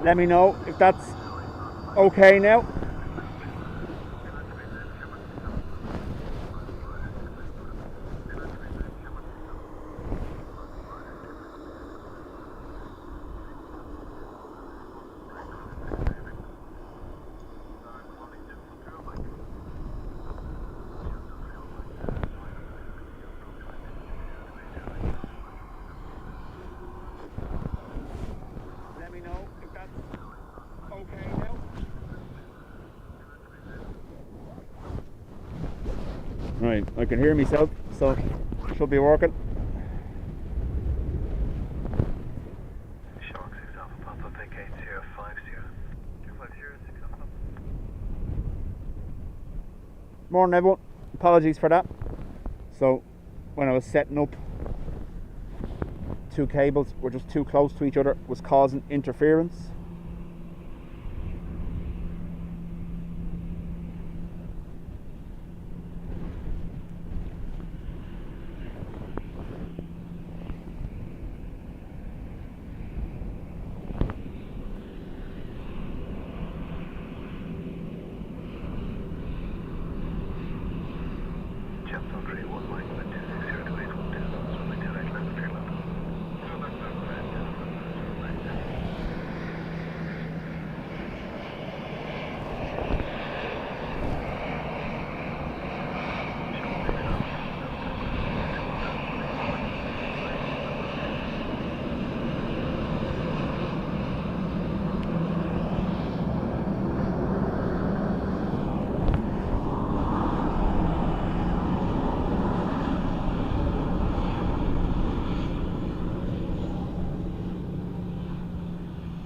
Let me know if that's okay now. Right, I can hear myself, so it should be working. Morning everyone, apologies for that. So when I was setting up, two cables were just too close to each other, was causing interference.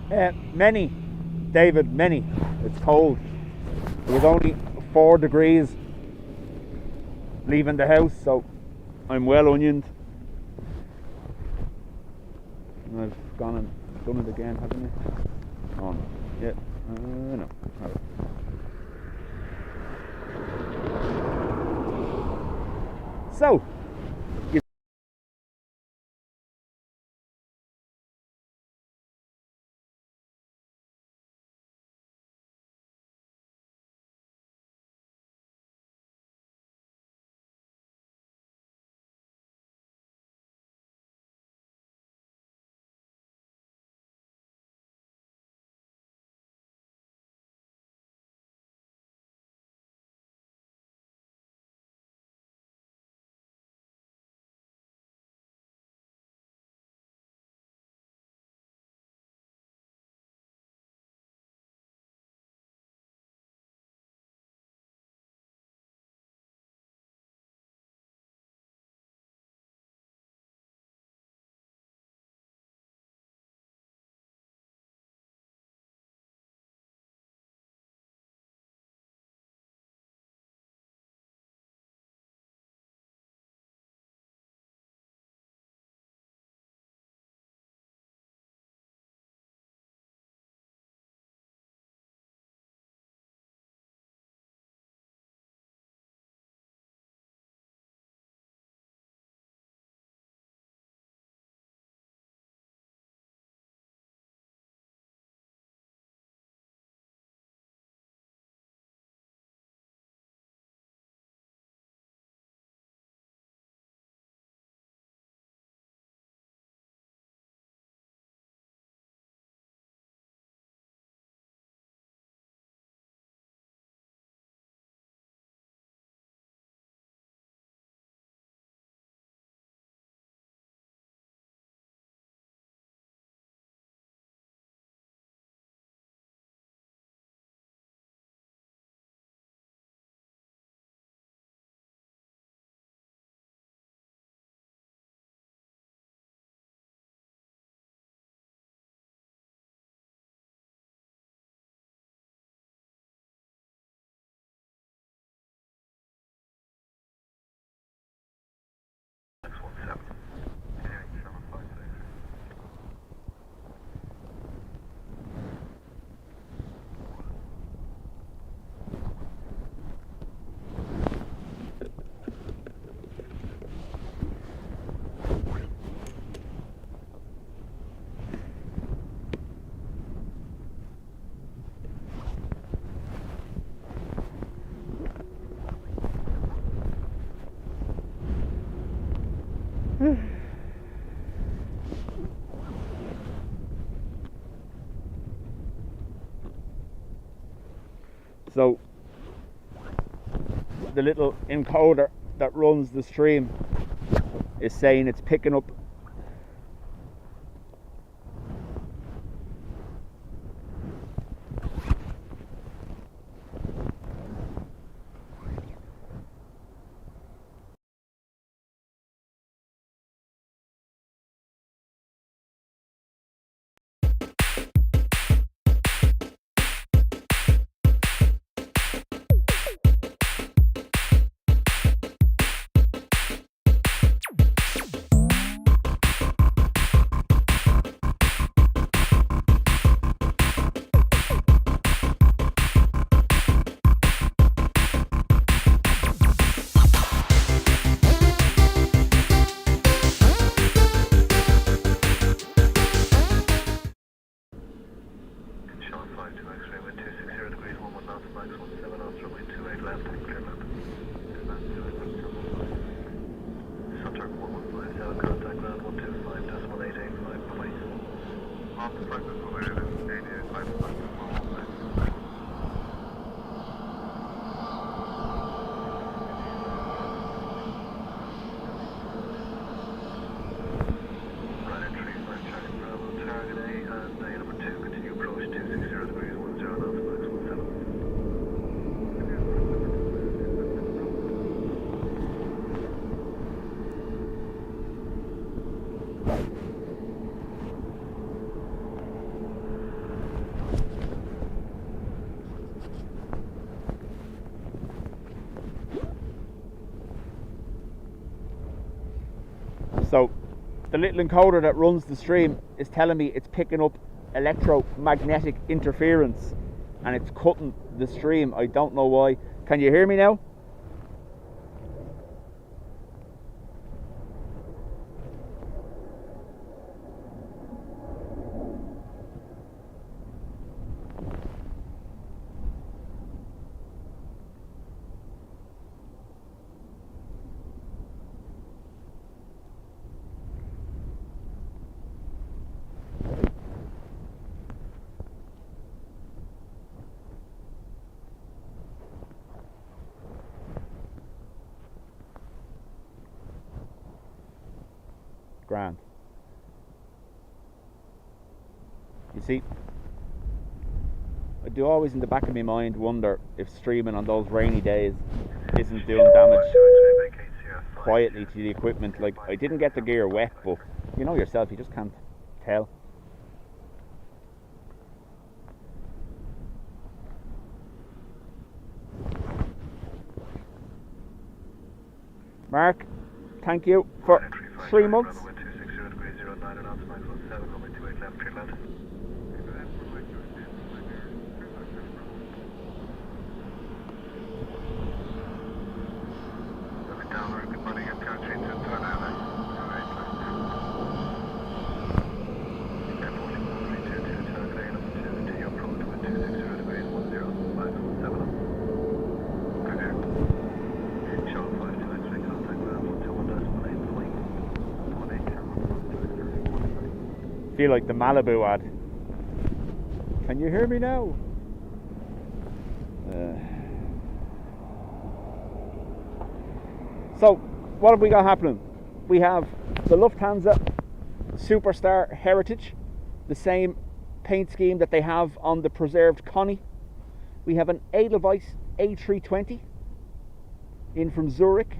Many, David, many. It's cold. It was only 4 degrees leaving the house, so I'm well onioned. And I've gone and done it again, haven't I? Oh no. Yeah. No. Have it. So, so the little encoder that runs the stream is saying it's picking up the little encoder that runs the stream is telling me it's picking up electromagnetic interference and it's cutting the stream. I don't know why. Can you hear me now? Grand. You see, I do always in the back of my mind wonder if streaming on those rainy days isn't doing damage quietly to the equipment. Like, I didn't get the gear wet, but you know yourself, you just can't tell. Mark, thank you for 3 months. Feel like the Malibu ad. Can you hear me now? So, what have we got happening? We have the Lufthansa Superstar Heritage, the same paint scheme that they have on the preserved Connie. We have an Edelweiss A320 in from Zurich.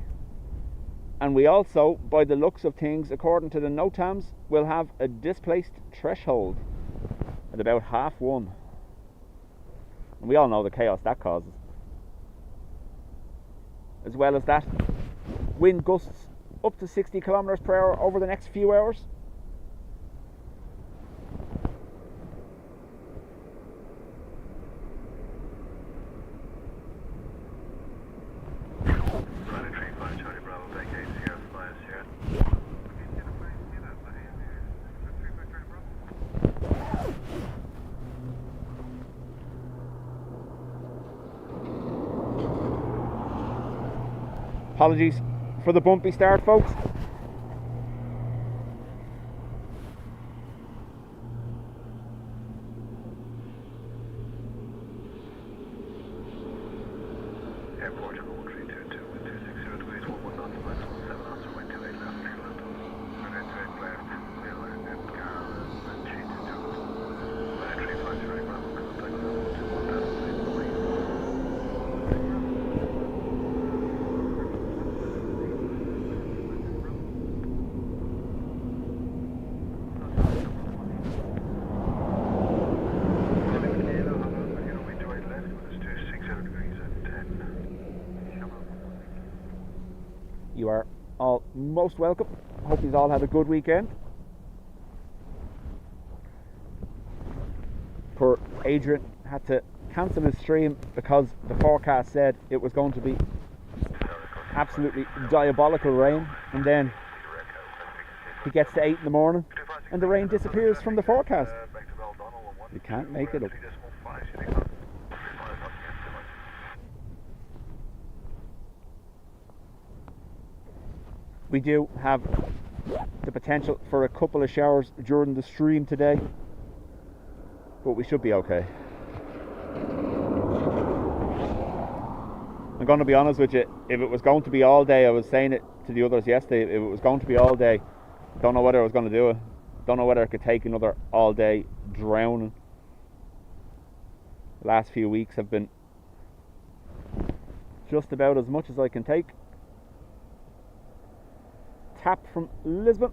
And we also, by the looks of things, according to the NOTAMs, will have a displaced threshold at about 1:30. And we all know the chaos that causes. As well as that, wind gusts up to 60 kilometers per hour over the next few hours. Apologies for the bumpy start, folks. You are all most welcome. Hope you've all had a good weekend. Poor Adrian had to cancel his stream because the forecast said it was going to be absolutely diabolical rain, and then he gets to 8 in the morning and the rain disappears from the forecast. You can't make it up. We do have the potential for a couple of showers during the stream today, but we should be okay. I'm going to be honest with you, if it was going to be all day, I was saying it to the others yesterday, if it was going to be all day, don't know whether I was going to do it. Don't know whether I could take another all day drowning. The last few weeks have been just about as much as I can take. Tap from Lisbon.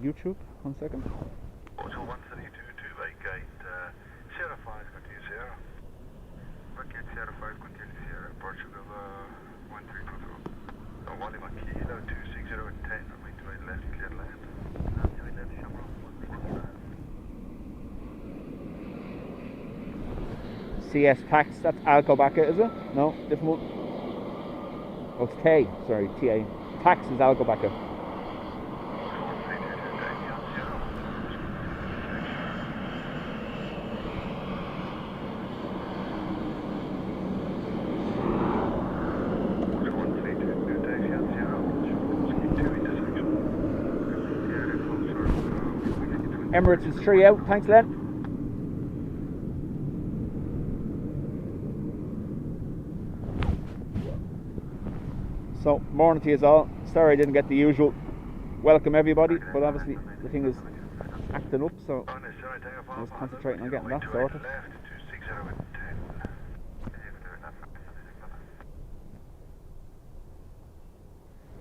YouTube. 1 second. Hotel 1322 vacate Sierra 5, continue Sierra. Vacate Sierra 5, continue Sierra. Portugal 1322. Wally Kilo 260 and 10, runway 28 left, clear land. Runway left, Shamrock 135. CS Tax, that's Alcobaca, is it? No, different one. Oh, it's K, sorry, TA. Tax is Alcobaca. Emirates is 3 out, thanks Len. So, morning to you all. Sorry I didn't get the usual welcome everybody, but obviously the thing is acting up, so I was concentrating on getting that sorted.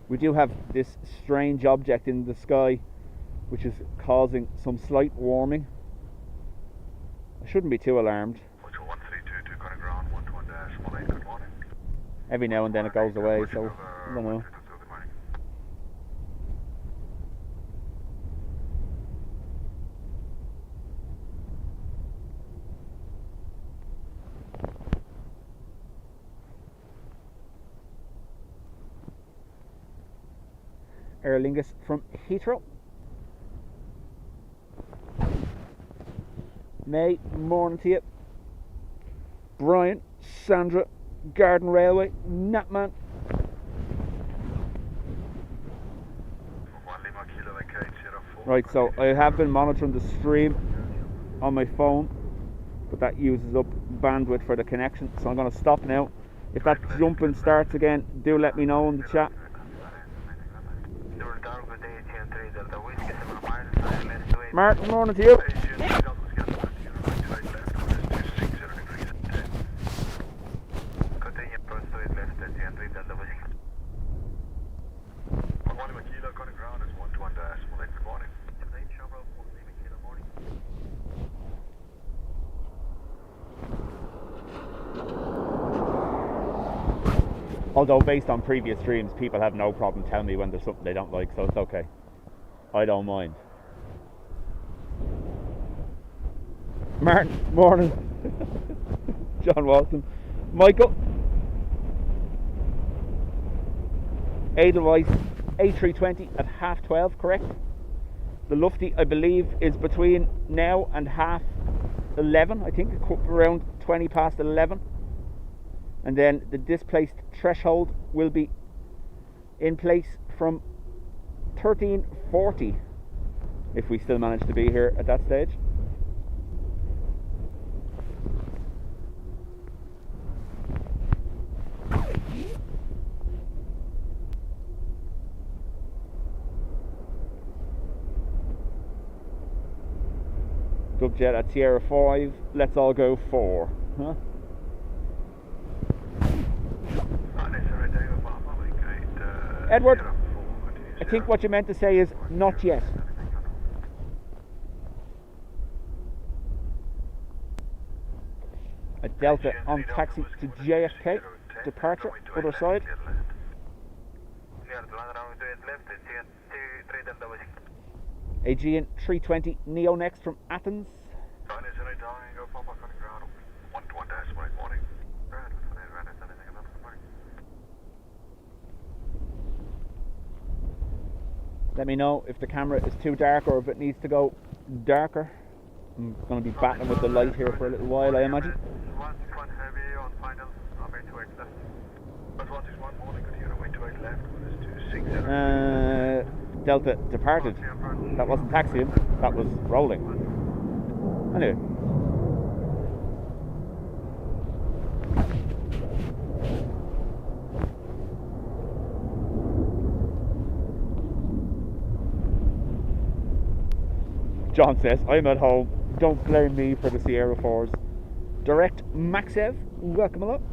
We do have this strange object in the sky which is causing some slight warming. I shouldn't be too alarmed. Every now and then it goes away, so I don't know. Aer Lingus from Heathrow. May, morning to you. Brian, Sandra, Garden Railway, Natman. Right, so I have been monitoring the stream on my phone, but that uses up bandwidth for the connection, so I'm going to stop now. If that jumping starts again, do let me know in the chat. Martin, morning to you. Although based on previous streams, people have no problem telling me when there's something they don't like, so it's okay. I don't mind. Martin, morning. John Walton. Michael. Edelweiss A320 at 12:30, correct? The Lufty, I believe, is between now and 11:30, I think, around 20 past 11. And then the displaced threshold will be in place from 13:40, if we still manage to be here at that stage. Dubjet at Sierra 5, let's all go 4, huh? Edward, I think what you meant to say is not yet. A Delta on taxi to JFK, departure, other side. Aegean 320 Neo next from Athens. Let me know if the camera is too dark or if it needs to go darker. I'm going to be battling with the light here for a little while, I imagine. Delta departed. That wasn't taxiing, that was rolling. Anyway. John says, I'm at home, don't blame me for the Sierra 4s. Direct Maxev, welcome along.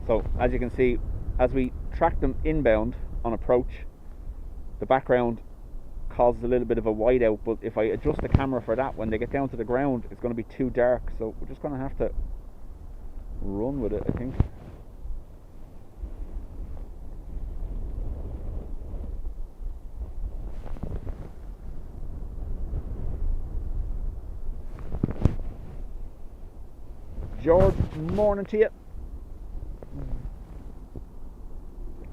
So as you can see, as we track them inbound on approach, the background causes a little bit of a whiteout, but if I adjust the camera for that, when they get down to the ground, it's going to be too dark. So we're just going to have to run with it, I think. George, morning to you.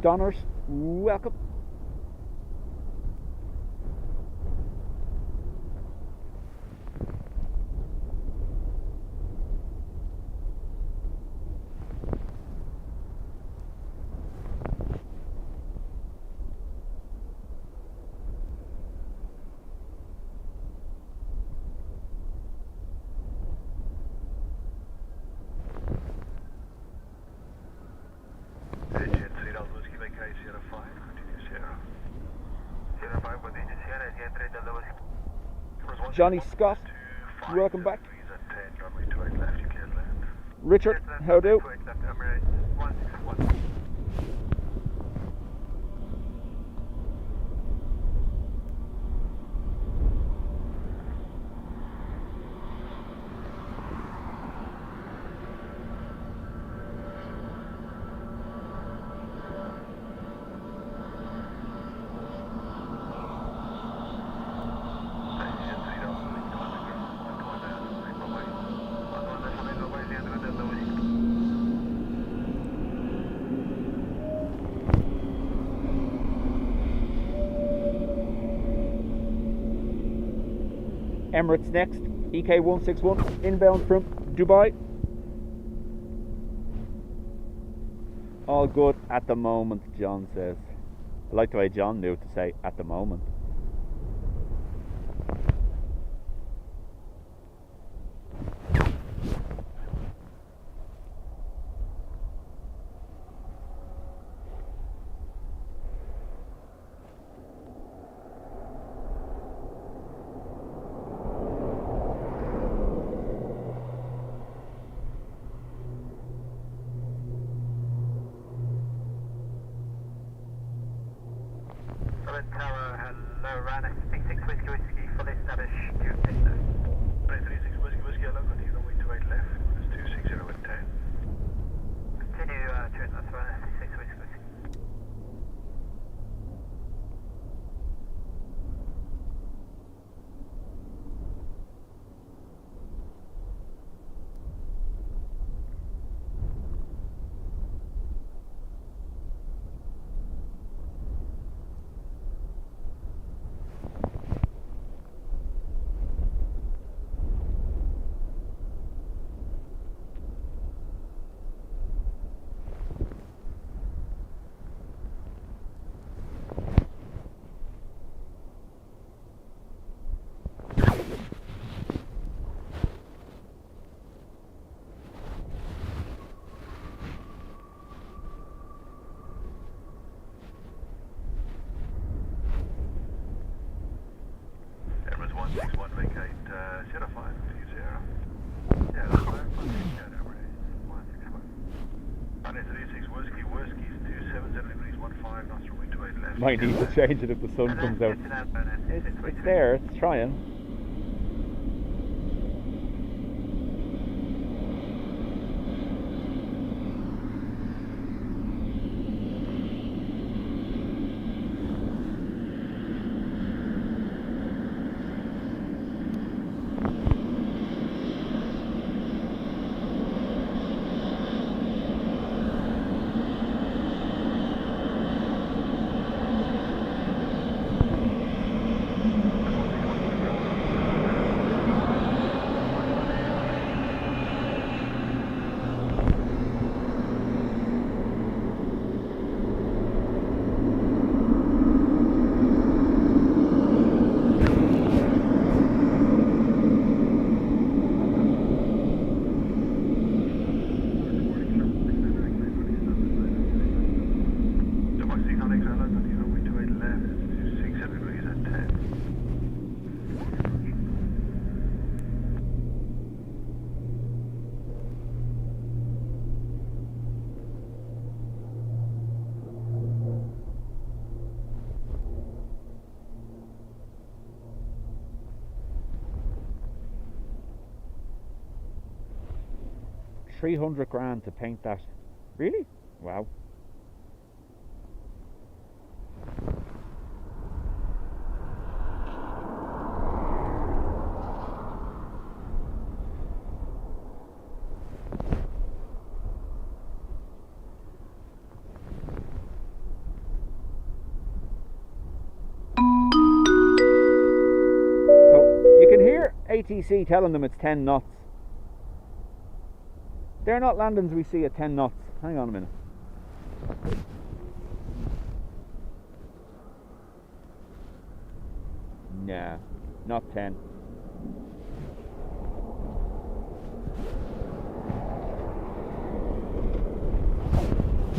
Donners, welcome. Johnny Scott, welcome back. Richard, how do? Emirates next, EK161, inbound from Dubai. All good at the moment, John says. I like the way John knew to say at the moment. Tower, hello, Ryanair, 66 Whiskey Whiskey, fully established, due takeoff. 36 Whiskey Whiskey, hello, continue runway 28 left, it's 260 at 10. Continue, turn left, Ryanair, 66 Whiskey Whiskey. Might need to change it if the sun comes out. It's there, it's trying. 300 grand to paint that. Really? Wow. ATC telling them it's 10 knots. They're not landings we see at 10 knots. Hang on a minute. Nah, not 10.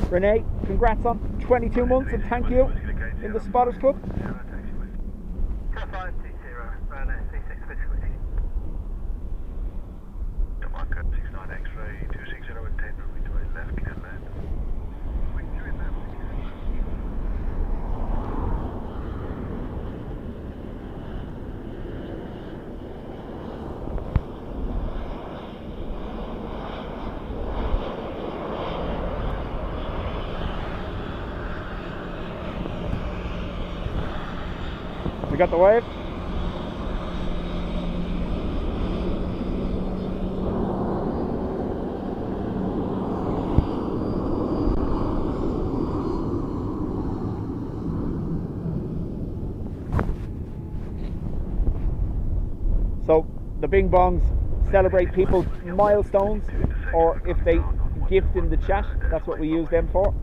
Renee, congrats on 22 months and thank you in the Spotters Club. We got the wave. So the bing bongs celebrate people's milestones, or if they gift in the chat, that's what we use them for.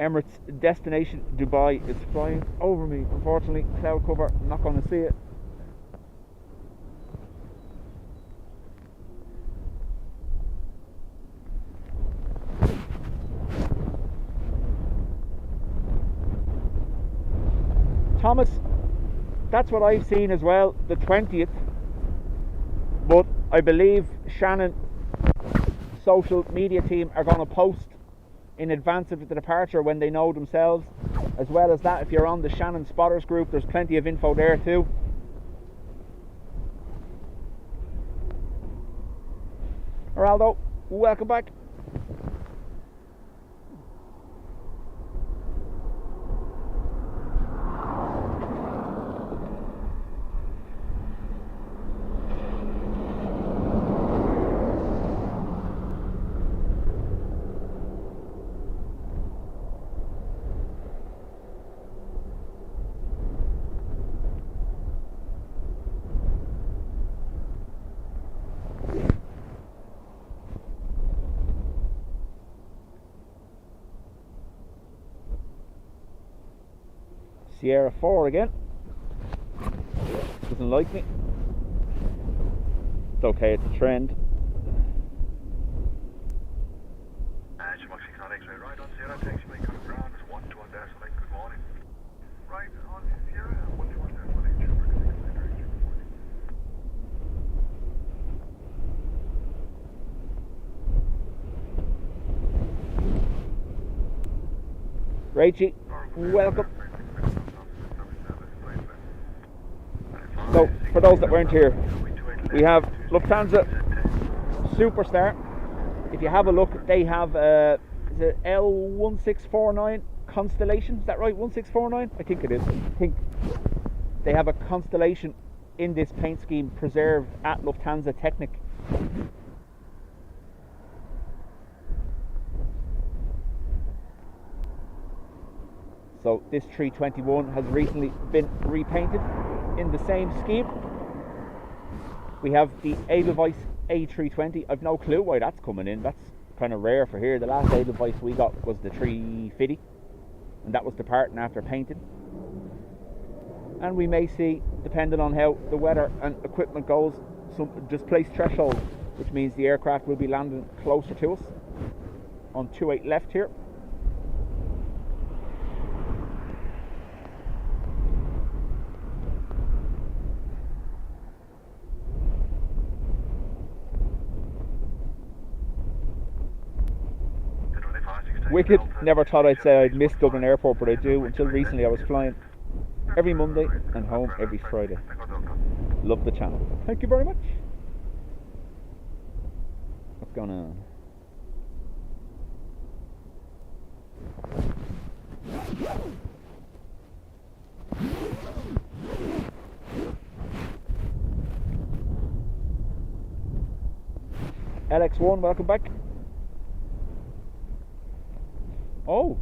Emirates destination Dubai is flying over me. Unfortunately, cloud cover, I'm not going to see it. Thomas, that's what I've seen as well, the 20th. But I believe Shannon social media team are going to post in advance of the departure when they know themselves. As well as that, if you're on the Shannon Spotters group, there's plenty of info there too. Geraldo, welcome back. Sierra 4 again. Doesn't like me. It's okay, it's a trend. Right on Sierra, taxi may come ground, 121 decimate, good morning. Right on Sierra, 121 decimate, Rachie, welcome. So, for those that weren't here, we have Lufthansa Superstar. If you have a look, they have is it L1649 Constellation? Is that right? 1649? I think it is. I think they have a Constellation in this paint scheme preserved at Lufthansa Technik. So this 321 has recently been repainted in the same scheme. We have the Edelweiss A320. I've no clue why that's coming in. That's kind of rare for here. The last Edelweiss we got was the 350, and that was departing after painting. And we may see, depending on how the weather and equipment goes, some displaced threshold, which means the aircraft will be landing closer to us on 28 left here. Wicked. Never thought I'd say I'd miss Dublin Airport, but I do. Until recently I was flying every Monday and home every Friday. Love the channel. Thank you very much. What's going on? LX1, welcome back. Oh,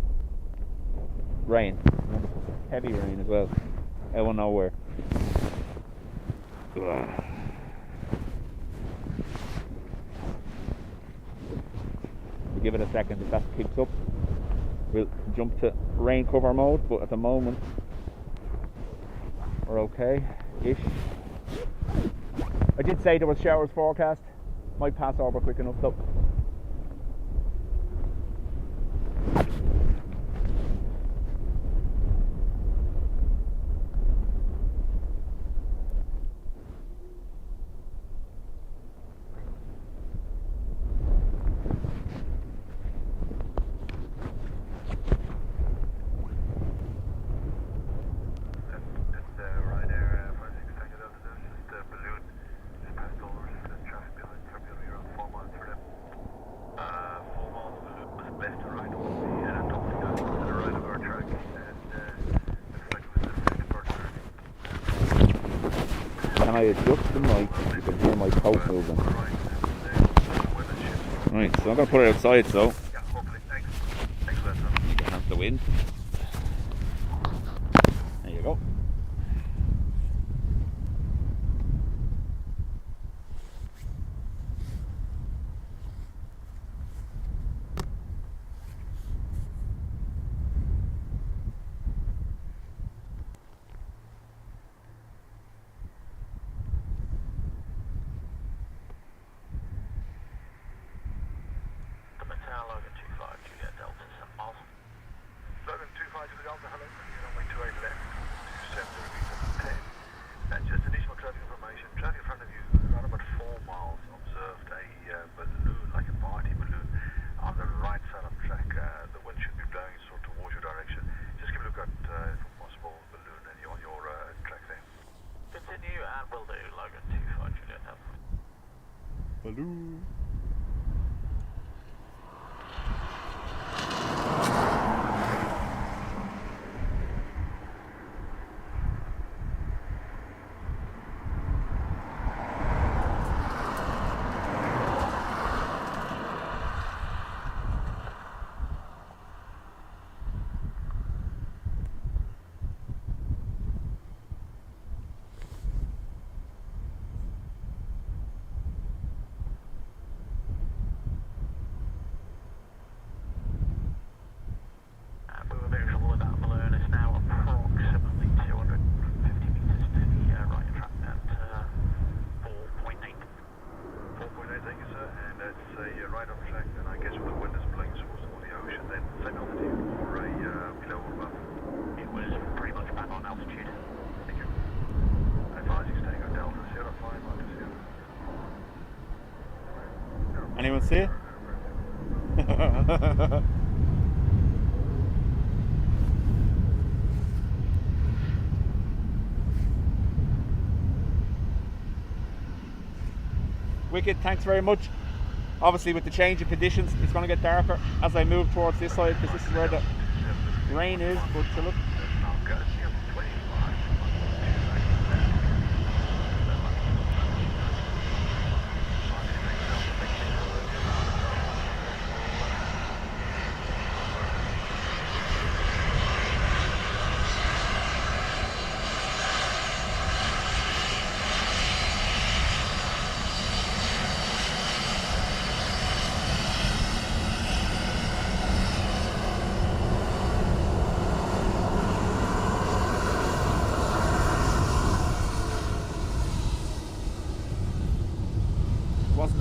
rain. Wonderful. Heavy rain as well. Out of nowhere. Ugh. We'll give it a second. If that picks up, we'll jump to rain cover mode, but at the moment we're okay-ish. I did say there was showers forecast. Might pass over quick enough though. Can I adjust the mic? You can hear my coat moving. Right, so I'm going to put it outside so you can have the wind. There you go. Logan 25 Juliet Delta, St. Miles. Logan 25 Juliet Delta, hello. Runway 28 left, 27 10. And just additional traffic information. Traffic in front of you, around about 4 miles, observed a balloon, like a party balloon, on the right side of the track. The wind should be blowing sort of towards your direction. Just give a look at, if possible, balloon and on your track there. Continue and will do, Logan 25 Juliet Delta. Balloon. Anyone see it? Wicked, thanks very much. Obviously with the change of conditions it's going to get darker as I move towards this side because this is where the rain is, but to look.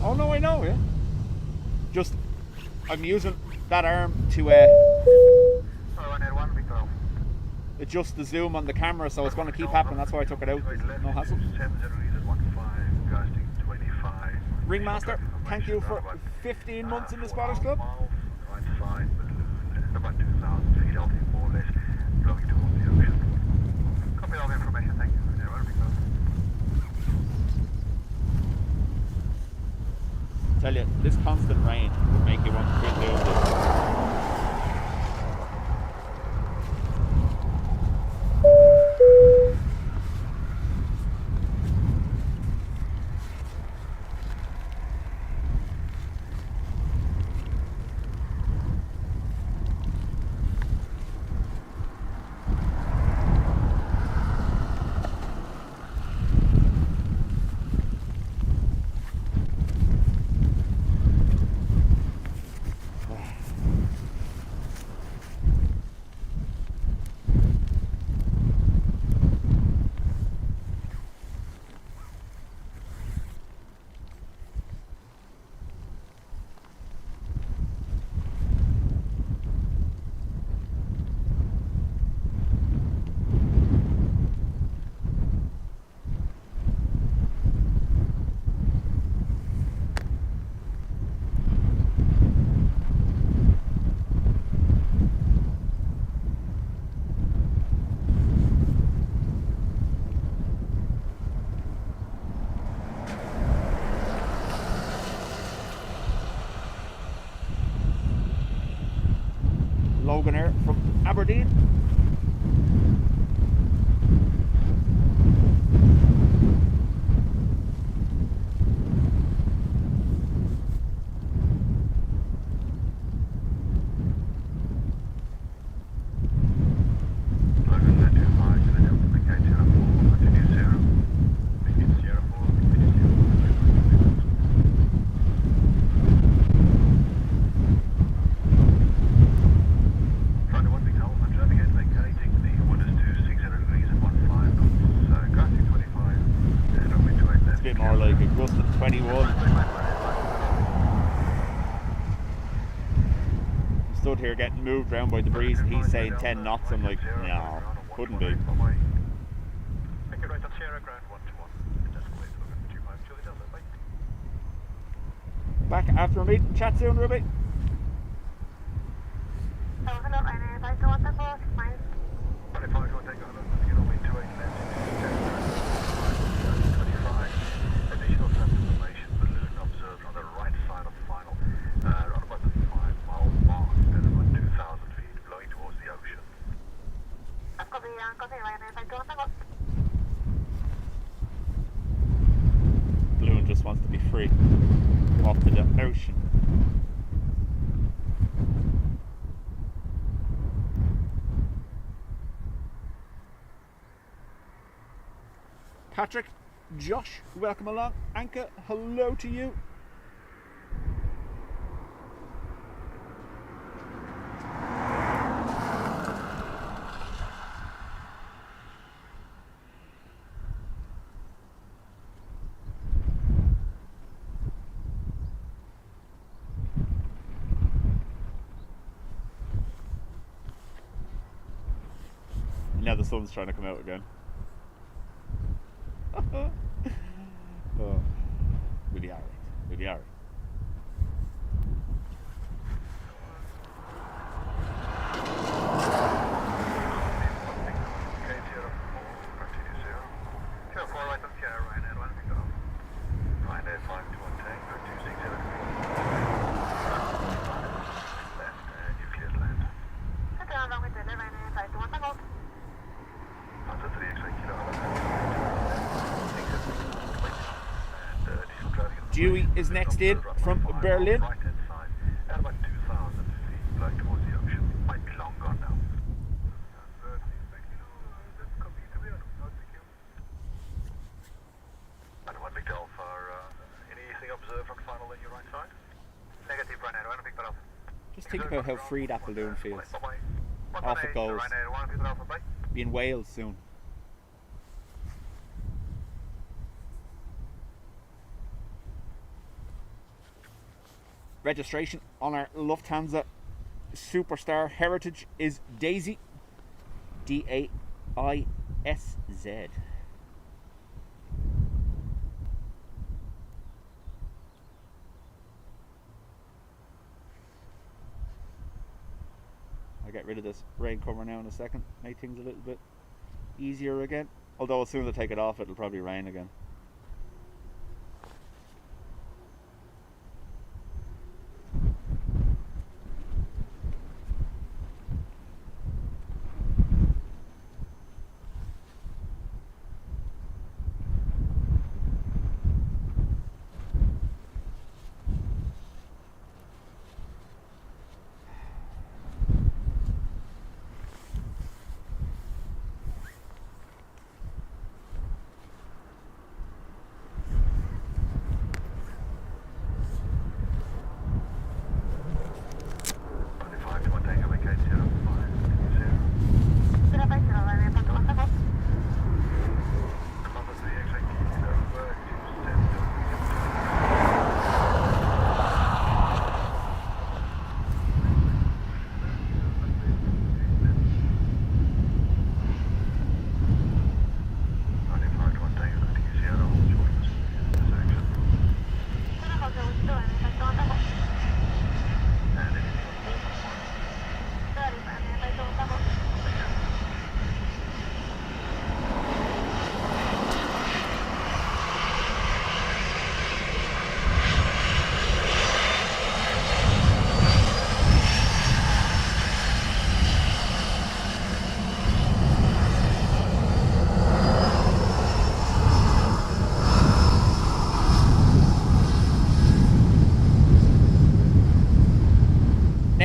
Oh no, I know, yeah. Just, I'm using that arm to adjust the zoom on the camera, so it's going to keep happening. That's why I took it out. No hassle. Ringmaster, thank you for 15 months in the Spotters Club. Tell you, this constant rain would make you want to quit doing this. Air from Aberdeen. Here getting moved around by the breeze and he's saying 10 knots. I'm like, no, couldn't be. Back after a meeting. Chat soon, Ruby. Hello, Ryanair. I don't want to go. Fine. Additional information, balloon observed on the right side of the final. Around about the 5-mile mark, at about 2,000 feet, blowing towards the ocean. Copy, Ryanair. I don't want to go. Balloon just wants to be free. Off to the ocean. Patrick, Josh, welcome along. Anka, hello to you. Now the sun's trying to come out again. Oh, we'll be alright. We'll be alright. Dewey is next in from Berlin. Just think about how free that balloon feels. Off it goes. Be in Wales soon. Registration on our Lufthansa Superstar Heritage is Daisy, D-A-I-S-Z. I'll get rid of this rain cover now in a second, make things a little bit easier again. Although as soon as I take it off, it'll probably rain again.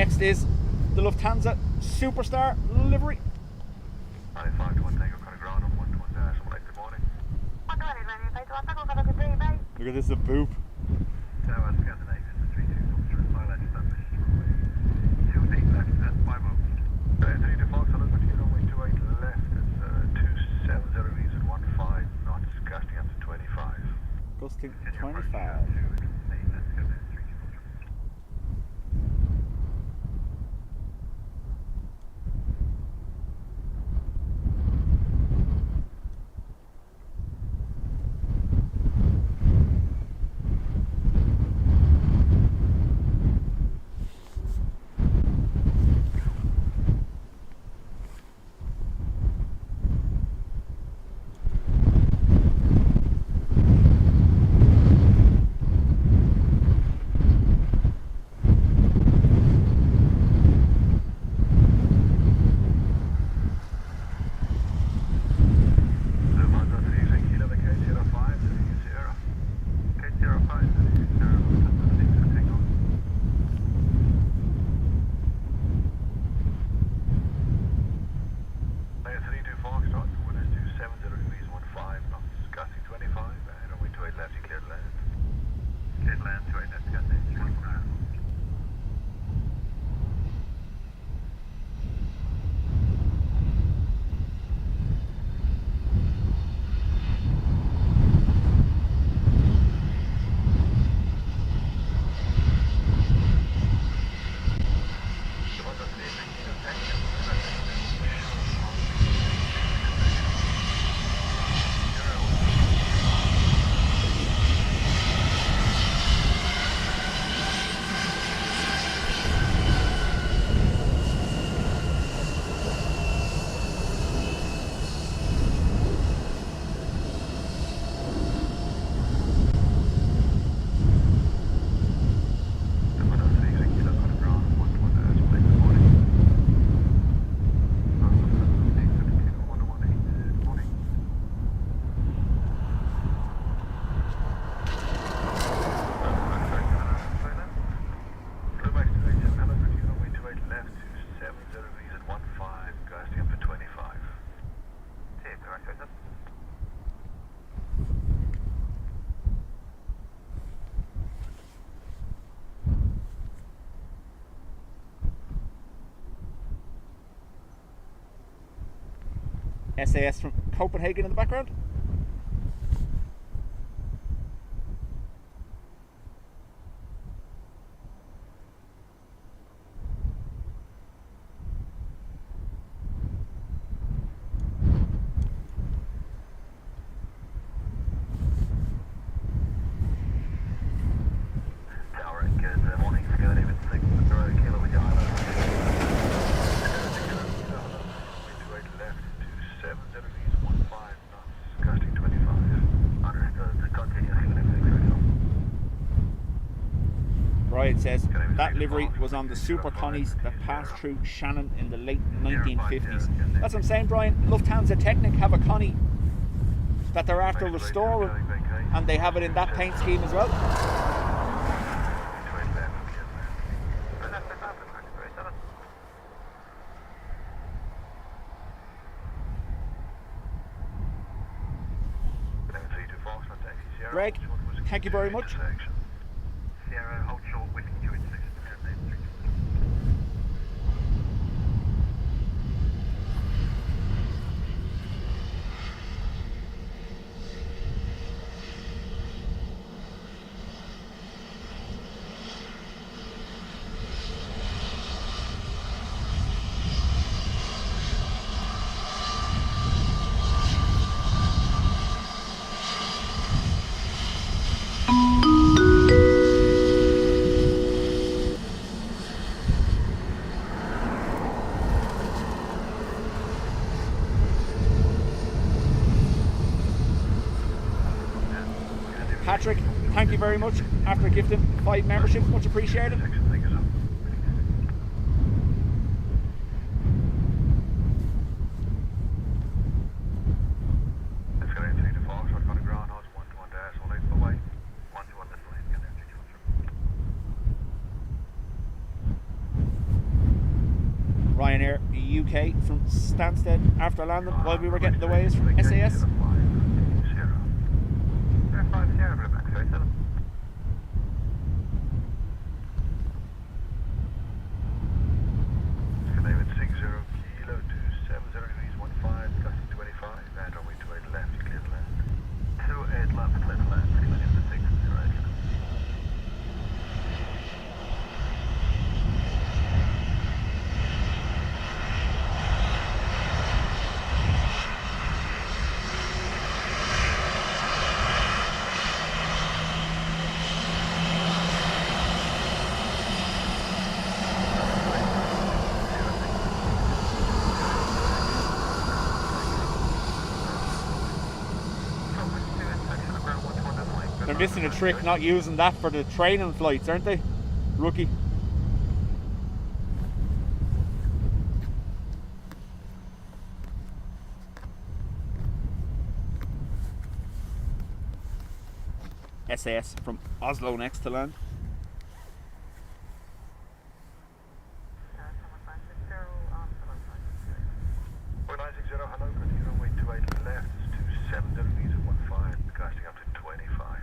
Next is the Lufthansa Superstar livery. 95 to 1 Tango, kind of ground on 121 dash. Good morning. 120, Ryanair flight 1 Tango, have a good day, bye. Look at this, a boop. Tower, Scandinavia, 32, silent established. 28 left at 50. 32 Fox, hello, continue runway 28 left. It's 270 reason 15 knots, casting up to 25. Gusting Continue 25. approaching to 8, let's go there, 32 Fox. SAS from Copenhagen in the background. Tower, good morning, Scandinavia 6, Kilo with your island. 28 left, 270 degrees, 15 knots, casting 25. Understood, continue, Scandinavia 6, Brian says that livery was on the Super Connies that passed through Shannon in the late 1950s. That's what I'm saying, Brian. Lufthansa Technic have a Connie that they're after restoring, and they have it in that paint scheme as well. Greg, thank you very much. Sierra, hold short, whiskey 286. Patrick, thank you very much. After gifting 5 memberships, much appreciated. Ryanair UK from Stansted after landing while we were getting the waves from SAS. They're missing a trick not using that for the training flights, aren't they? Rookie. SAS from Oslo next to land. Hello, continue runway 28 left, 27 degrees at 15, casting up to 25.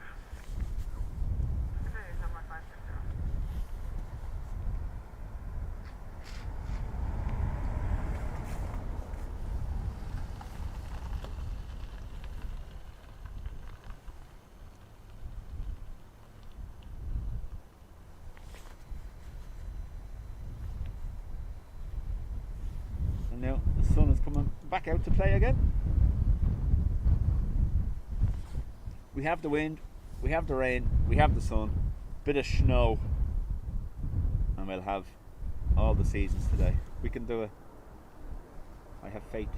And now the sun is coming back out to play again. We have the wind, we have the rain, we have the sun, bit of snow, and we'll have all the seasons today. We can do it. I have faith.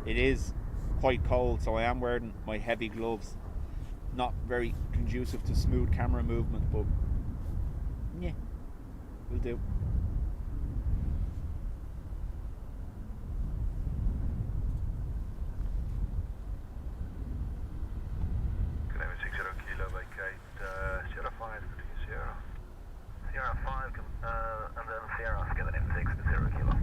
It is quite cold, so I am wearing my heavy gloves. Not very conducive to smooth camera movement, but yeah, will do. Climate 60 kilo by Kate, Sierra 5, continue Sierra. Sierra 5, and then Sierra, together in 6 to 0 kilo.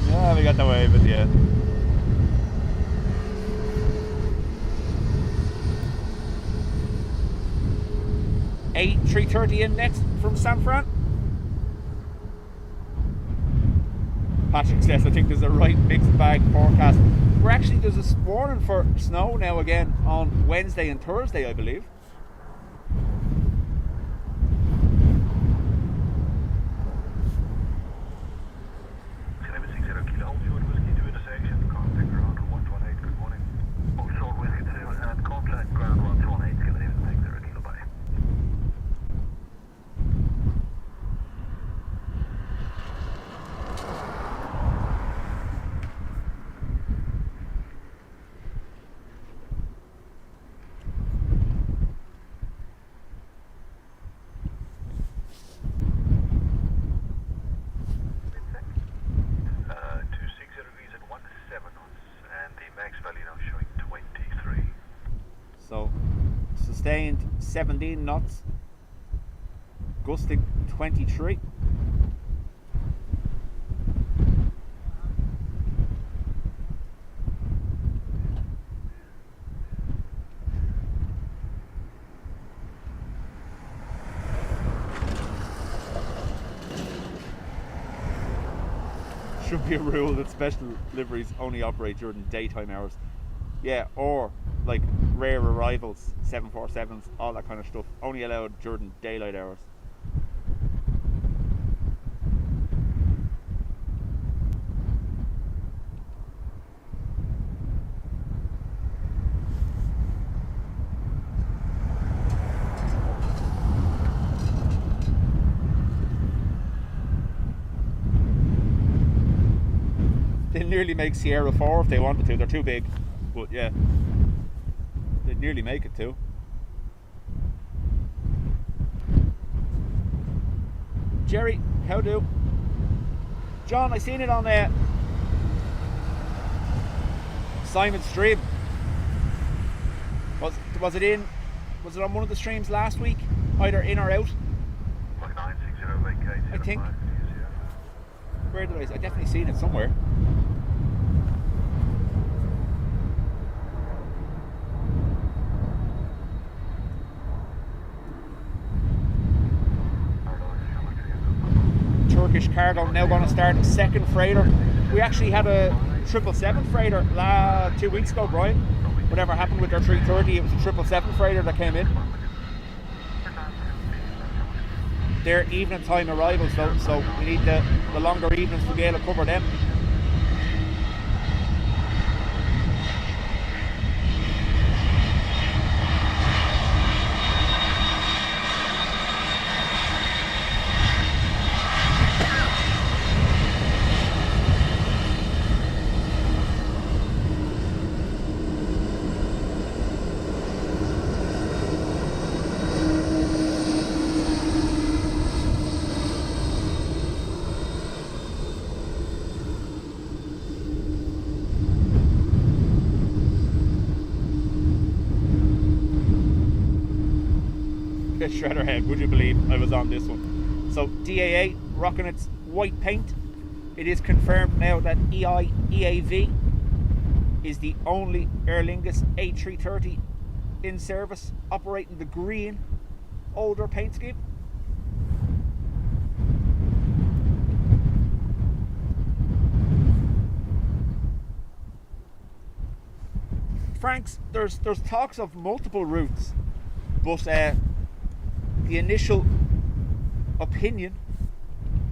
Yeah, we got the wave at the end. A330 in next from San Fran. Patrick says, I think there's a right mixed bag forecast. There's a warning for snow now again on Wednesday and Thursday, I believe. So sustained 17 knots, gusting 23. Should be a rule that special liveries only operate during daytime hours. Yeah, or like rare arrivals, 747s, all that kind of stuff, only allowed during daylight hours. They'll nearly make Sierra 4 if they wanted to. They're too big, but yeah, they'd nearly make it too. Jerry, how do? John, I seen it on Simon's stream. Was it on one of the streams last week, either in or out? Like 960 vacates. I think. Where did I definitely seen it somewhere. Turkish cargo now going to start a second freighter. We actually had a 777 freighter 2 weeks ago, Brian. Whatever happened with their 330, it was a 777 freighter that came in. They're evening time arrivals though, so we need the longer evenings to be able to cover them. Shredderhead, would you believe I was on this one? So DAA rocking its white paint. It is confirmed now that EIDW is the only Aer Lingus A330 in service operating the green older paint scheme. Franks, there's talks of multiple routes, but the initial opinion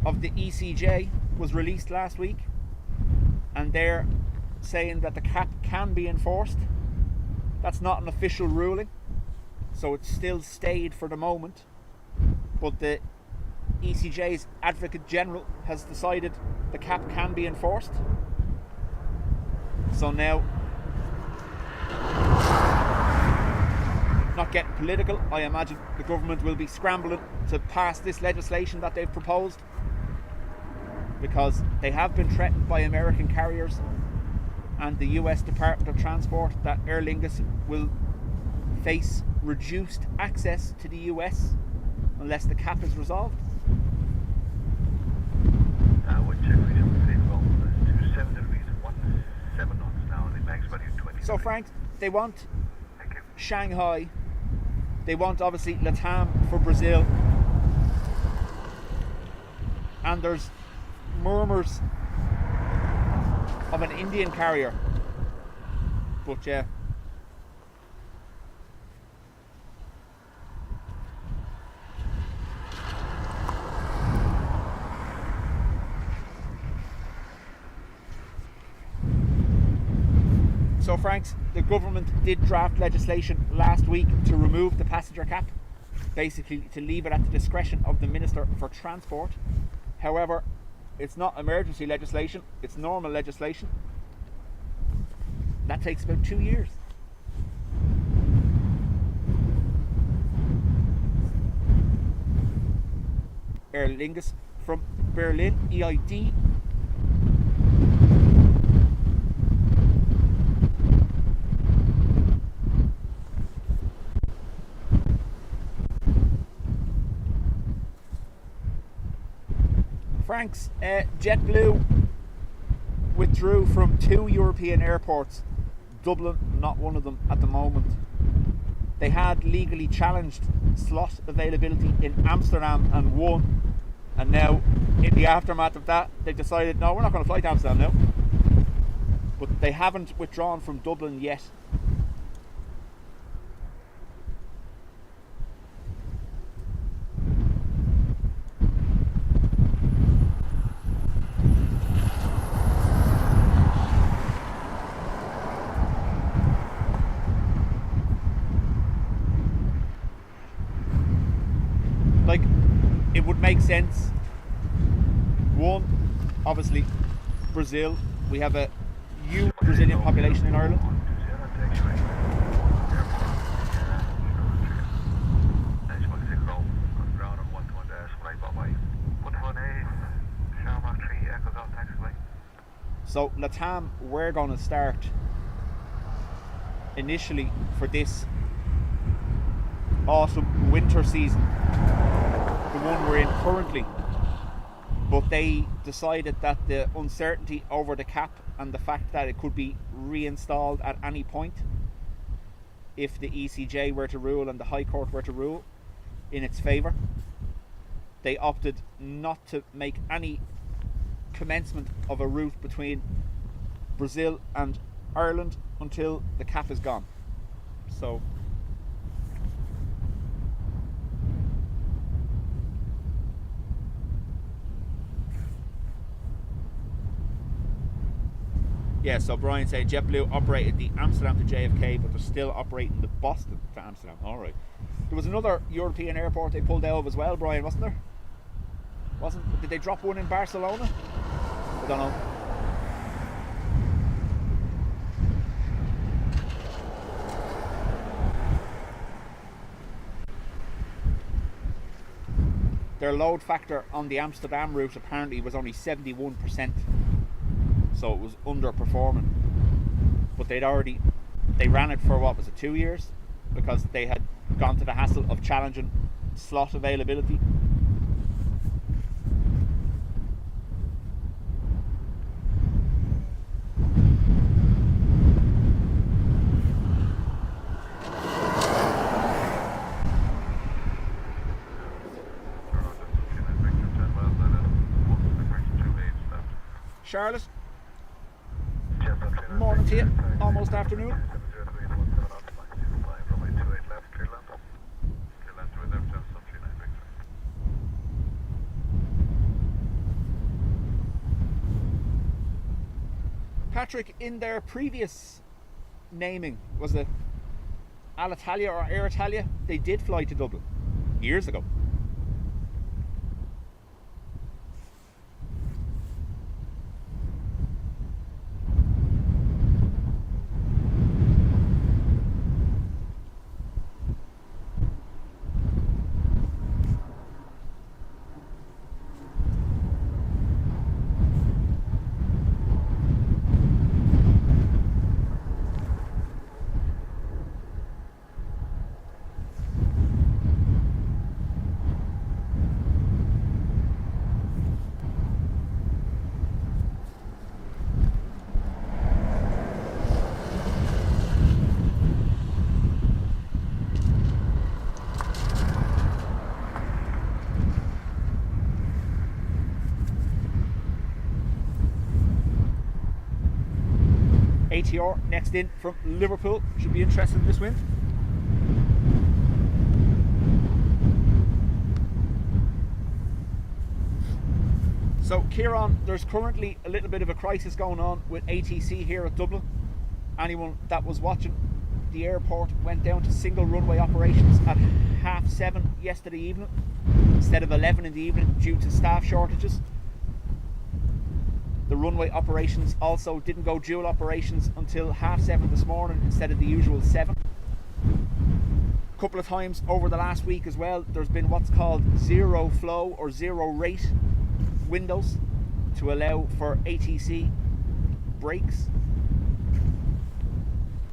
of the ECJ was released last week, and they're saying that the cap can be enforced. That's not an official ruling, so it's still stayed for the moment, but the ECJ's Advocate General has decided the cap can be enforced. So now, not getting political, I imagine the government will be scrambling to pass this legislation that they've proposed, because they have been threatened by American carriers and the US Department of Transport that Aer Lingus will face reduced access to the US unless the cap is resolved. So Frank, they want Shanghai, they want obviously Latam for Brazil, and there's murmurs of an Indian carrier, but yeah. So Franks, the government did draft legislation last week to remove the passenger cap, basically to leave it at the discretion of the Minister for Transport. However, it's not emergency legislation, it's normal legislation. That takes about 2 years. Aer Lingus from Berlin, EID. Franks, JetBlue withdrew from 2 European airports, Dublin not one of them at the moment. They had legally challenged slot availability in Amsterdam and won, and now in the aftermath of that they decided, no, we're not going to fly to Amsterdam now. But they haven't withdrawn from Dublin yet. like, it would make sense. One, obviously, Brazil. We have a huge Brazilian population in Ireland. So Latam, we're going to start initially for this autumn winter season, the one we're in currently, but they decided that the uncertainty over the cap and the fact that it could be reinstalled at any point if the ECJ were to rule and the High Court were to rule in its favour, they opted not to make any commencement of a route between Brazil and Ireland until the cap is gone. So yeah, so Brian said JetBlue operated the Amsterdam to JFK, but they're still operating the Boston to Amsterdam. Alright. There was another European airport they pulled out of as well, Brian, wasn't there? Did they drop one in Barcelona? I don't know. Their load factor on the Amsterdam route apparently was only 71%, so it was underperforming. But they ran it for, what was it, 2 years? Because they had gone to the hassle of challenging slot availability. Charlotte, morning to you, almost afternoon. Patrick, in their previous naming, was it Alitalia or Air Italia? They did fly to Dublin years ago. ATR next in from Liverpool, should be interested in this wind. So Kieran, there's currently a little bit of a crisis going on with ATC here at Dublin. Anyone that was watching, the airport went down to single runway operations at 7:30 yesterday evening instead of 11 in the evening due to staff shortages. The runway operations also didn't go dual operations until 7:30 this morning instead of the usual 7. A couple of times over the last week as well, there's been what's called zero flow or zero rate windows to allow for ATC breaks.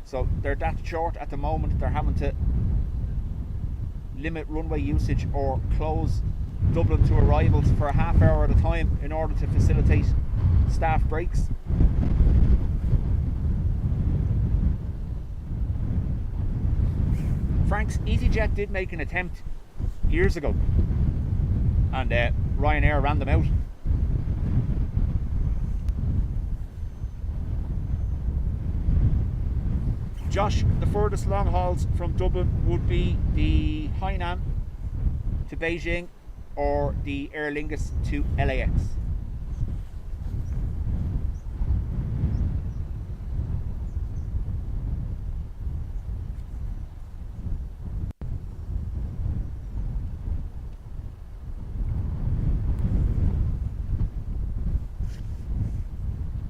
So they're that short at the moment, they're having to limit runway usage or close Dublin to arrivals for a half hour at a time in order to facilitate staff breaks. Frank's EasyJet did make an attempt years ago and Ryanair ran them out. Josh, the furthest long hauls from Dublin would be the Hainan to Beijing or the Aer Lingus to LAX.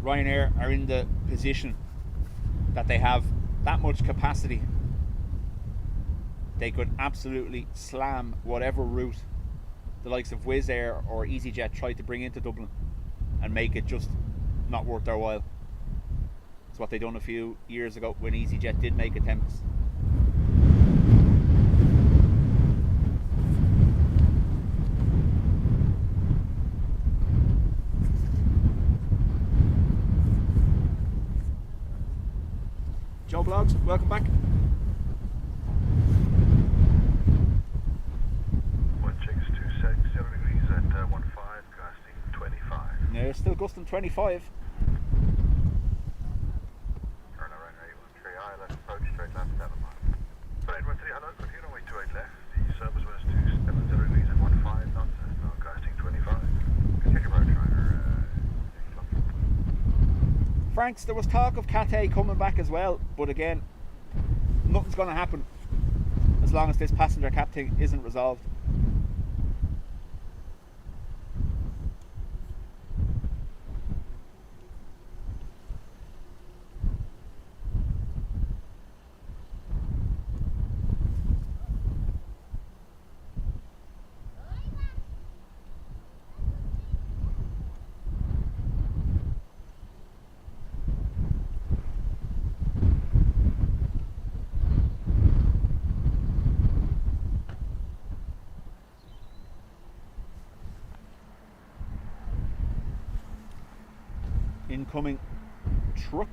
Ryanair are in the position that they have that much capacity. They could absolutely slam whatever route the likes of Wizz Air or EasyJet tried to bring into Dublin and make it just not worth their while. It's what they done a few years ago when EasyJet did make attempts. Joe Blogs, welcome back. 1626, 0 degrees at 15, gusting 25. No, still gusting 25. Turn around, 813, island, approach straight left 7 miles. 813, hello, continue runway 28 left. The service was 270 degrees at 15 knots, now gusting 25. Continue road trainer, Franks, there was talk of Qatar coming back as well, but again, nothing's going to happen as long as this passenger cap thing isn't resolved. Incoming truck.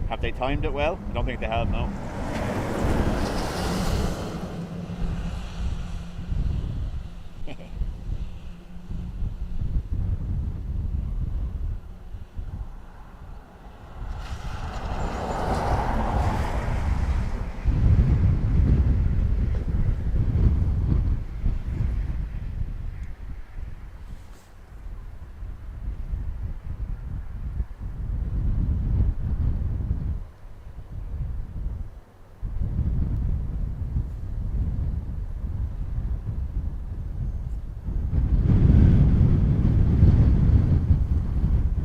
Have they timed it well? I don't think they have, no.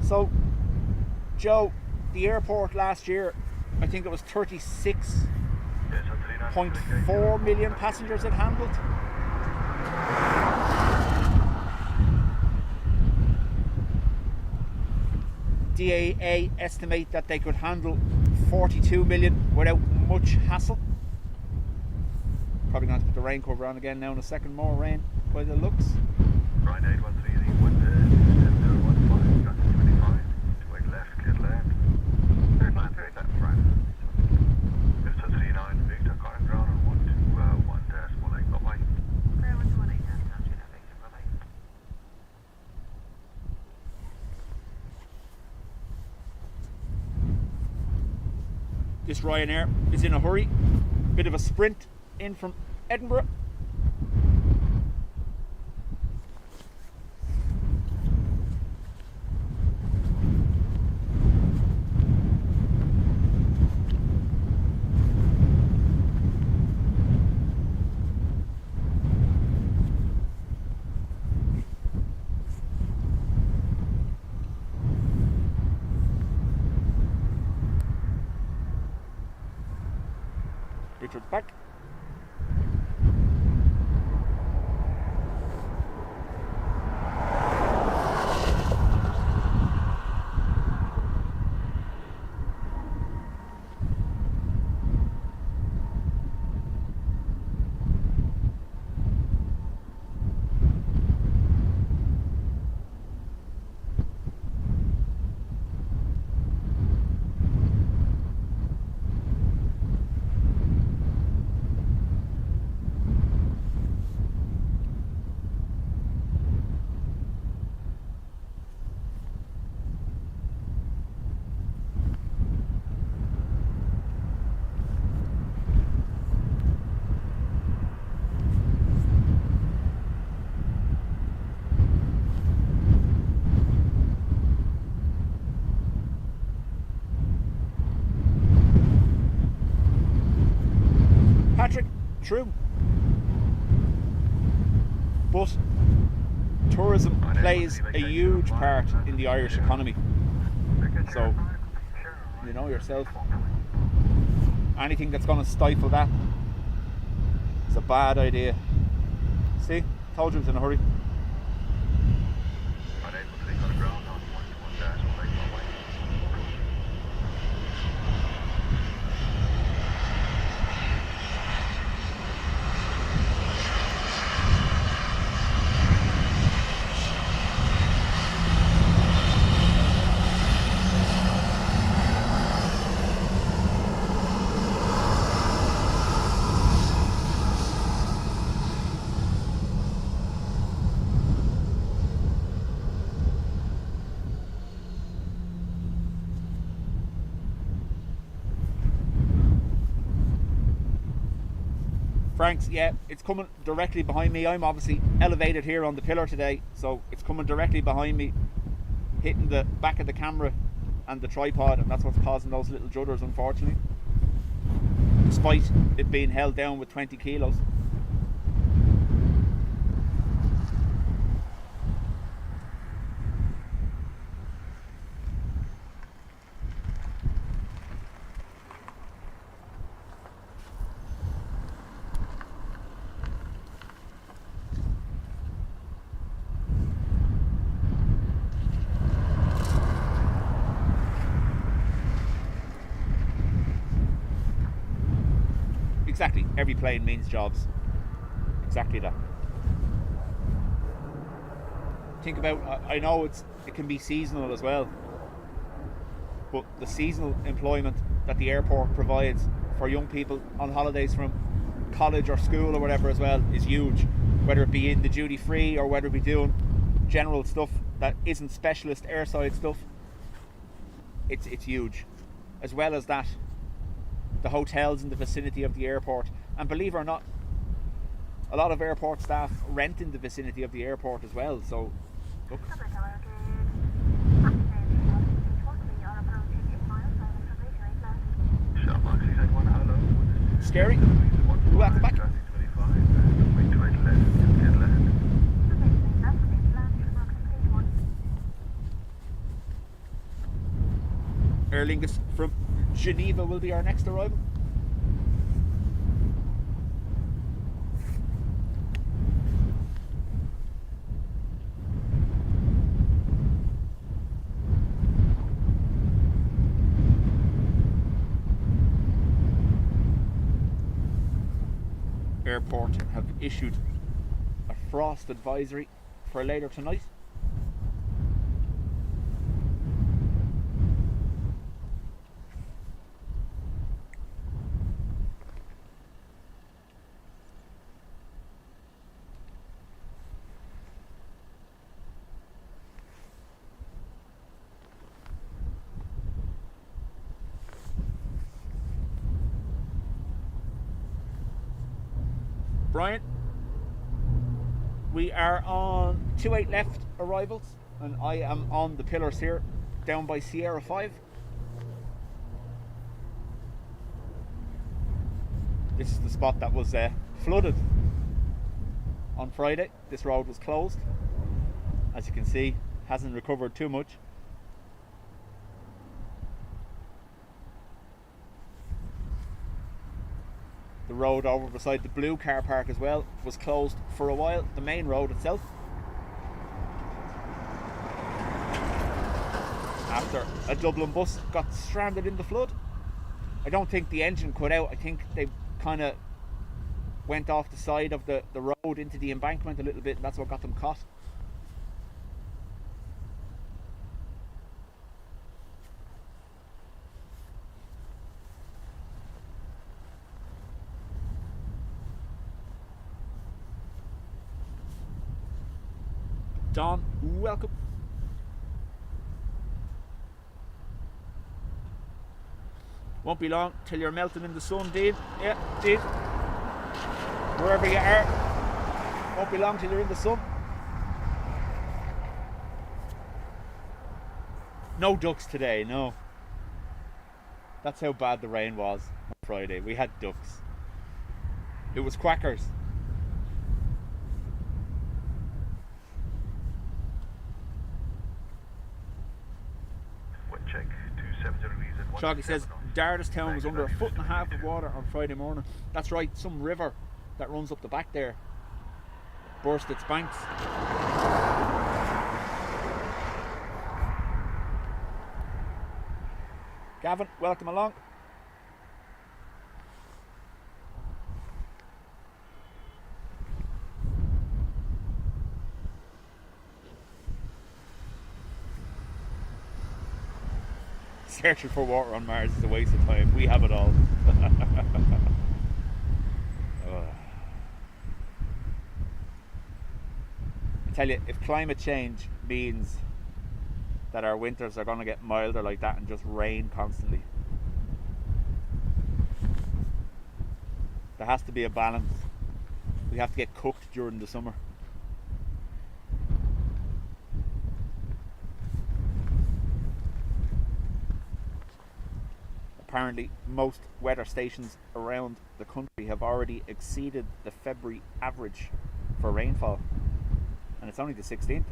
So, Joe, the airport last year, I think it was 36.4 million passengers it handled. DAA estimate that they could handle 42 million without much hassle. Probably going to put the rain cover on again now in a second. More rain by the looks. Ryan 813, 17015, got 25, 28 left, clear left. Third line, 38 left, right. It's a 39, Victor, current ground on 121.18, got mine. 121.18, down to that Victor, bye-bye. This Ryanair is in a hurry. Bit of a sprint in from Edinburgh. Richard's back. Patrick, true. But tourism plays a huge part in the Irish economy. So, you know yourself, anything that's going to stifle that is a bad idea. See, told you it was in a hurry. Franks, yeah, it's coming directly behind me. I'm obviously elevated here on the pillar today, so it's coming directly behind me, hitting the back of the camera and the tripod, and that's what's causing those little judders, unfortunately, despite it being held down with 20 kilos. Exactly, every plane means jobs. Exactly that. Think about, I know it can be seasonal as well, but the seasonal employment that the airport provides for young people on holidays from college or school or whatever as well is huge. Whether it be in the duty free or whether it be doing general stuff that isn't specialist airside stuff, it's huge. As well as that, the hotels in the vicinity of the airport, and believe it or not, a lot of airport staff rent in the vicinity of the airport as well. So look, scary. Who at the back? Aer Lingus from Geneva will be our next arrival. Airport have issued a frost advisory for later tonight. Brian, we are on 28 left arrivals, and I am on the pillars here down by Sierra 5. This is the spot that was flooded on Friday. This road was closed. As you can see, hasn't recovered too much. The road over beside the blue car park as well was closed for a while, the main road itself, after a Dublin bus got stranded in the flood. I don't think the engine cut out. I think they kind of went off the side of the road into the embankment a little bit, and that's what got them caught. Don, welcome. Won't be long till you're melting in the sun, Dean. Yeah, Dean. Wherever you are, won't be long till you're in the sun. No ducks today, no. That's how bad the rain was on Friday. We had ducks. It was quackers. Chalky says Dardistown was under 1.5 foot of water on Friday morning. That's right, some river that runs up the back there burst its banks. Gavin, welcome along. Searching for water on Mars is a waste of time. We have it all. I tell you, if climate change means that our winters are going to get milder like that and just rain constantly, there has to be a balance. We have to get cooked during the summer. Apparently, most weather stations around the country have already exceeded the February average for rainfall, and it's only the 16th.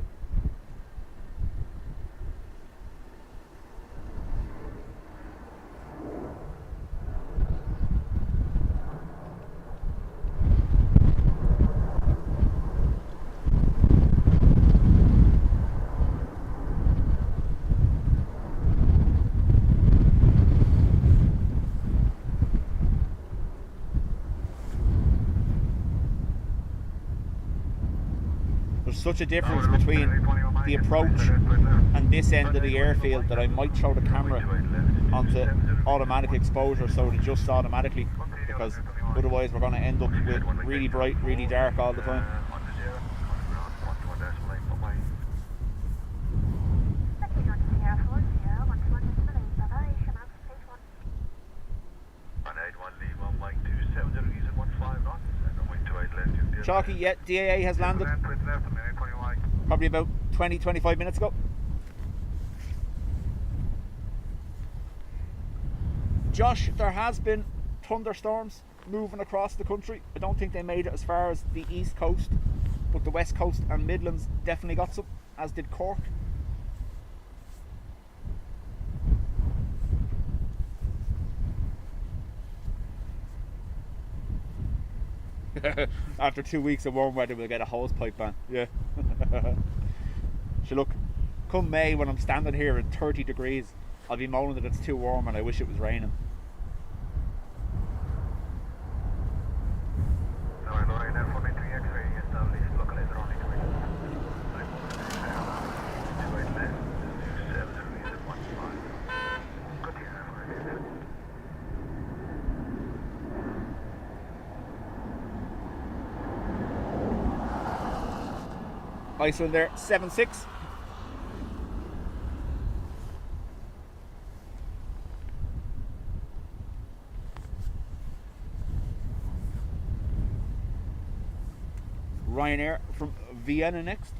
Such a difference between the approach and this end of the airfield that I might throw the camera onto automatic exposure so it adjusts automatically, because otherwise we're going to end up with really bright, really dark all the time. Chalky, yeah, DAA has landed probably about 20-25 minutes ago. Josh, there has been thunderstorms moving across the country. I don't think they made it as far as the east coast, but the west coast and Midlands definitely got some, as did Cork. After 2 weeks of warm weather, we'll get a hose pipe ban. Yeah. So look, come May, when I'm standing here at 30 degrees, I'll be moaning that it's too warm and I wish it was raining. Iceland there, 7-6. Ryanair from Vienna next.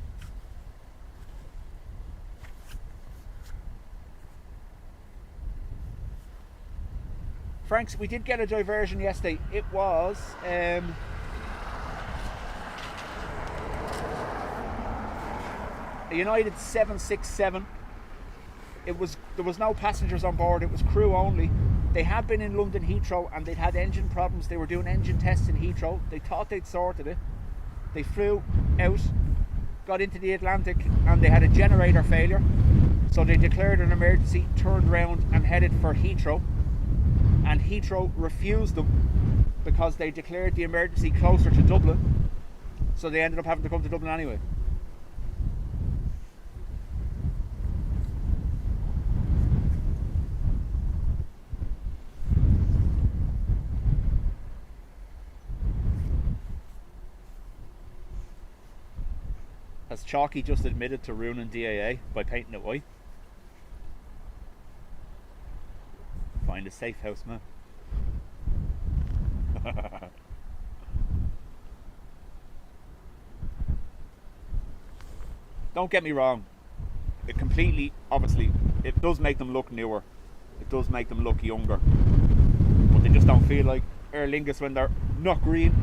Franks, we did get a diversion yesterday. It was a United 767. There was no passengers on board, it was crew only. They had been in London Heathrow and they'd had engine problems. They were doing engine tests in Heathrow. They thought they'd sorted it. They flew out, got into the Atlantic, and they had a generator failure. So they declared an emergency, turned around and headed for Heathrow. And Heathrow refused them because they declared the emergency closer to Dublin. So they ended up having to come to Dublin anyway. Has Chalky just admitted to ruining DAA by painting it white? Find a safe house, man. Don't get me wrong. It completely, obviously, it does make them look newer. It does make them look younger. But they just don't feel like Aer Lingus when they're not green.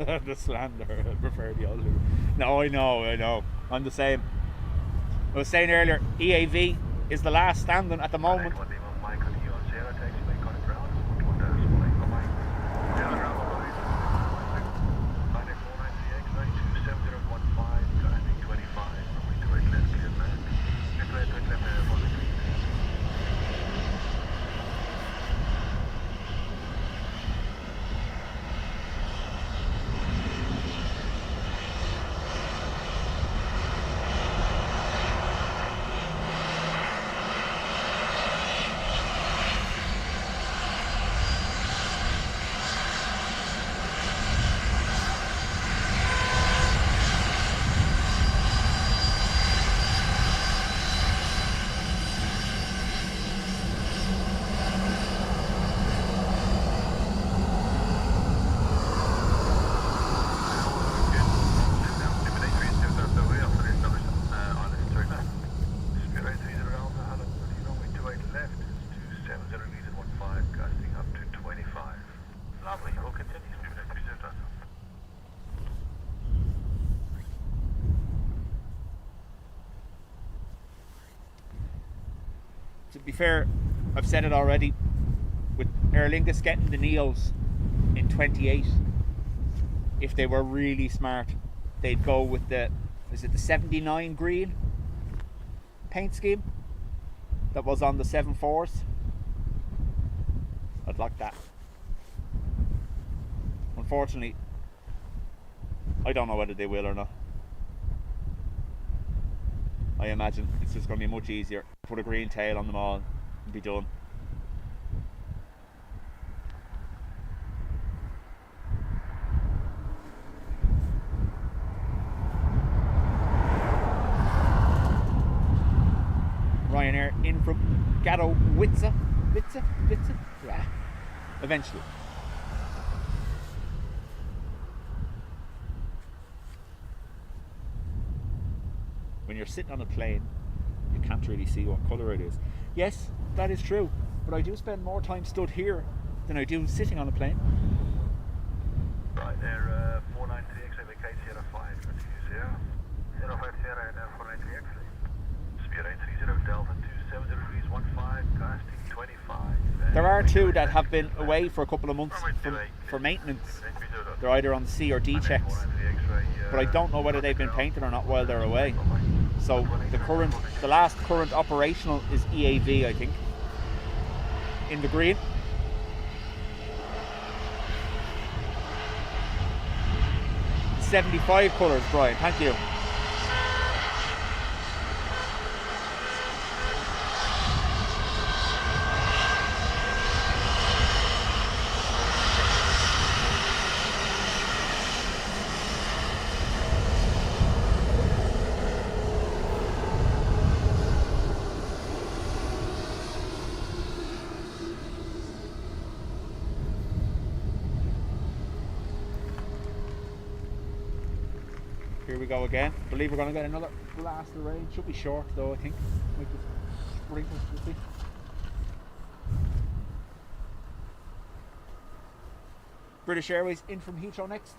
The slander. I prefer the old. No, I know. I'm the same. I was saying earlier, EAV is the last standing at the moment. To be fair, I've said it already, with Aer Lingus getting the Neos in 28, if they were really smart, they'd go with the 79 green paint scheme that was on the 74s. I'd like that. Unfortunately, I don't know whether they will or not. I imagine it's just going to be much easier. Put a green tail on them all and be done. Ryanair in from Katowice. Yeah. Eventually. When you're sitting on a plane, you can't really see what colour it is. Yes, that is true, but I do spend more time stood here than I do sitting on a plane. Right there, 493X, vacate Sierra 5, continue Sierra. Sierra 5 Sierra and 493X. Spirit 830 Delta 270 degrees 15, casting 25. There are two that have been away for a couple of months for maintenance. They're either on C or D checks, but I don't know whether they've been painted or not while they're away. So the last current operational is EAV, I think, in the green. '75 colours, Brian. Thank you. Here we go again. I believe we're going to get another blast of rain. Should be short though, I think. Might be sprinkles, should be. British Airways in from Heathrow next.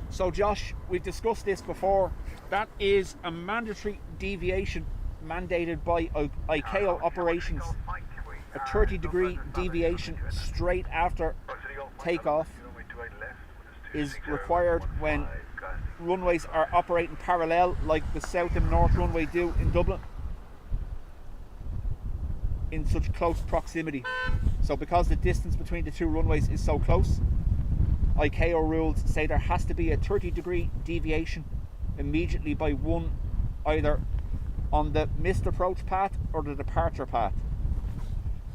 So Josh, we've discussed this before. That is a mandatory deviation mandated by ICAO operations. A 30-degree deviation straight after takeoff is required when runways are operating parallel, like the South and North runway do in Dublin, in such close proximity. So because the distance between the two runways is so close, ICAO rules say there has to be a 30-degree deviation immediately by one, either on the missed approach path or the departure path.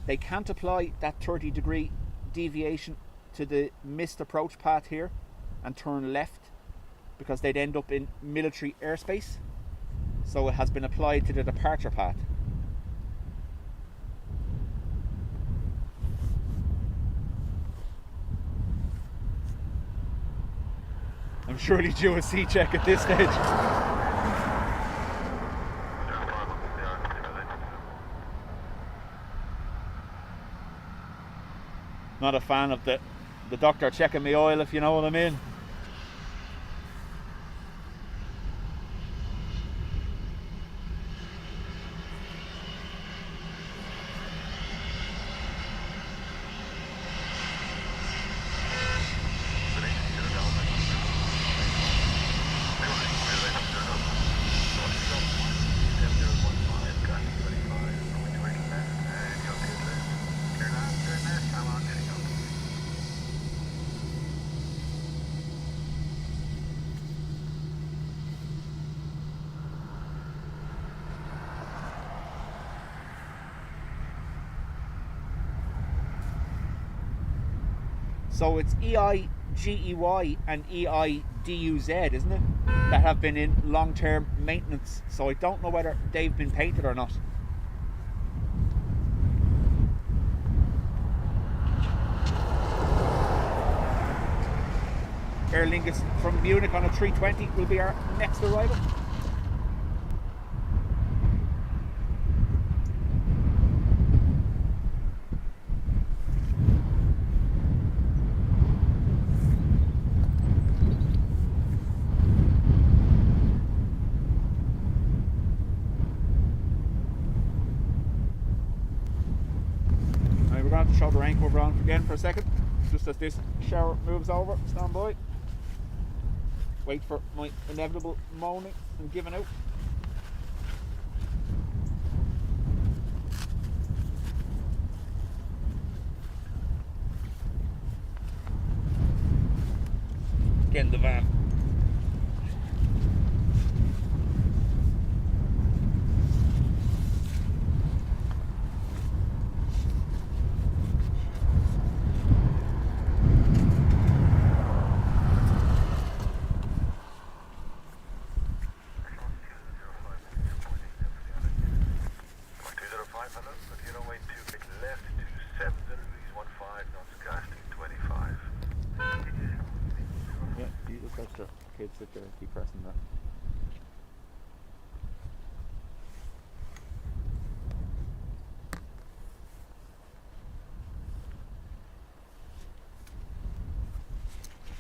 They can't apply that 30-degree deviation to the missed approach path here and turn left, because they'd end up in military airspace. So it has been applied to the departure path. I'm I'm surely due a C check at this stage. Not a fan of the doctor checking my oil, if you know what I mean. So it's EIGEY and EIDUZ, isn't it? That have been in long-term maintenance. So I don't know whether they've been painted or not. Aer Lingus from Munich on a 320 will be our next arrival. Show the rain cover on again for a second, just as this shower moves over. Stand by. Wait for my inevitable moaning and giving out. Get in the van. Sit there and keep pressing that.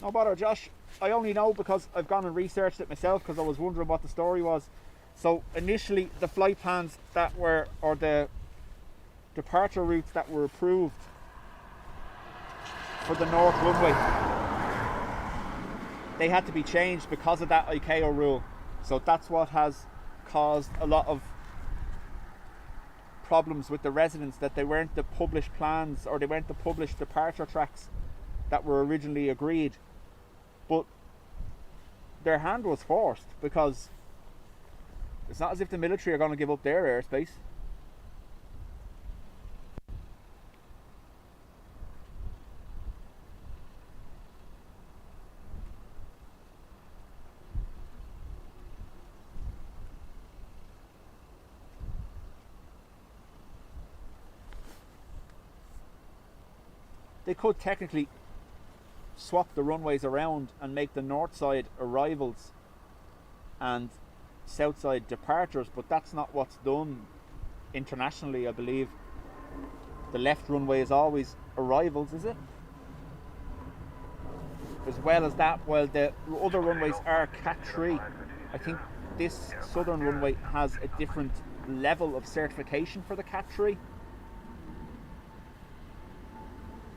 No bother, Josh. I only know because I've gone and researched it myself, because I was wondering what the story was. So initially the flight plans that were, or the departure routes that were approved for the North Runway, they had to be changed because of that ICAO rule. So that's what has caused a lot of problems with the residents, that they weren't the published plans, or they weren't the published departure tracks that were originally agreed. But their hand was forced, because it's not as if the military are going to give up their airspace. They could technically swap the runways around and make the north side arrivals and south side departures, but that's not what's done internationally, I believe. The left runway is always arrivals, is it? As well as that, while the other runways are Cat 3, I think this southern runway has a different level of certification for the Cat 3.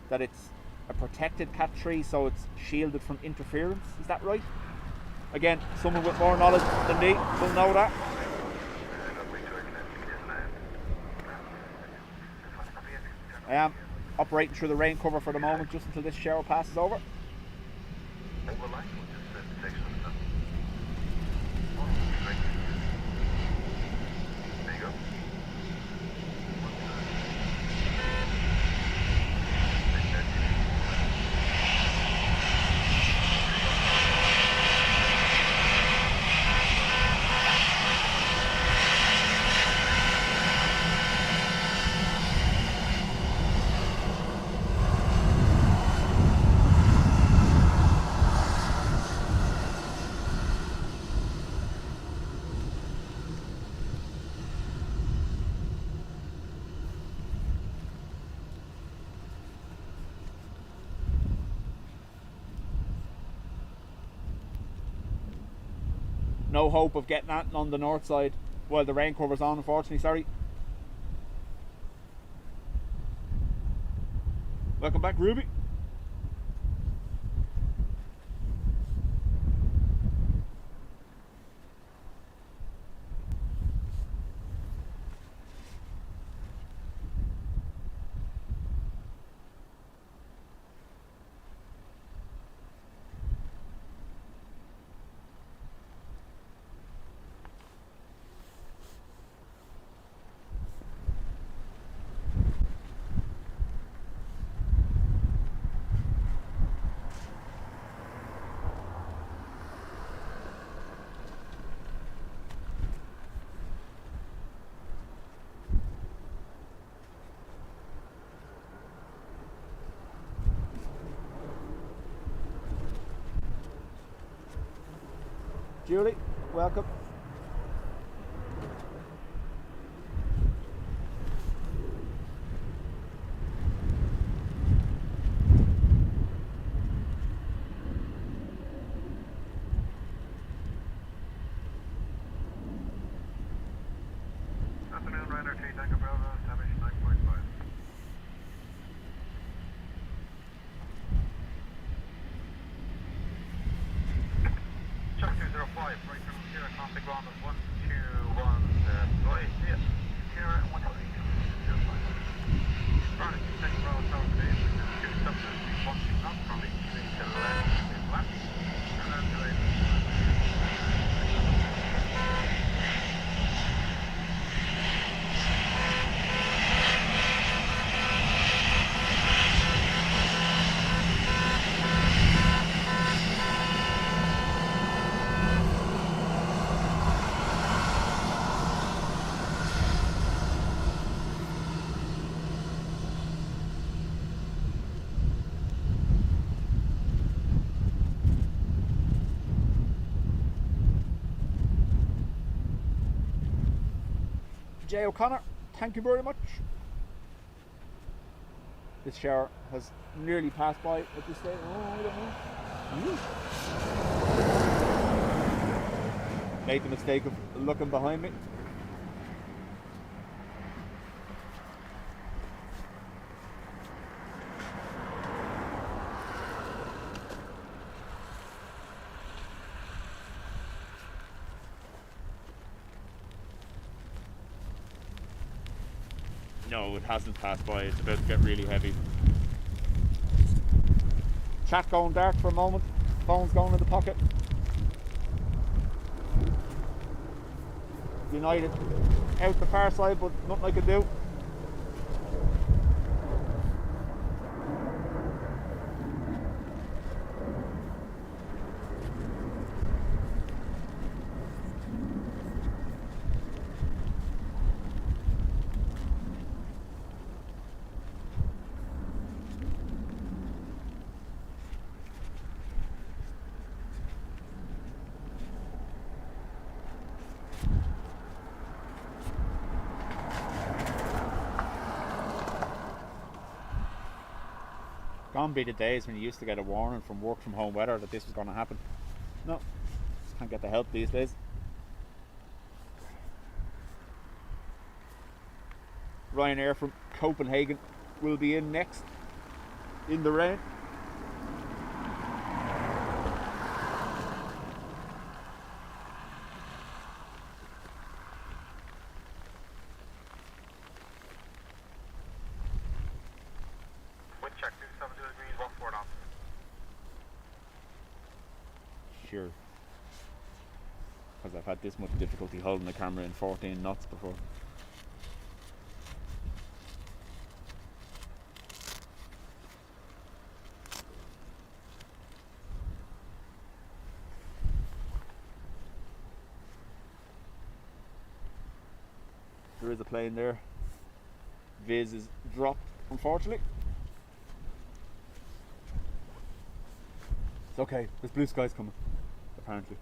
That it's a protected Cat 3, so it's shielded from interference. Is that right? Again, someone with more knowledge than me will know that. I am operating through the rain cover for the moment, just until this shower passes over. No hope of getting that on the north side while the rain cover's on, unfortunately, sorry. Welcome back, Ruby. Julie, welcome. Afternoon, Ryanair 3 Tango Bravo, establish 9.5. Chuck 205, right from 0, contact ground of 121, deploy, yes, 0, 108, 05. Running 2 Tango Bravo, Tower today, 2 subs, 1 6 knots, from each to the left, and then delay. Jay O'Connor, thank you very much. This shower has nearly passed by at this stage. Oh, I don't know. Made the mistake of looking behind me. No, it hasn't passed by. It's about to get really heavy. Chat going dark for a moment. Phone's going in the pocket. United out the far side, but nothing I can do. Gone be the days when you used to get a warning from work from home weather that this was going to happen. No, can't get the help these days. Ryanair from Copenhagen will be in next in the rain. Check 272 degrees, 14 knots. Sure. Because I've had this much difficulty holding the camera in 14 knots before. There is a plane there. Viz is dropped, unfortunately. It's okay, there's blue skies coming, apparently.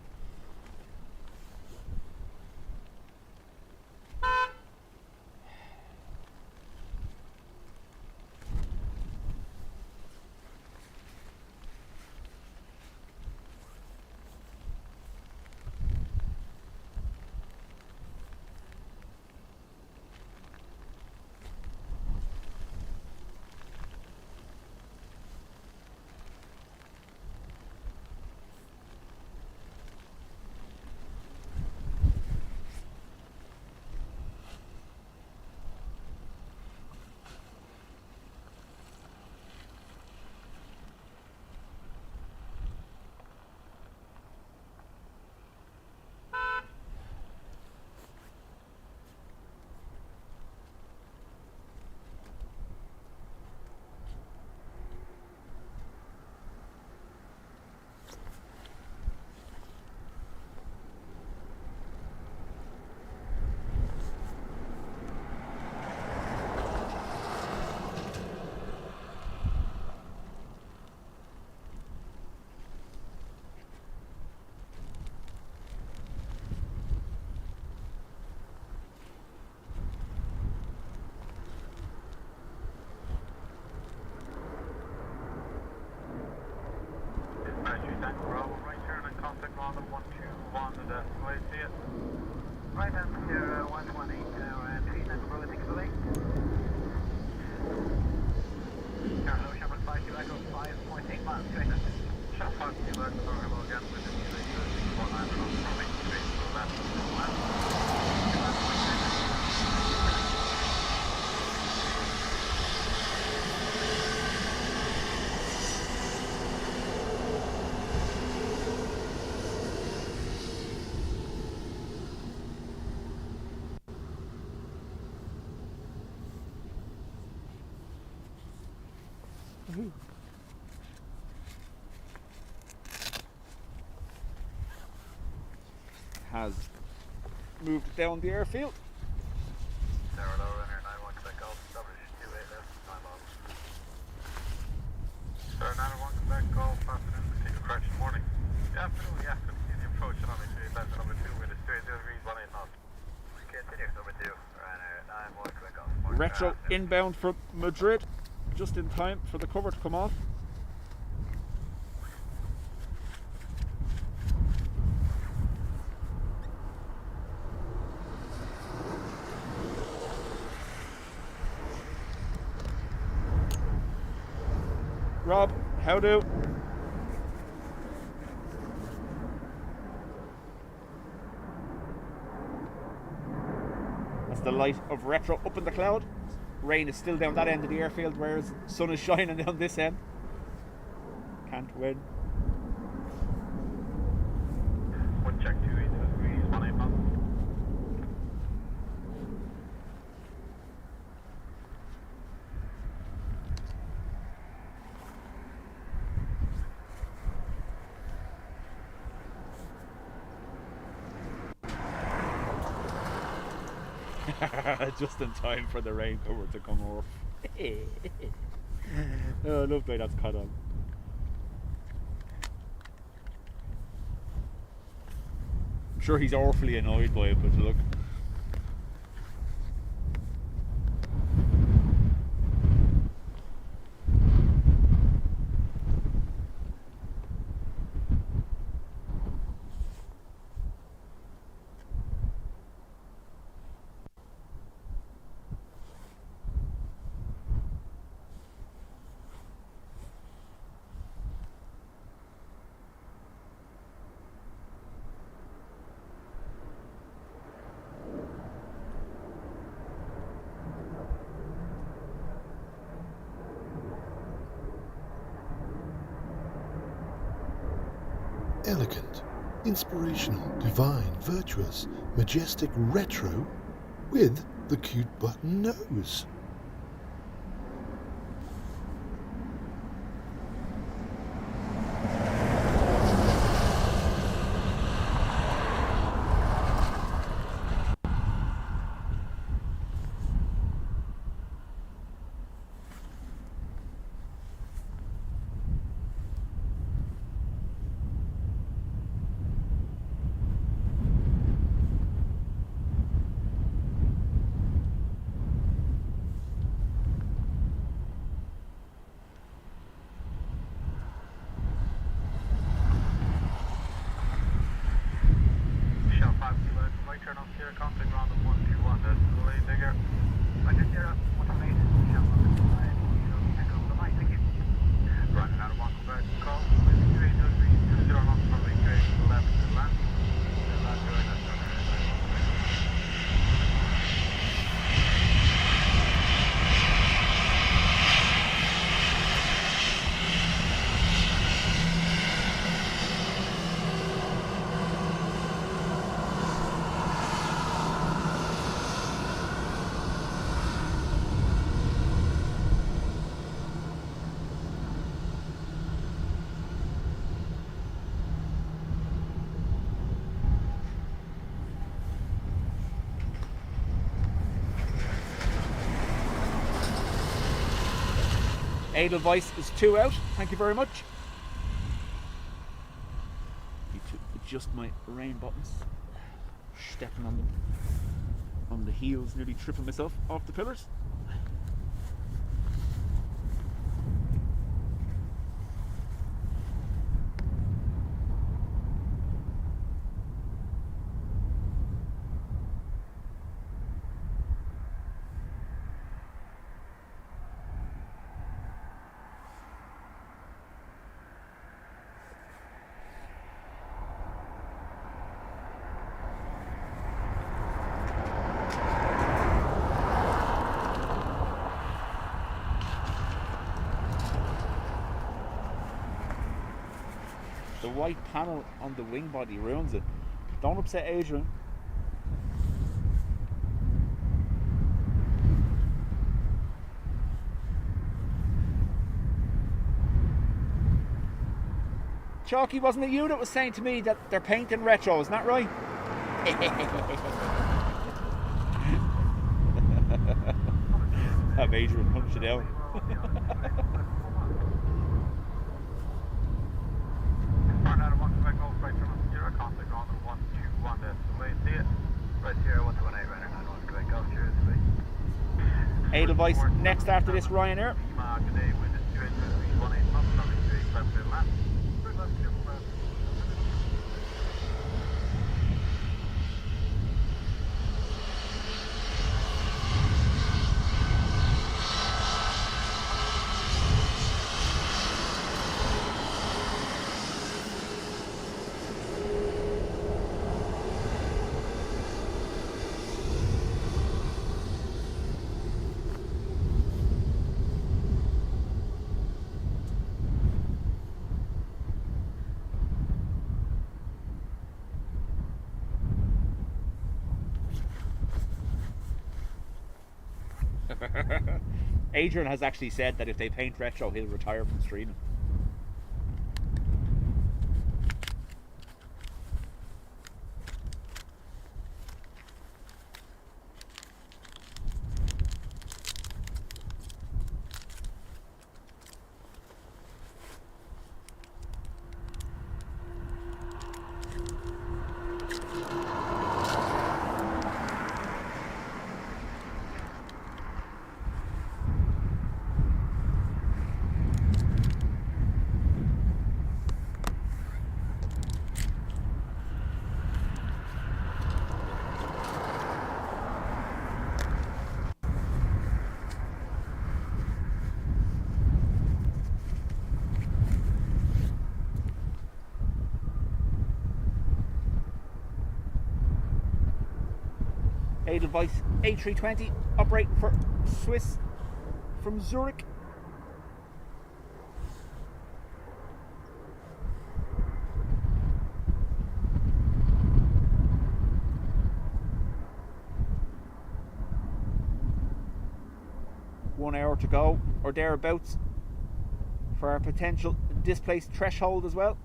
Has moved down the airfield. Tower low, Ryanair 91 Quebec Golf, establish 28 left, 9 miles. Tower 91 Quebec Golf, afternoon, continue correction, morning. Yeah, afternoon, yeah, continue approach on me, 3 left, number 2, with a straight 0 degrees, 18 knots. Continue, number 2, Ryanair 91 Quebec Golf, morning. Retro inbound from Madrid, just in time for the cover to come off. Rob, how do? That's the light of Retro up in the cloud. Rain is still down that end of the airfield, whereas the sun is shining down this end. Can't win. One check, 28 degrees, 18 knots. Just in time for the rain cover to come off. Oh, I love the way that's cut on. I'm sure he's awfully annoyed by it, but look. Elegant, inspirational, divine, virtuous, majestic retro with the cute button nose. Edelweiss is 2 out. Thank you very much. Need to adjust my rain buttons. Stepping on them. On the heels, nearly tripping myself off the pillars. The white panel on the wing body ruins it. Don't upset Adrian. Chalky, wasn't it you that was saying to me that they're painting retro, isn't that right? Have Adrian punch it out. Edelweiss next after this Ryanair. Adrian has actually said that if they paint retro, he'll retire from streaming. Edelweiss A320 operating for Swiss from Zurich. One hour to go or thereabouts for our potential displaced threshold as well.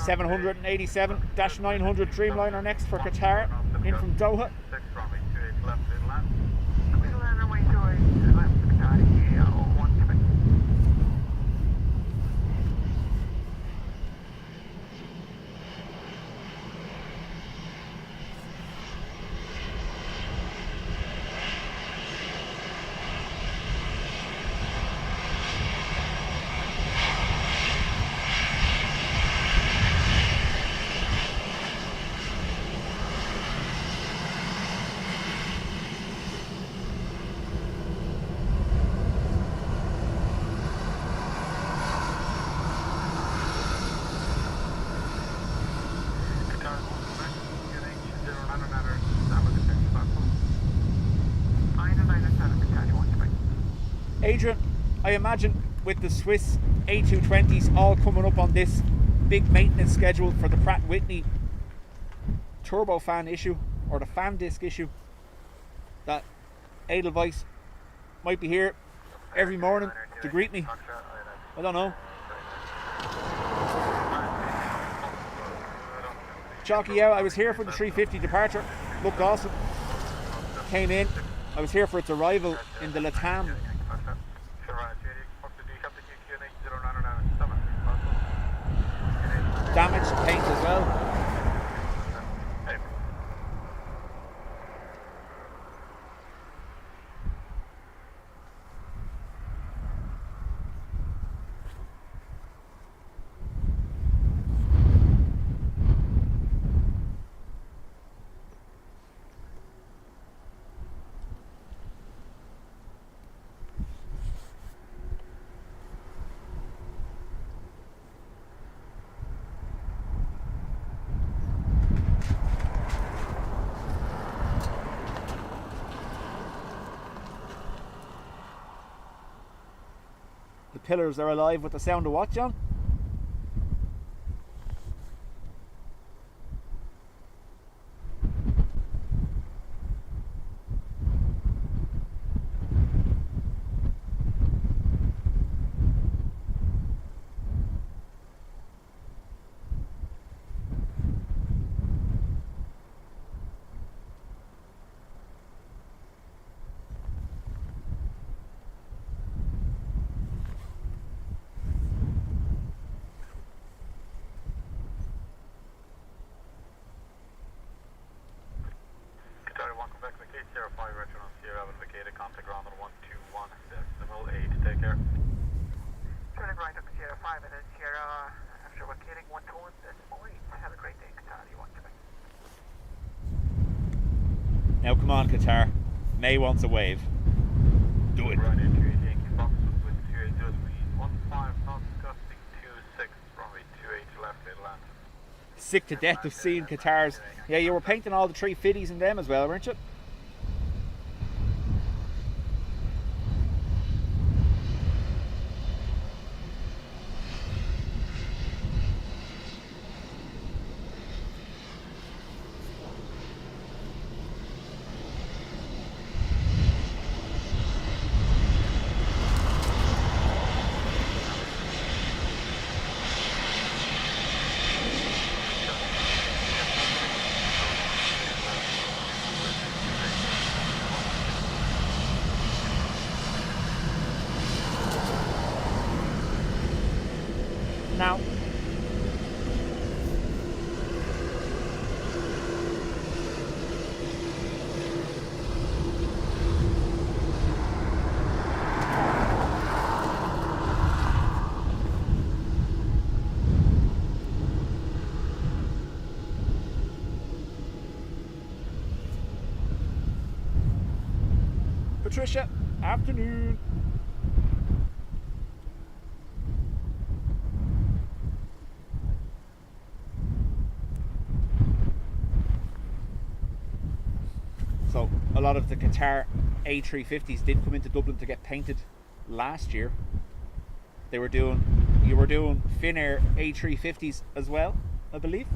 (787-900) Dreamliner next for Qatar, in from Doha. Adrian, I imagine with the Swiss A220s all coming up on this big maintenance schedule for the Pratt & Whitney turbofan issue or the fan disc issue, that Edelweiss might be here every morning to greet me. I don't know. Chalky, yeah, I was here for the 350 departure. Looked awesome. Came in. I was here for its arrival in the Latam. Damaged paint as well. pillars are alive with the sound of what, John? Qatar 1, Quebec, vacate Sierra 5, retro on Sierra, have vacated, contact ground on 121, decimal 8, take care. Turning right up to Sierra 5 and then Sierra after vacating 121, decimal 8. Have a great day, Qatar 1, Quebec. Now come on, Qatar. May wants a wave. Do it. Ryanair 288 Yankee Fox with 280 speed 15 knots, gusting 26, runway 28 left, middle land. Sick to death of seeing Qatar's. Yeah, you were painting all the 350s in them as well, weren't you? Now, Patricia, afternoon. So a lot of the Qatar A350s did come into Dublin to get painted last year. You were doing Finnair A350s as well, I believe.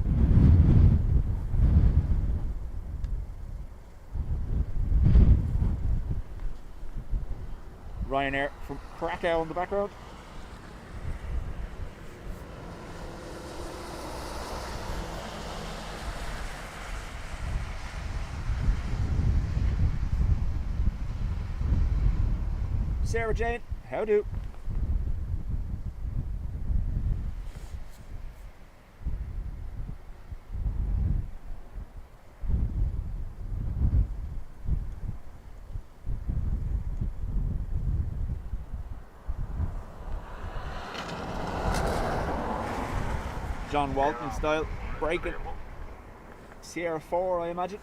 Ryanair from Krakow in the background. Sarah Jane, how do? John Walton style, breaking. Sierra 4, I imagine.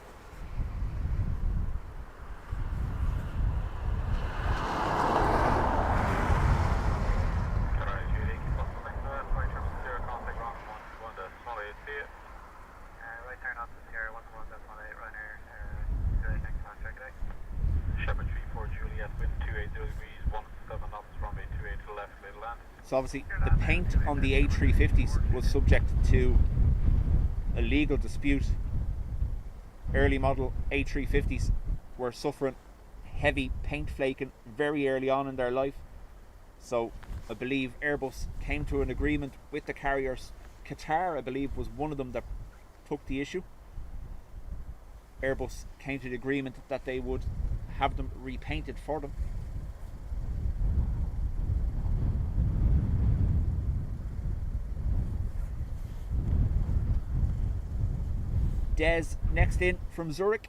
Right turn off to Sierra 11.8, Ryanair, 288 contact today. Shepherd 34 Juliet, wind 280 degrees, 17 knots, runway 28 to the left, middle land. So obviously the paint on the A350s was subject to a legal dispute. Early model A350s were suffering heavy paint flaking very early on in their life. So I believe Airbus came to an agreement with the carriers. Qatar, I believe, was one of them that took the issue. Airbus came to the agreement that they would have them repainted for them. Des next in from Zurich.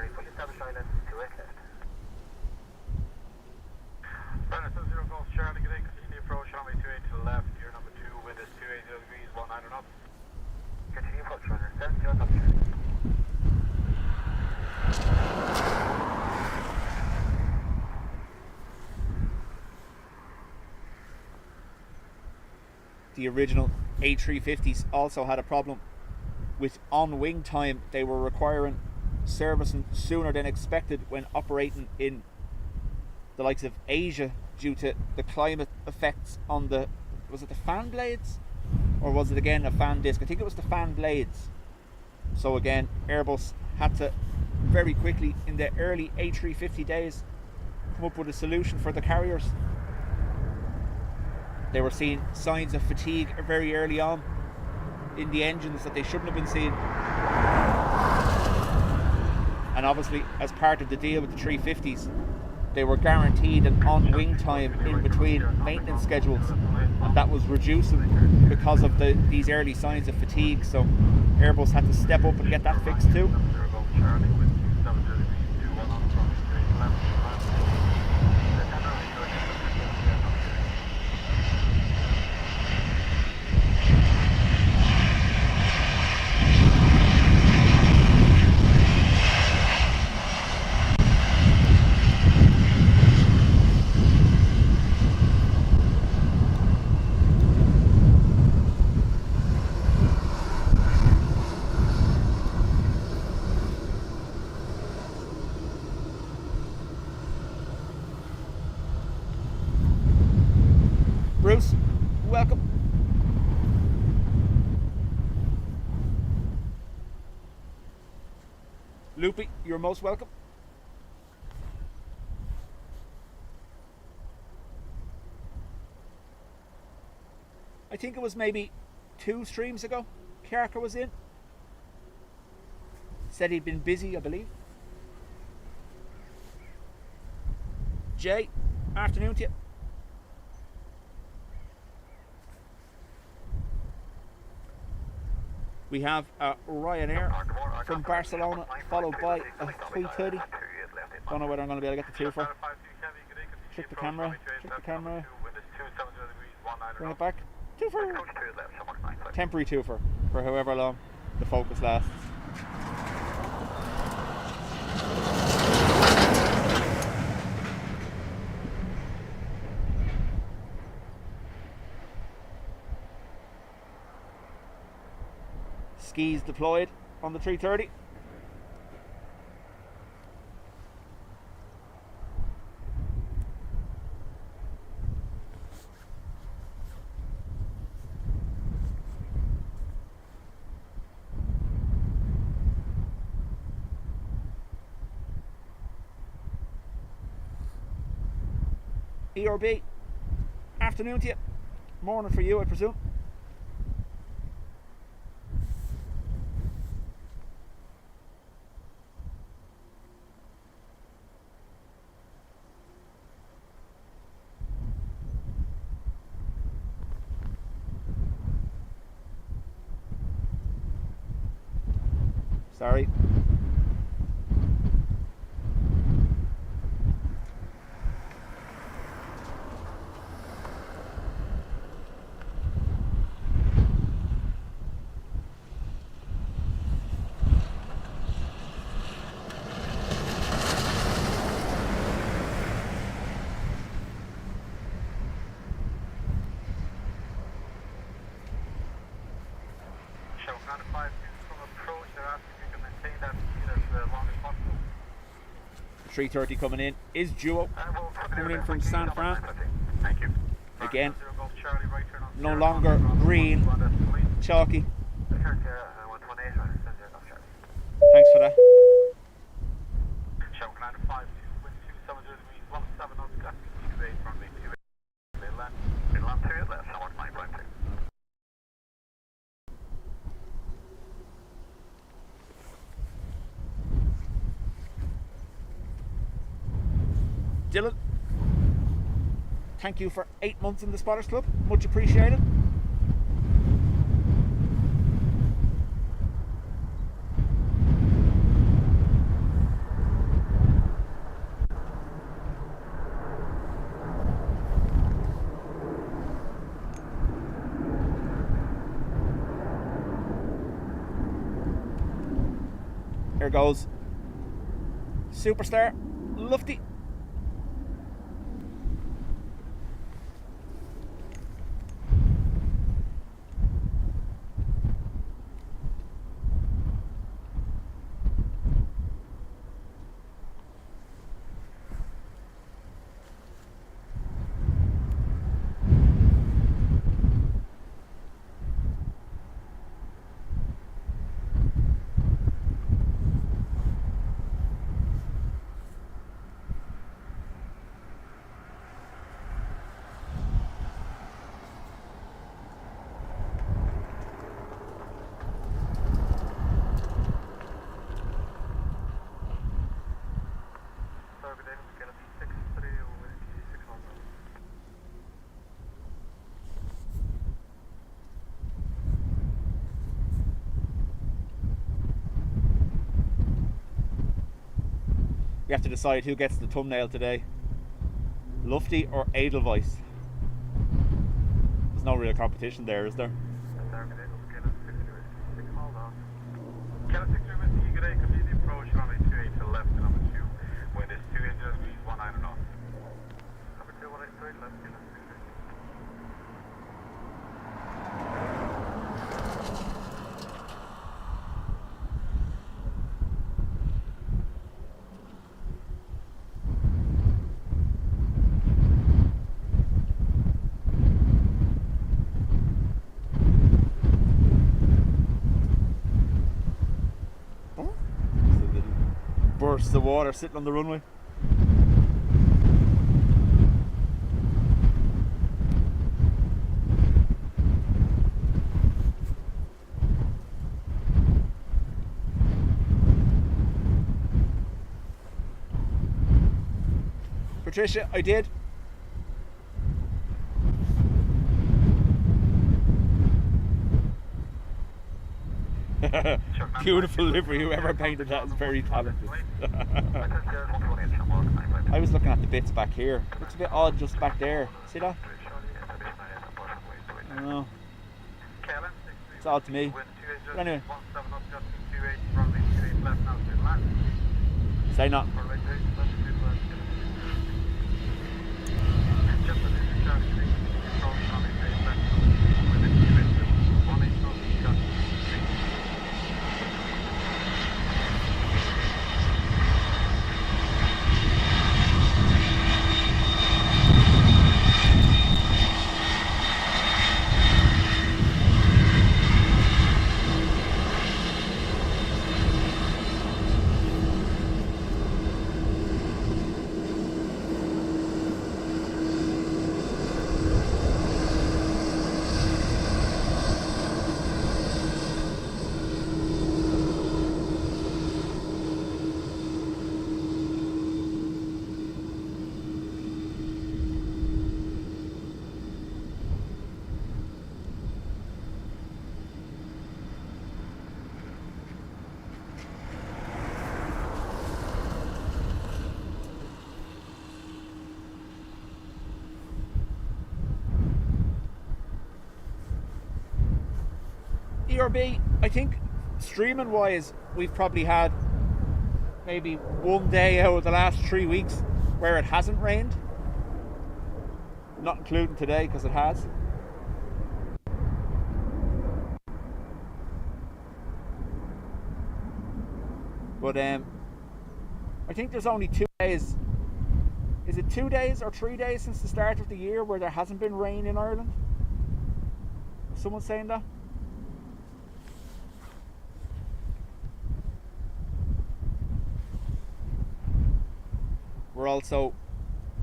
Charlie, full established island, 28 left. Runway 70 Golf Charlie, good day, continue approach, runway 28 to the left, gear number 2, wind is 280 degrees, 19 knots. Continue approach, runner 70 Golf Charlie. The original A350s also had a problem with on-wing time. They were requiring servicing sooner than expected when operating in the likes of Asia due to the climate effects on the, was it the fan blades? Or was it again a fan disc? I think it was the fan blades. So again, Airbus had to very quickly in the early A350 days come up with a solution for the carriers. They were seeing signs of fatigue very early on in the engines that they shouldn't have been seeing. And obviously, as part of the deal with the 350s, they were guaranteed an on-wing time in between maintenance schedules, and that was reducing because of these early signs of fatigue. So Airbus had to step up and get that fixed too. Bruce, welcome. Loopy, you're most welcome. I think it was maybe 2 streams ago, Carker was in. Said he'd been busy, I believe. Jay, afternoon to you. We have a Ryanair from Barcelona, followed by a 330. Don't know whether I'm going to be able to get the two for. Check the camera. Bring it back. Two for. Temporary two for however long the focus lasts. Skis deployed on the 330. ERB, afternoon to you. Morning for you, I presume. Sorry. Show 95 from approach, they're asking if you can maintain that speed as long as possible. 330 coming in is Duo, coming in from San Fran. Thank you. Again, no longer green, chalky. Thanks for that. Show 95 wind 270 degrees, 17 knots, got speed 28, runway 28. Inland 2 left, somewhat 9.2. Dylan, thank you for 8 months in the Spotters Club. Much appreciated. Here goes Superstar Lufty. We have to decide who gets the thumbnail today, Lufty or Edelweiss. There's no real competition there, is there? Bursts of water sitting on the runway. Patricia, I did. Beautiful livery. Whoever painted that is very talented. I was looking at the bits back here. Looks a bit odd just back there. See that? I don't know. It's odd to me. But anyway. Say not. ERB, I think streaming wise, we've probably had maybe one day out of the last 3 weeks where it hasn't rained. Not including today, because it has. But I think there's only 2 days. Is it 2 days or 3 days since the start of the year where there hasn't been rain in Ireland? Is someone saying that? We're also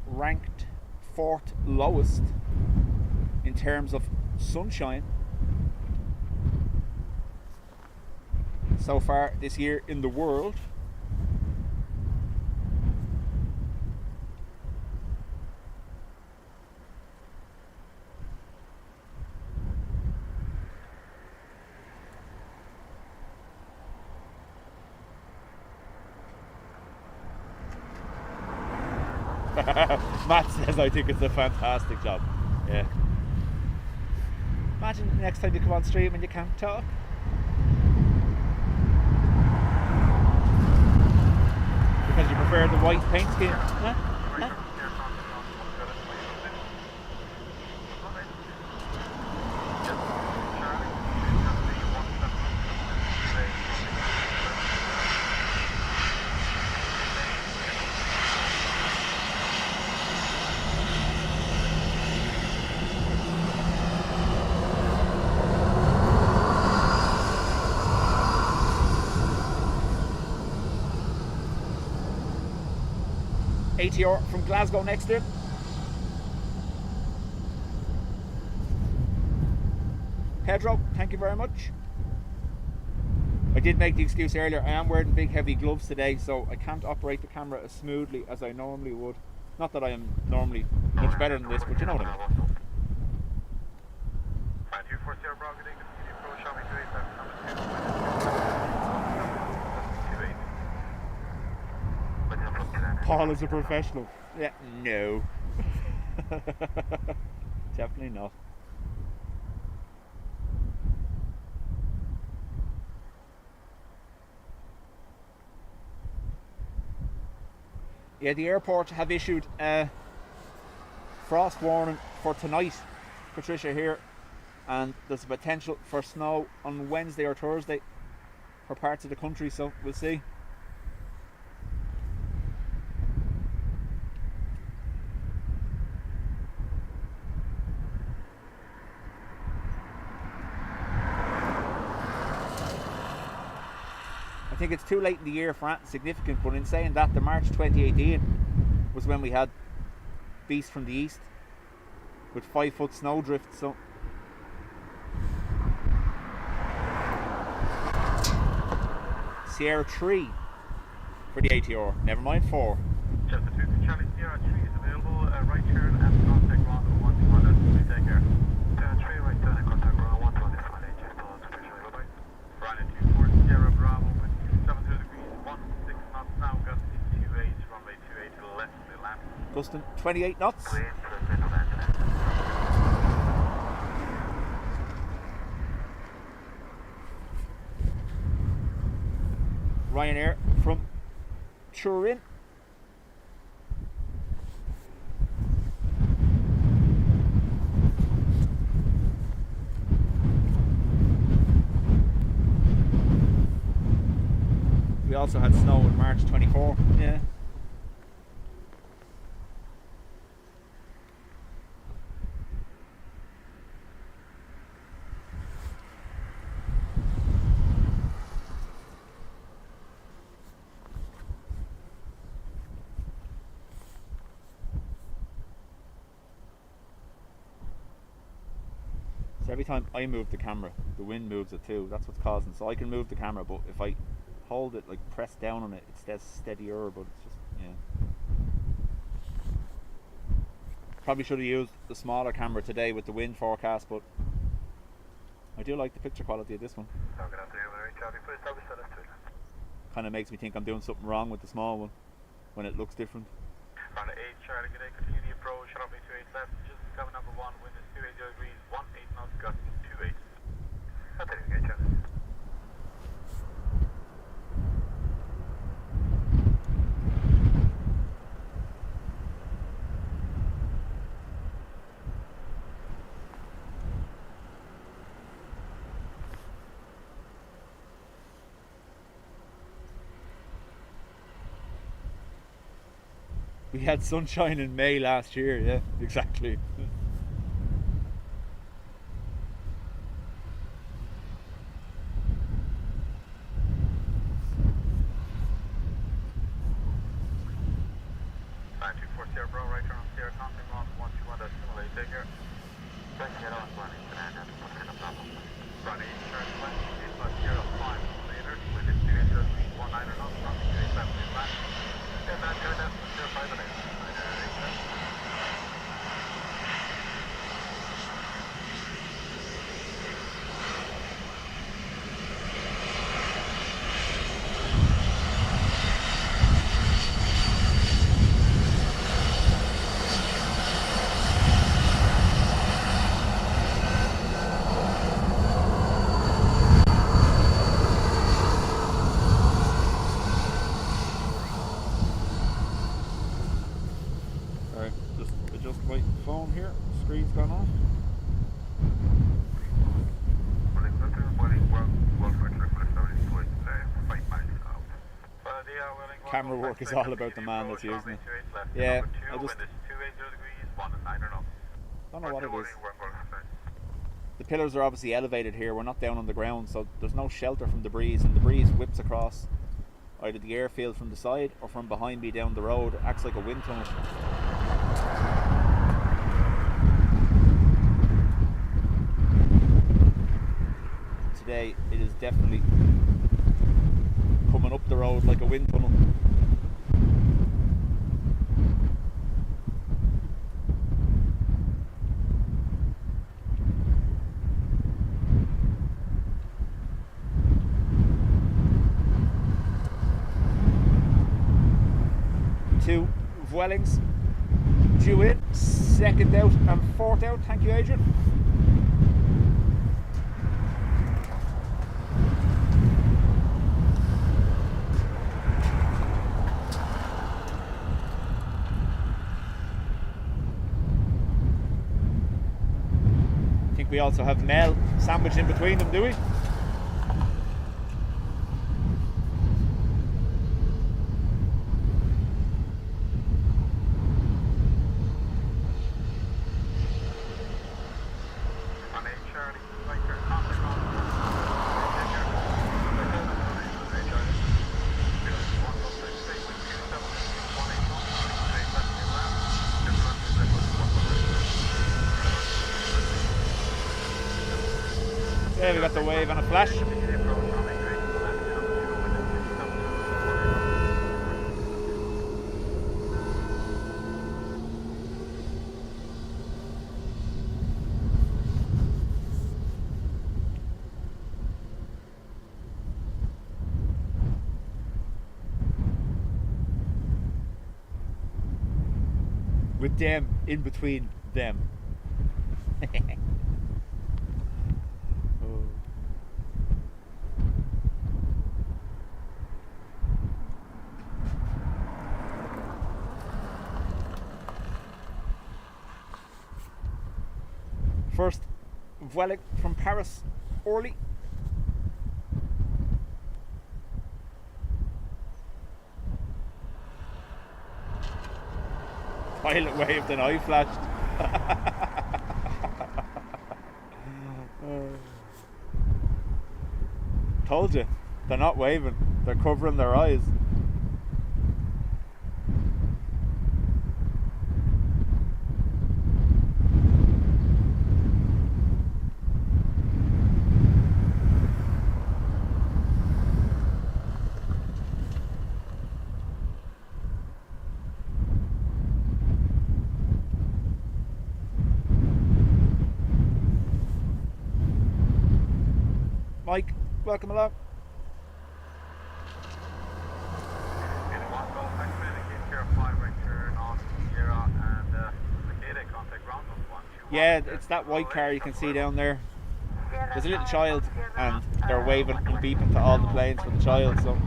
ranked 4th lowest in terms of sunshine so far this year in the world. Matt says I think it's a fantastic job. Yeah. Imagine the next time you come on stream and you can't talk. because you prefer the white paint scheme. Huh? Huh? ATR from Glasgow next in. Pedro, thank you very much. I did make the excuse earlier, I am wearing big heavy gloves today, so I can't operate the camera as smoothly as I normally would. Not that I am normally much better than this, but you know what I mean. Paul is a professional. Yeah, no. Definitely not. Yeah, the airport have issued a frost warning for tonight, Patricia, here, and there's a potential for snow on Wednesday or Thursday for parts of the country, so we'll see. I think it's too late in the year for anything significant, but in saying that, the March 2018 was when we had Beast from the East with 5 foot snow drift, so Sierra 3 for the ATR, never mind 4. Just the 2 to Charlie Sierra 3 is available, right turn and contact ground 121, please take care. Sierra 3 right turn and contact ground 121, just hold on, bye-bye. Ryanair 24 Sierra Bravo with 72 degrees, 16 knots now, got 28, runway 28 to the left, we land. Dustin, 28 knots. Ryanair from Turin. We also had snow in March 24. Yeah. So every time I move the camera, the wind moves it too. That's what's causing. So I can move the camera, but if I hold it, like press down on it, it stays steadier, but it's just, yeah. Probably should have used the smaller camera today with the wind forecast, but I do like the picture quality of this one. Kind of makes me think I'm doing something wrong with the small one when it looks different. On 8 Charlie, good day, continue the approach, runway 28 left, just cover number 1, wind is 28 degrees, 18 knots, gust 28. That's it, okay, Charlie. We had sunshine in May last year, yeah, exactly. camera work is all about the man that's using it. Yeah, I just don't know what it is. The pillars are obviously elevated here. We're not down on the ground, so there's no shelter from the breeze, and the breeze whips across either the airfield from the side or from behind me down the road. It acts like a wind tunnel. Today it is definitely coming up the road like a wind tunnel. Two Vuelings due in, second out and fourth out. Thank you, Adrian. I think we also have Mel sandwiched in between them, do we? There we got the wave and a flash. With them in between them. First Vueling from Paris, Orly. Pilot waved and I flashed. Told you, they're not waving, they're covering their eyes. Mike, welcome along. Yeah, it's that white car you can see down there. There's a little child and they're waving and beeping to all the planes for the child, so.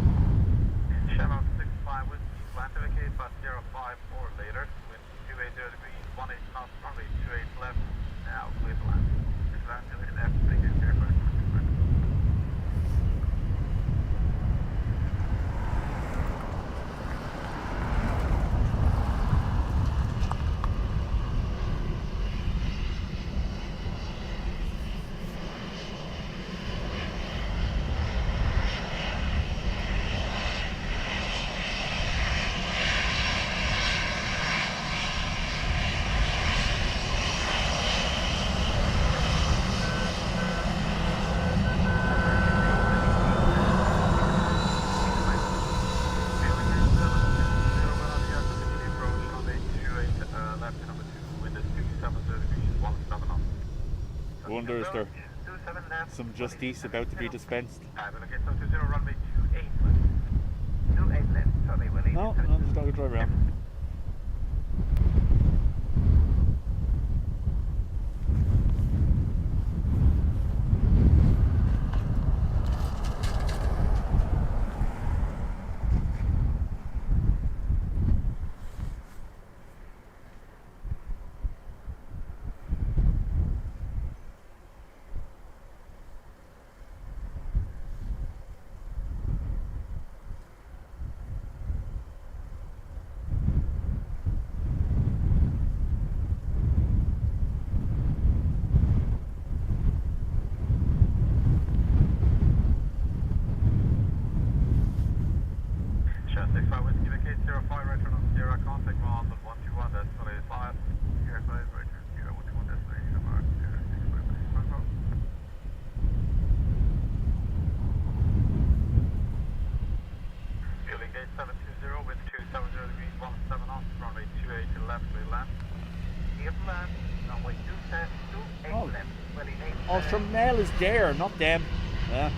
Wonder is there some justice about to be dispensed? No, just don't go drive around. Oh, Tramel is there, not them. Yeah.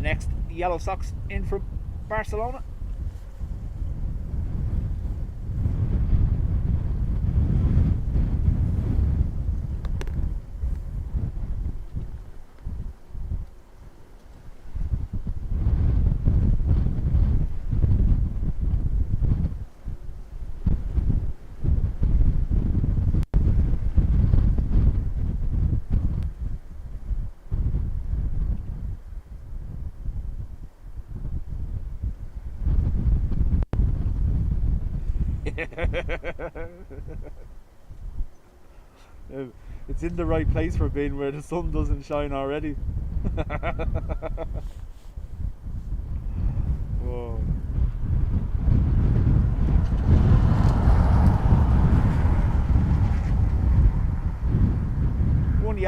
Next yellow socks in from Barcelona. It's in the right place for being where the sun doesn't shine already. Whoa. One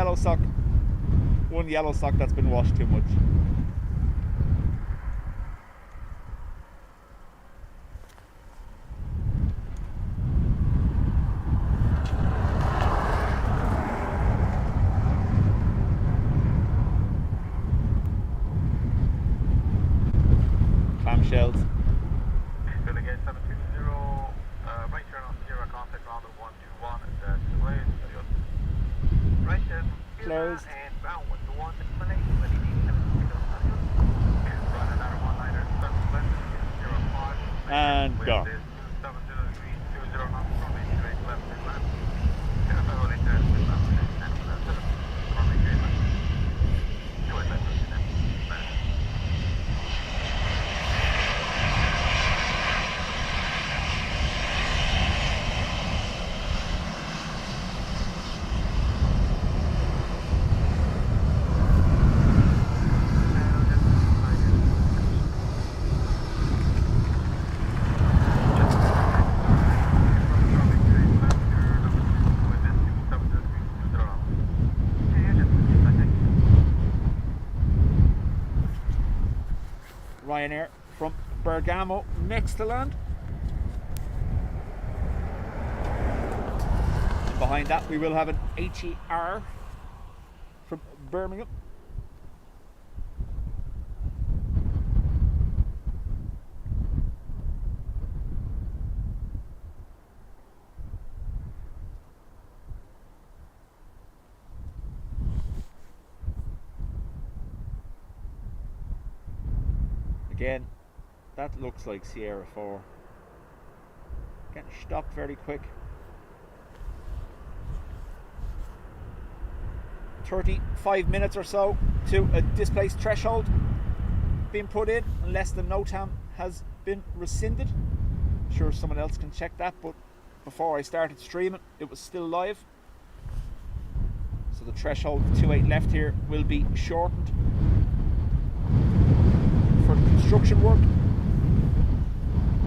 yellow sock that's been washed too much. Clamshells. Gonna get 720, right turn on Sierra, contact ground 121 and sidelines. Adios. Right turn Closed. and bound 121 Malaysia, ready to 720, adios. Run another one-liner, 705. And go. 270 degrees, 20 knots, runway straight left and left. 0 return to left and left, runway straight left. Do it left, Ryanair from Bergamo next to land. And behind that we will have an HER from Birmingham. Again, that looks like Sierra 4. Getting stopped very quick. 35 minutes or so to a displaced threshold being put in, unless the NOTAM has been rescinded. I'm sure someone else can check that, but before I started streaming it was still live. So the threshold 28 left here will be shortened for the construction work.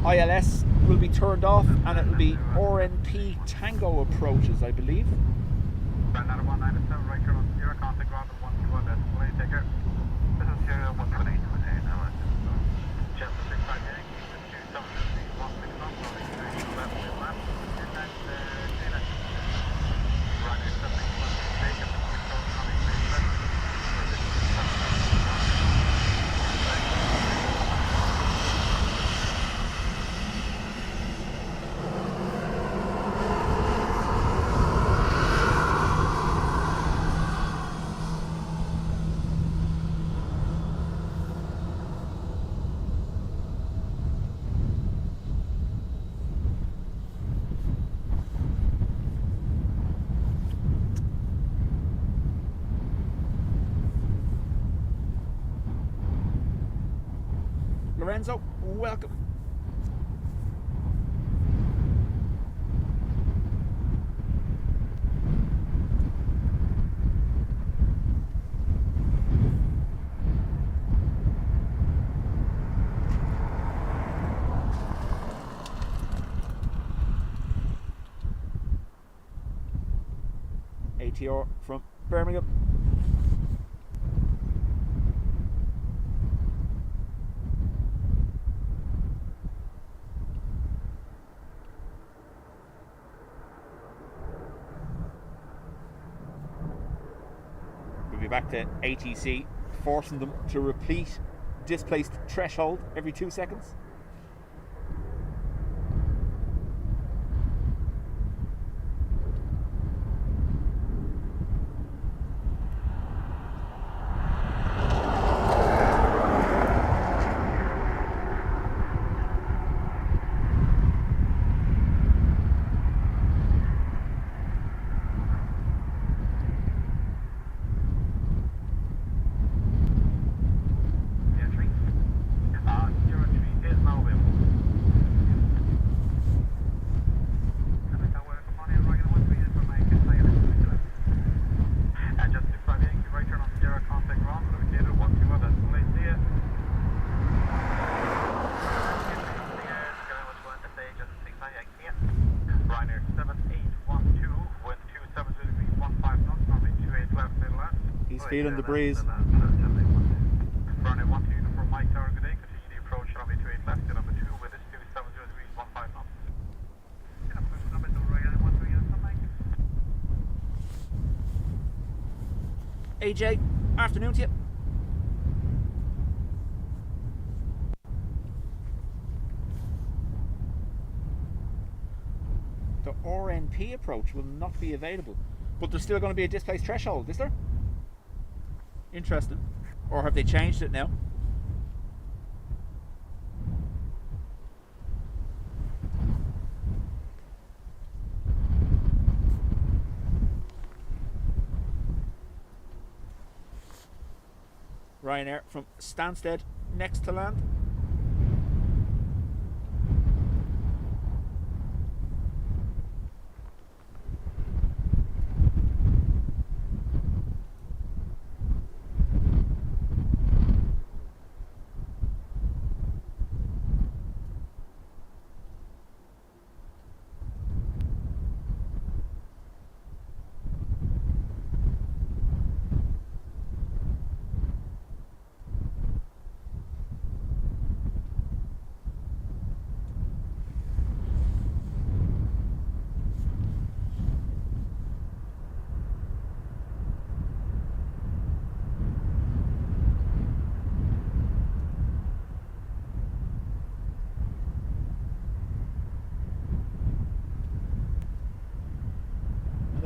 ILS will be turned off and it will be RNP Tango approaches, I believe. Another 197, right turn on Sierra, contact ground 121, that's plane, take care. This is Sierra 128, Chelsea 65 Yankee, 270, 16 knots, left, left, and that's Dana. Ryanair 781, take it, control, coming, left, Lorenzo, welcome. ATR from Birmingham. We'll be back to ATC, forcing them to repeat displaced threshold every 2 seconds. Feeling the breeze. Runway 12 for Mike Tower, good day. Continue the approach, runway 28 left, to number 2 with is 270 degrees, 15 knots. Number 2, Ryanair 13, AJ, afternoon to you. The RNP approach will not be available, but there's still going to be a displaced threshold, is there? Interesting. Or have they changed it now? Ryanair from Stansted, next to land.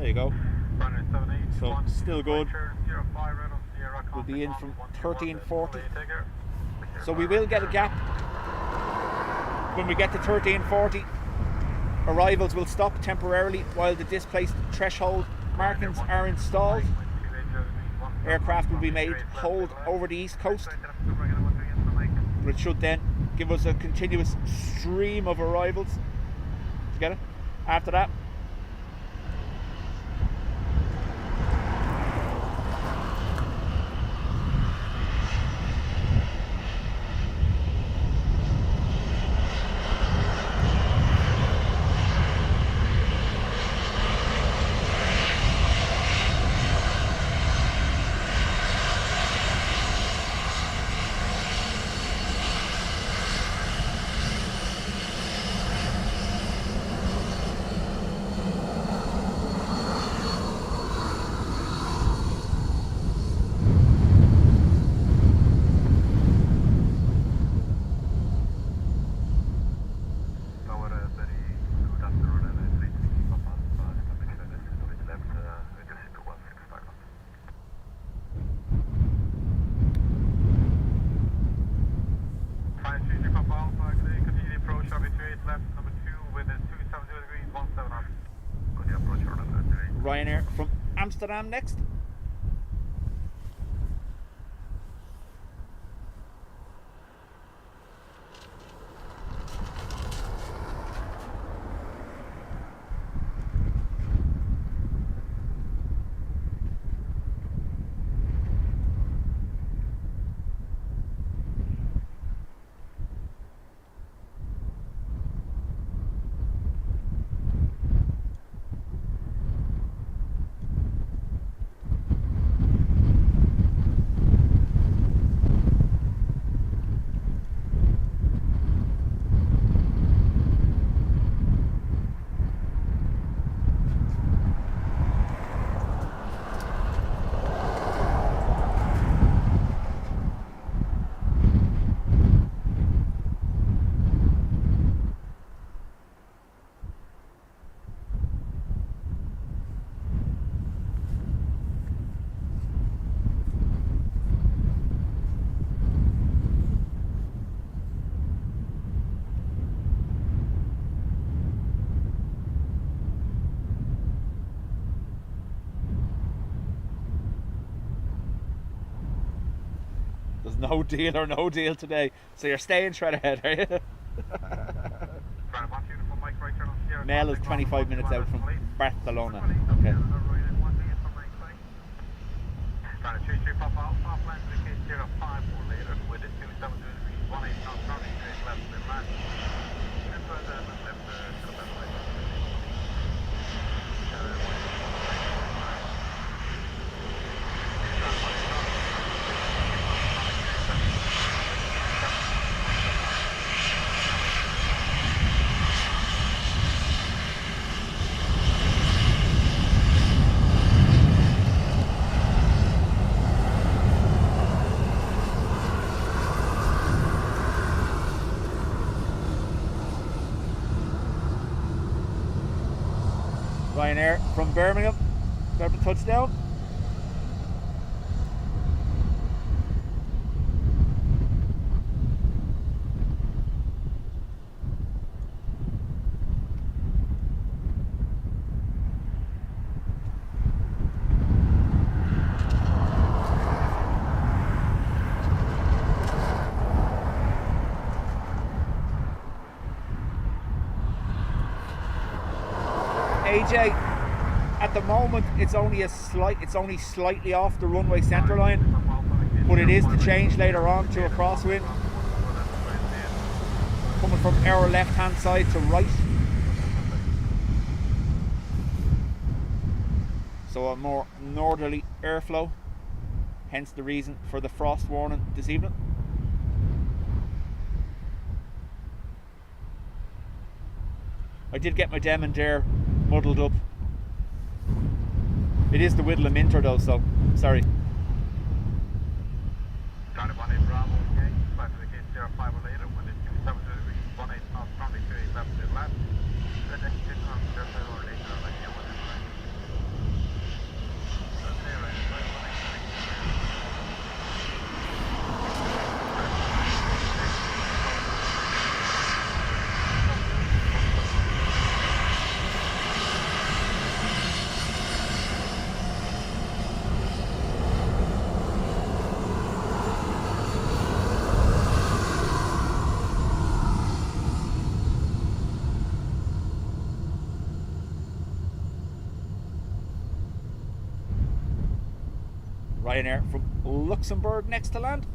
There you go. So still good. We'll be in from 1340. So we will get a gap. When we get to 1340, arrivals will stop temporarily while the displaced threshold markings are installed. Aircraft will be made hold over the east coast, but it should then give us a continuous stream of arrivals. Did you get it? After that, Ryanair from Amsterdam next. There's no deal or no deal today. So you're staying straight ahead, are you? Mel is 25 minutes out from Barcelona. Okay. Ryanair from Birmingham, got the touchdown. AJ, at the moment it's only slightly off the runway centre line, but it is to change later on to a crosswind, coming from our left hand side to right. So a more northerly airflow, hence the reason for the frost warning this evening. I did get my dem and dare muddled up. It is the Whittle and Minter though, so sorry. Ryanair from Luxembourg next to land.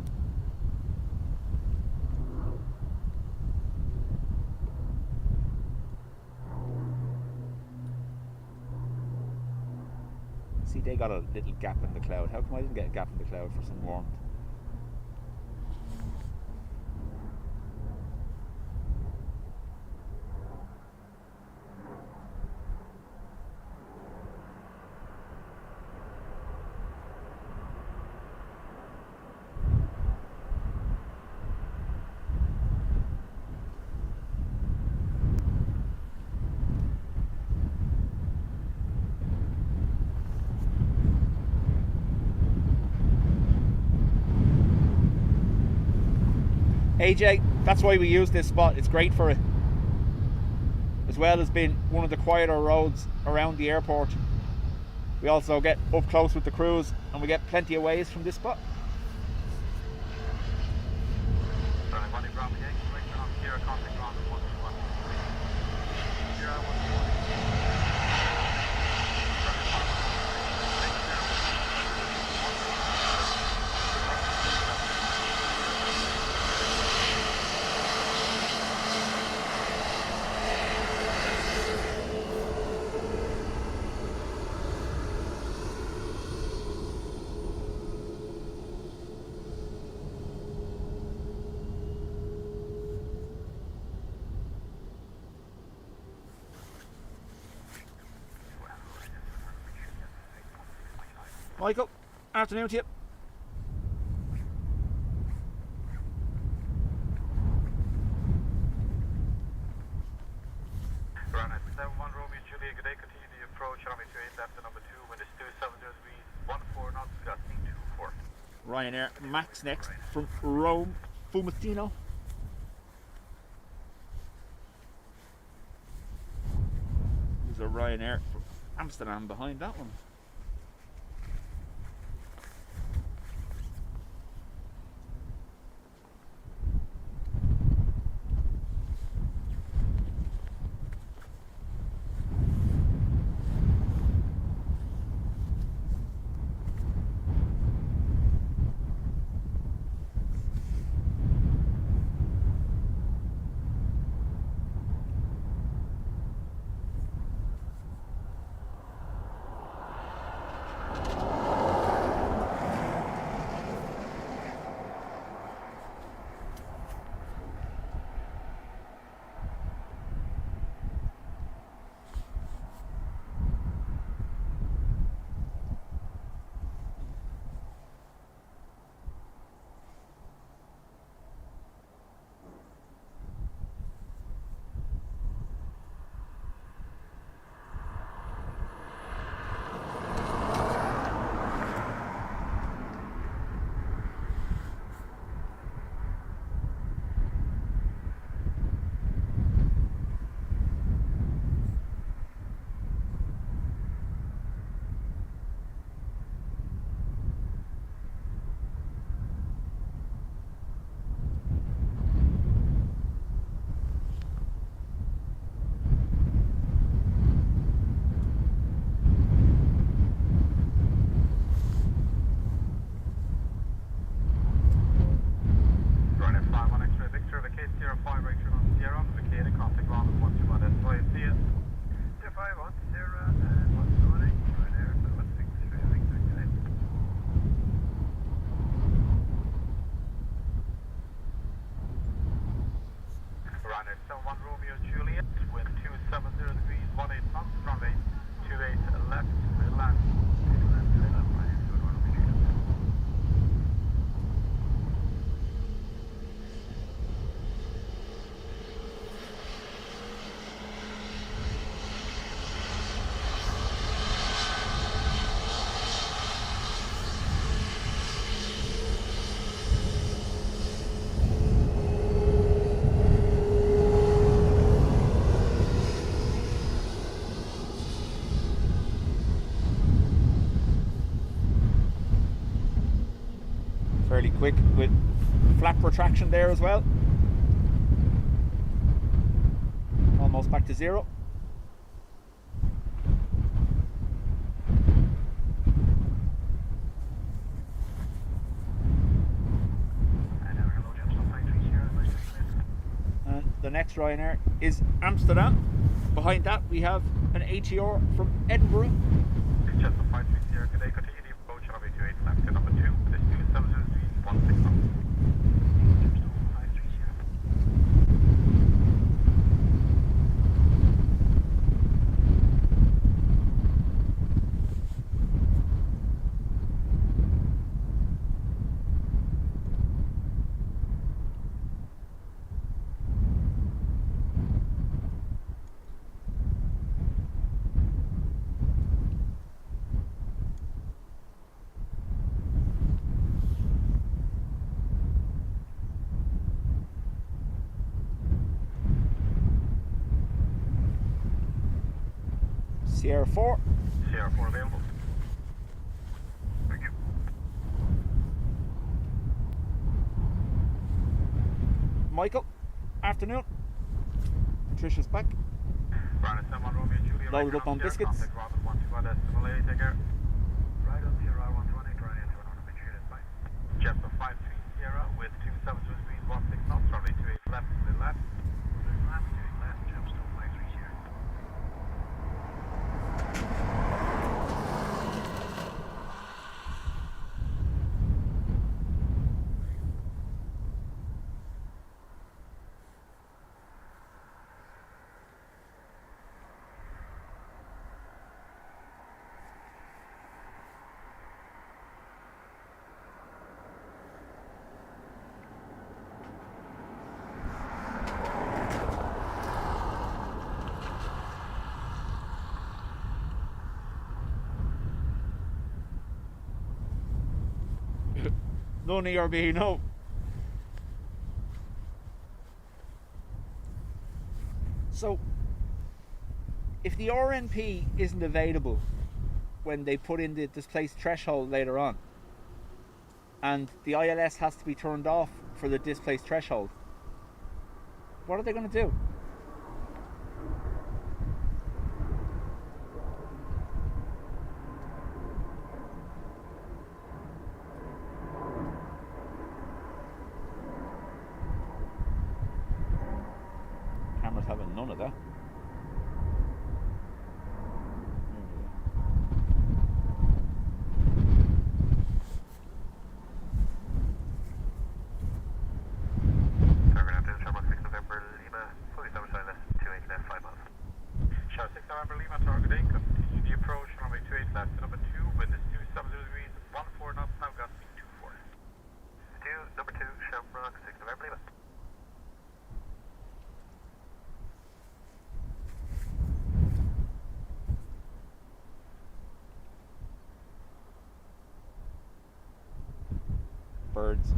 See, they got a little gap in the cloud. How come I didn't get a gap in the cloud for some warmth? AJ, that's why we use this spot. It's great for it, as well as being one of the quieter roads around the airport. We also get up close with the crews, and we get plenty of waves from this spot. Michael, afternoon to you. Ryanair 71 Romeo Juliet, good day, continue the approach, runway 28 left to number 2, wind is 2703, 14 knots, gusting 24. Ryanair Max next from Rome, Fiumicino. There's a Ryanair from Amsterdam behind that one. 1 Romeo Juliet, wind 270 degrees, 18 knots, runway 28 left, clear land. Clear land, clear land, Ryanair 221 Romeo Juliet. Fairly quick with flap retraction there as well. Almost back to zero. And the next Ryanair is Amsterdam. Behind that we have an ATR from Edinburgh. Just a 530, good day, continue the approach, runway 28 left, to number 2, this 270 degrees, 16 knots. Sierra 4. Sierra 4 available. Thank you. Michael, afternoon. Patricia's back. Ryanair 1 Romeo Juliet. Loaded up on biscuits. Contact Robin 121 decimal A, take care. Right on Sierra 128, Ryanair 221 Romeo Juliet, bye. Just a 53 Sierra with 270 degrees, 16 knots, runway 28 left, clear land. Clear land, 28 left, Gemstone 53 Sierra. No ERB, no. So, if the RNP isn't available when they put in the displaced threshold later on, and the ILS has to be turned off for the displaced threshold, what are they going to do? Camera's having none of that. Birds.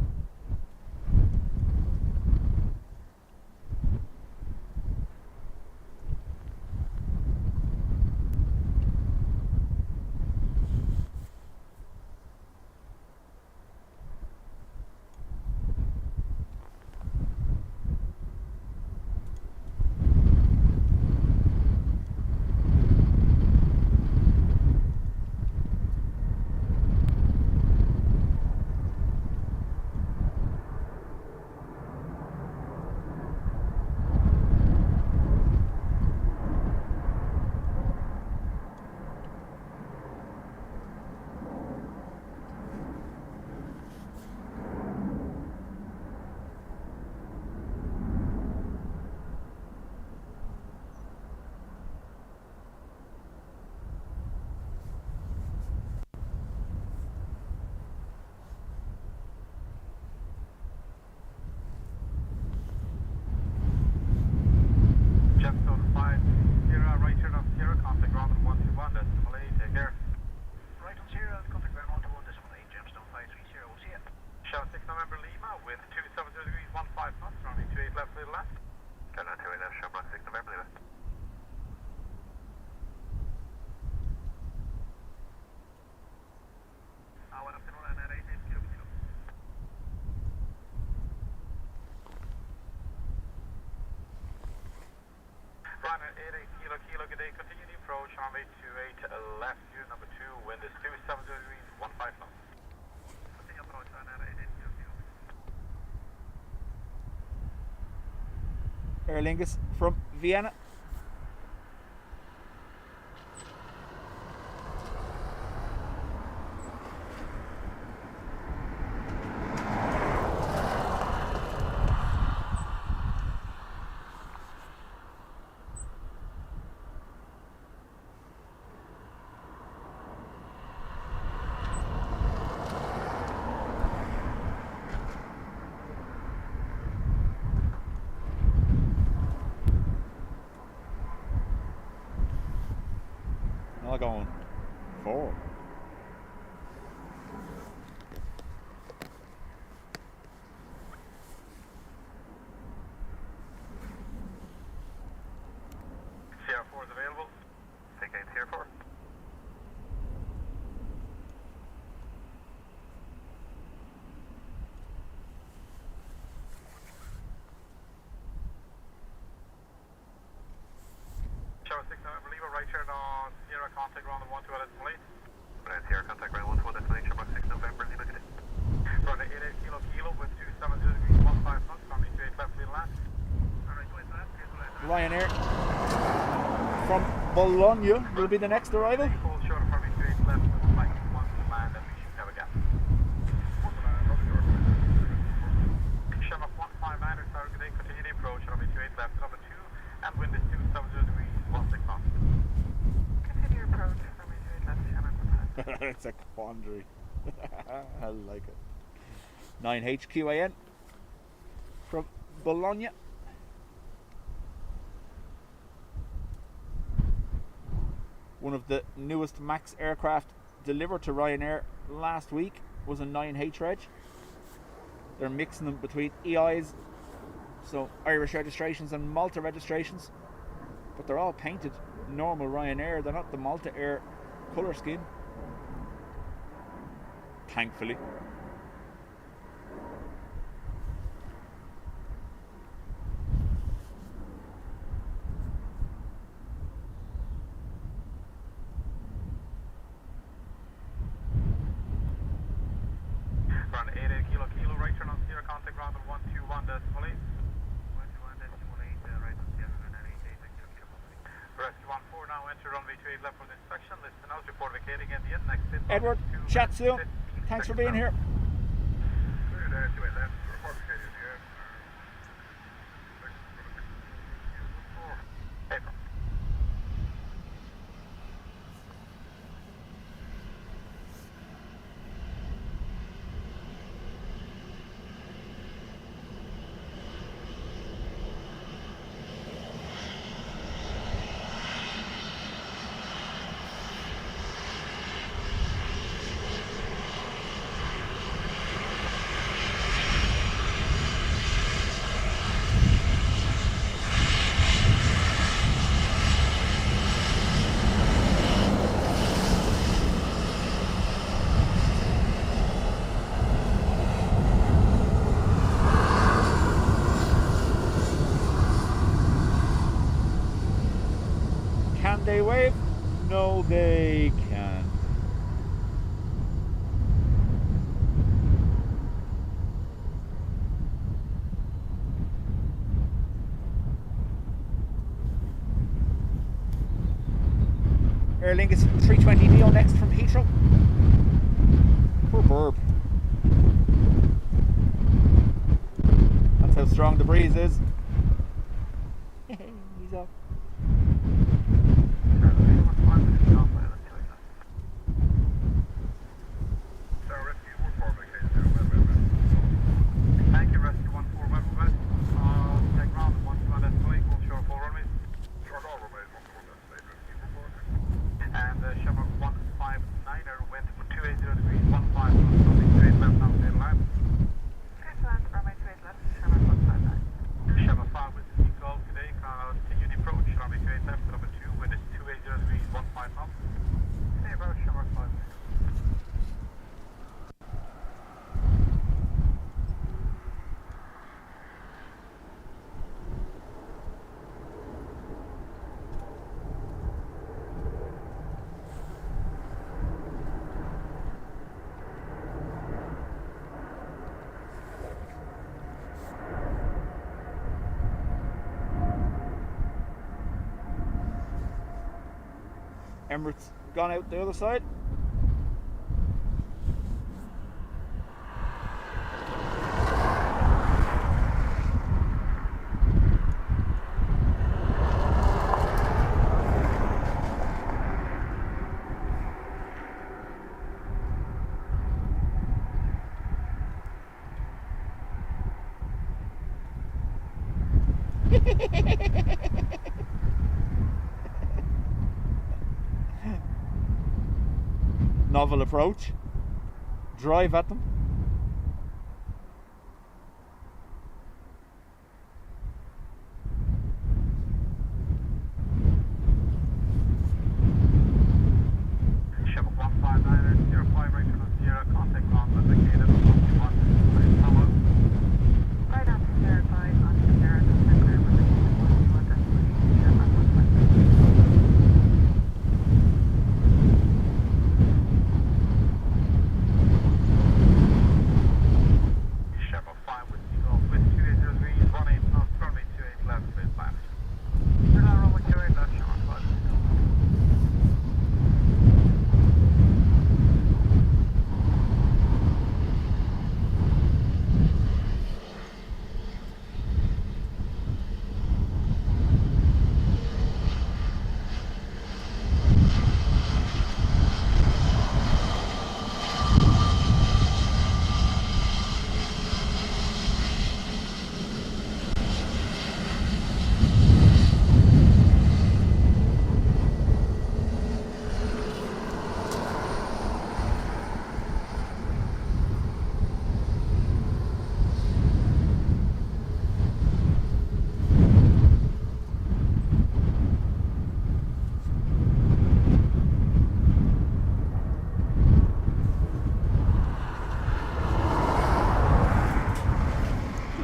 with 270 degrees, 15 knots, runway 28 left, little left. Qatar 28 left, sharp 6 November, leave it. Good afternoon, Ryanair 88 kilo. Ryanair 88 kilo, good day, continue the approach, runway 28 left, view number 2, wind is 270 degrees, 15 knots. Continue approach, Ryanair 88 kilo. Aer Lingus from Vienna. Now going forward. CR4 is available. Take 8 CR4. Shower 6 November, lever right turn on Sierra, contact ground 12 destination. Right, Sierra, contact ground 12 destination, shower 6 November, lever good day. Runway 88 kilo with 270 degrees, 15 knots, runway 28 left, lead left. Alright, 28 left, Ryanair from Bologna will be the next arrival. Hold short of runway 28 left, with flight 1 to land, and we should have a gap. Shower 159er, sorry, good day, continue the approach, runway 28 left, number 2, and wind is 270 degrees, 16 knots. Continue approach from Aviation, left channel. It's a quandary. I like it. 9HQAN from Bologna. One of the newest MAX aircraft delivered to Ryanair last week was a 9H reg. They're mixing them between EIs, so Irish registrations and Malta registrations, but they're all painted normal Ryanair. They're not the Malta Air colour scheme, thankfully. Run 88 kilo, right turn on Sierra, contact ground 121 decimal 8. 121 decimal 8, right on Sierra, and 88 kilo. Rescue 14 now, enter runway 28 left for the inspection. Listen out, report vacating at the end, next in. Edward, chat soon. Thanks for being here. 28 left, report vacating at the end. April. Can they wave? No, they can. Aer Lingus 320 Neo next from Heathrow. Poor burp. That's how strong the breeze is. He's up. Thank you, Rescue 14 West. Take ground 121 decimal 8, hold short 4 runways. Short all runways, 121 decimal 8, and Shamrock 159er, wind 280 degrees, 15 knots, runway 28 left, now stay alive. First land from Emirates gone out the other side. Novel approach. Drive at them. Shamrock 15905 right to Sierra, contact ground with indicated 121, follow. Right on to Sierra 5, on to Sierra, contact ground with indicated 121, destination Shamrock 159. Shamrock 5 with Eagle with 280 18 knots, runway 28 left with plan. We're now runway 28 left, Shamrock 5 is still.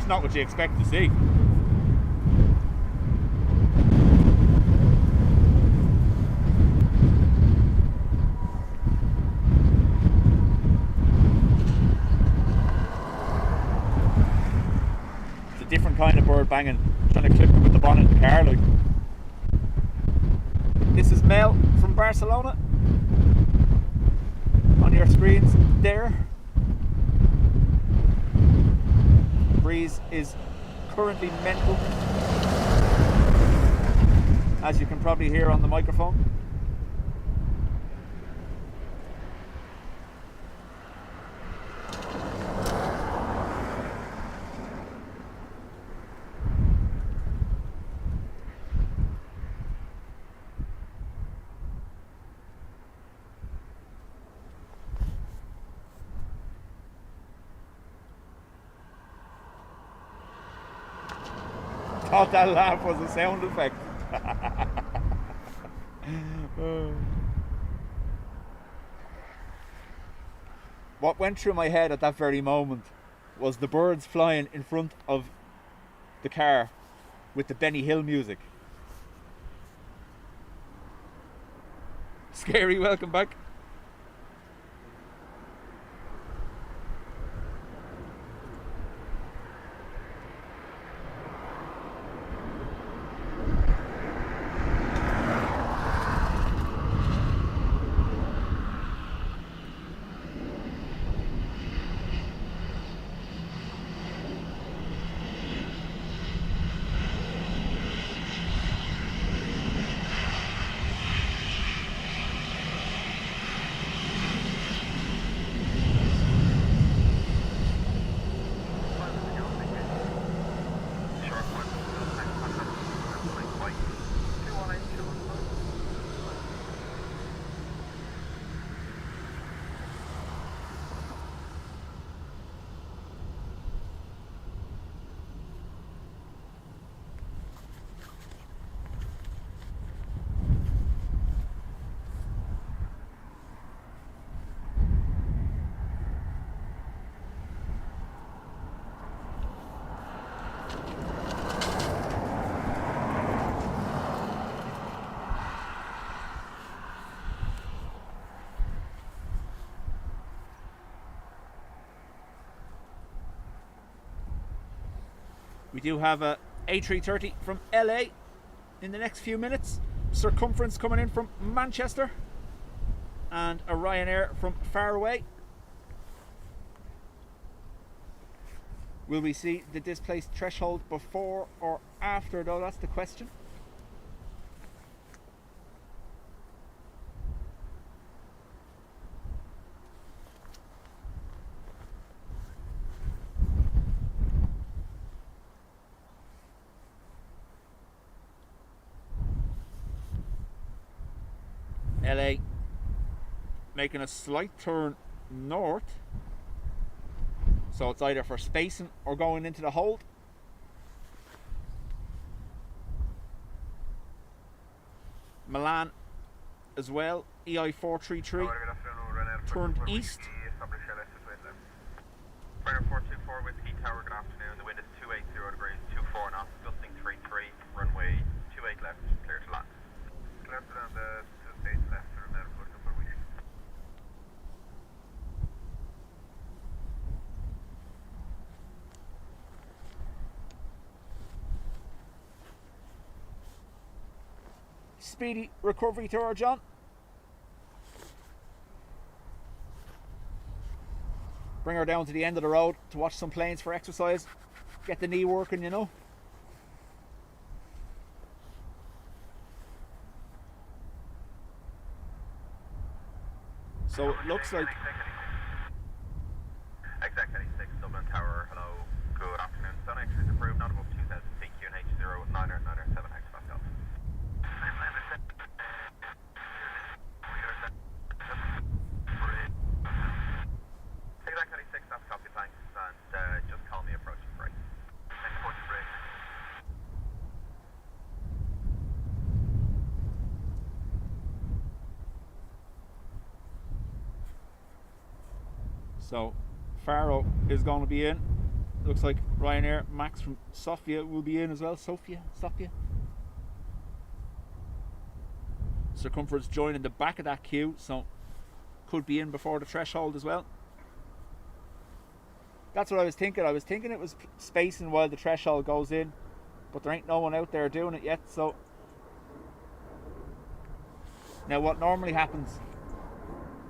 Not what you expect to see. It's a different kind of bird banging, trying to clip it with the bonnet of the car. Like. This is Mel from Barcelona on your screens there. Breeze is currently mental, as you can probably hear on the microphone. Thought that laugh was a sound effect. What went through my head at that very moment was the birds flying in front of the car with the Benny Hill music. Scary, welcome back. We do have a A330 from LA in the next few minutes, Circumference coming in from Manchester, and a Ryanair from far away. Will we see the displaced threshold before or after though? That's the question. LA making a slight turn north, so it's either for spacing or going into the hold. Milan as well, EI433 turned east. Ryanair 424 Whiskey Tower, good afternoon. The wind is 280 degrees, 24 knots, gusting 33, runway 28 left, clear to land. Clear to land, 28 left, Dublin Airport, for Whiskey. Speedy recovery to her, John. Bring her down to the end of the road to watch some planes for exercise. Get the knee working, you know. So it looks like... Exec 86, Dublin Tower, hello, good afternoon. Sun entry is approved, not above 2000 feet, QNH 0997 hectopascal. Exec 86, that's copy, thanks, and just call me approaching break. Approaching break. So Faro is going to be in. Looks like Ryanair Max from Sofia will be in as well. Sofia. Circumference joining the back of that queue, so could be in before the threshold as well. That's what I was thinking. I was thinking it was spacing while the threshold goes in, but there ain't no one out there doing it yet. So now what normally happens,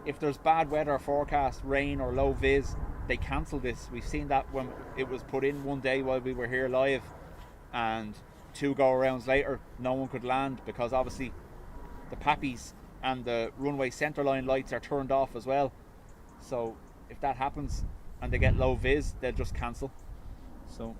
if there's bad weather forecast, rain or low vis, they cancel this. We've seen that when it was put in one day while we were here live, and 2 go-arounds later no one could land because obviously the pappies and the runway centerline lights are turned off as well. So if that happens and they get low vis, they'll just cancel. So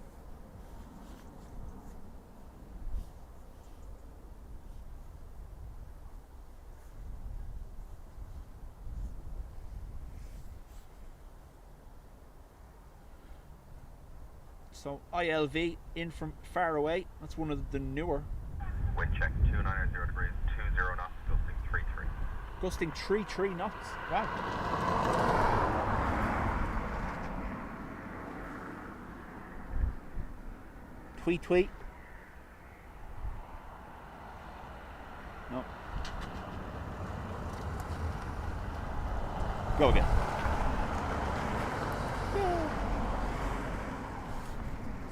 ILV in from far away. That's one of the newer. Wind check 290 degrees, 20 knots, gusting 33. Gusting 33 knots. Wow. Tweet. No. Go again.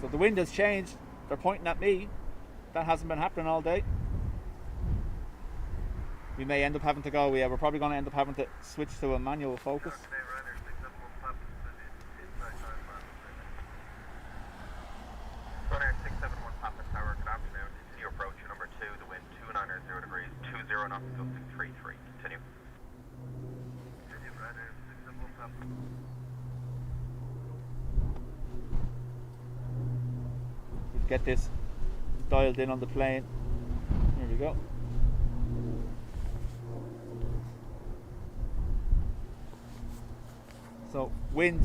So the wind has changed. They're pointing at me. That hasn't been happening all day. We may end up having to go. We're probably going to end up having to switch to a manual focus. Ryanair 671 Papa Tower, good afternoon. Continue approach to number 2, the wind 290 degrees, 20 knots, gusting 33. Continue. Continue, Ryanair 671 Papa. Get this dialed in on the plane. There we go. So wind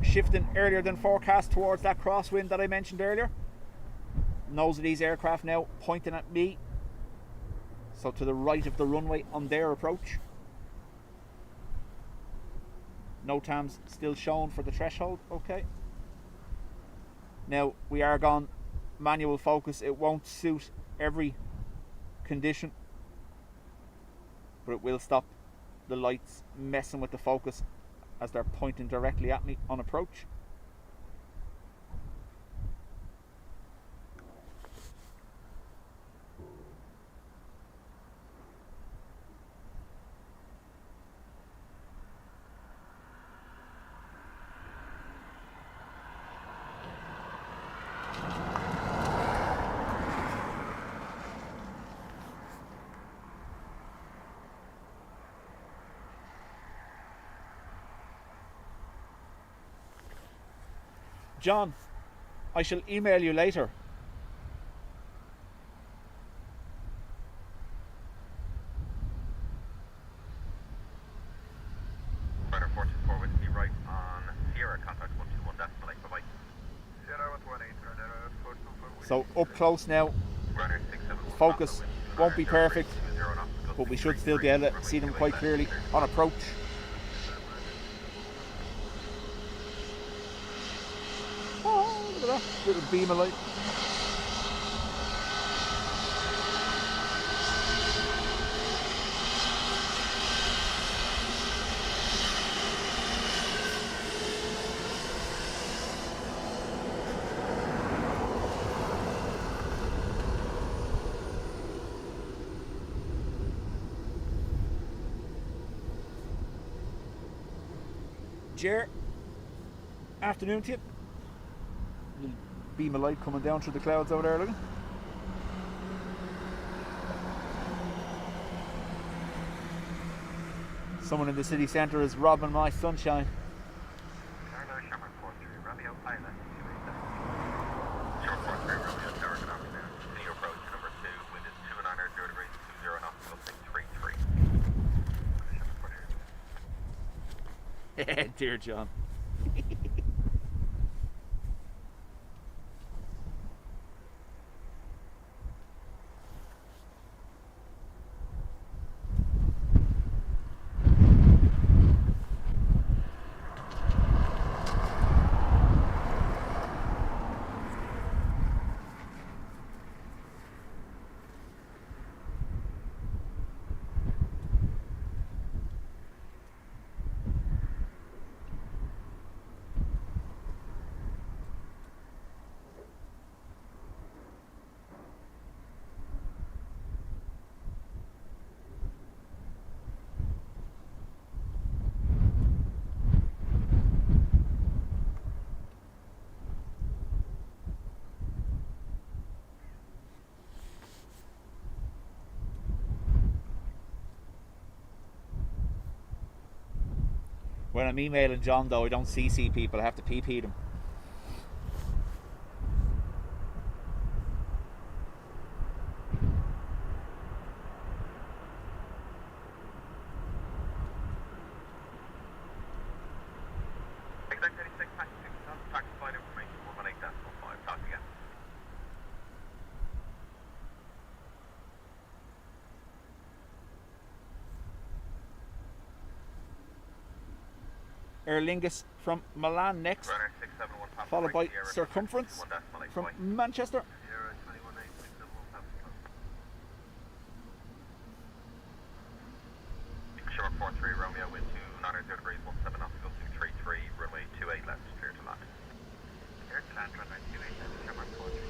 shifting earlier than forecast towards that crosswind that I mentioned earlier. Nose of these aircraft now pointing at me, so to the right of the runway on their approach. NOTAMs still shown for the threshold. Okay. Now we are gone manual focus. It won't suit every condition, but it will stop the lights messing with the focus as they're pointing directly at me on approach. John, I shall email you later. Ryanair 424 with me right on Sierra, contact 121.8, bye-bye. Sierra 118, Ryanair 424 with So up close now, Ryanair 671. focus won't be perfect, but we should still be able to see them quite clearly on approach. Oh, look at that little beam of light. Jer, afternoon to you. Little beam of light coming down through the clouds over there, look. Someone in the city centre is robbing my sunshine. Ryanair Shamrock 43, Romeo Pilot, 287. Shamrock 43, Romeo Tower, good afternoon. Continue approach number 2, wind is 290 degrees, 20 knots, gusting 33. Shamrock 43. Dear John. When I'm emailing John though, I don't CC people, I have to PP them. Exact 86, taxi flight information, 118.5, talk again. Aer Lingus from Milan next, Ryanair 671, pass followed by right, Sierra, Circumference 21.8, from bye. Manchester. Sierra 21.8, 671, pass Shamrock 43, Romeo, wind 290 degrees, 17 knots, gusting 33, runway 28 left, clear to land. Clear to land, runway 28 left, Shamrock 43.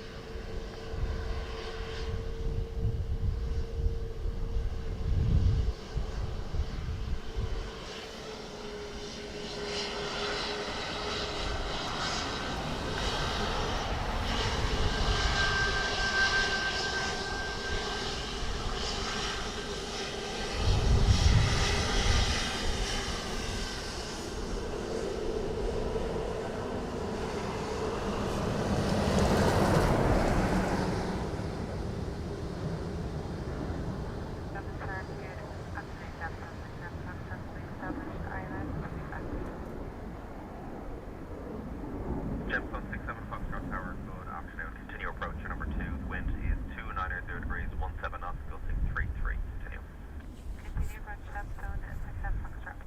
Gemstone 67 Foxtrot Tower, good afternoon. Continue approach number 2. The wind is 290 degrees, 17 knots, gusting 33. Continue. Continue approach Gemstone 67 Foxtrot.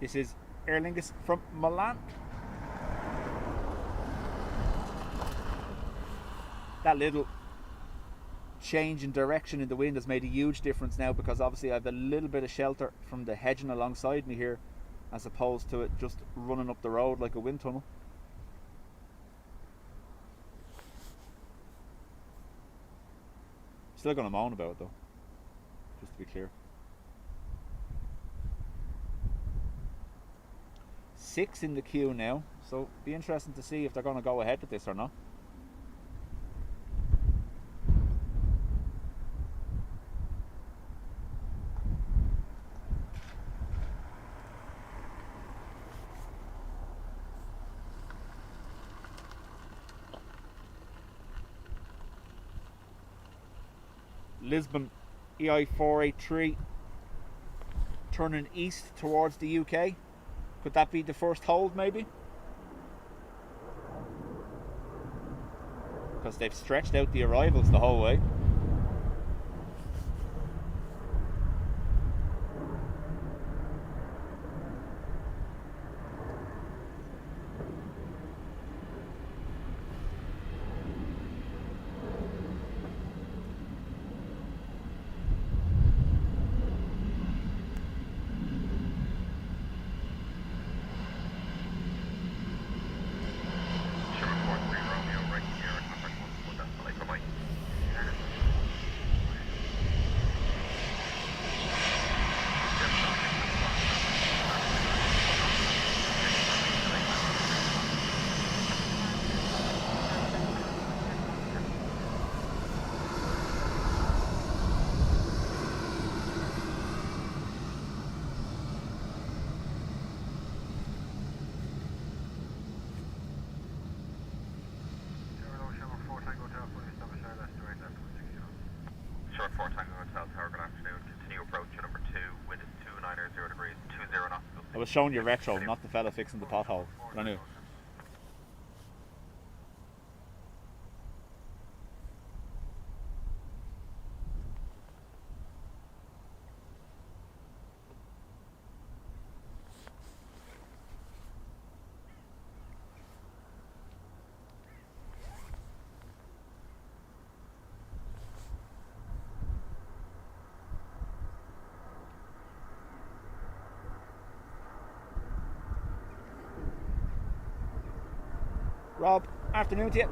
This is Aer Lingus from Milan. That little change in direction in the wind has made a huge difference now, because obviously I have a little bit of shelter from the hedging alongside me here, as opposed to it just running up the road like a wind tunnel. Still going to moan about it though, just to be clear. 6 in the queue now, so be interesting to see if they're going to go ahead with this or not. Lisbon EI483 turning east towards the UK. Could that be the first hold maybe? Because they've stretched out the arrivals the whole way. I was showing you retro, not the fella fixing the pothole. But I knew. Rob, afternoon to you.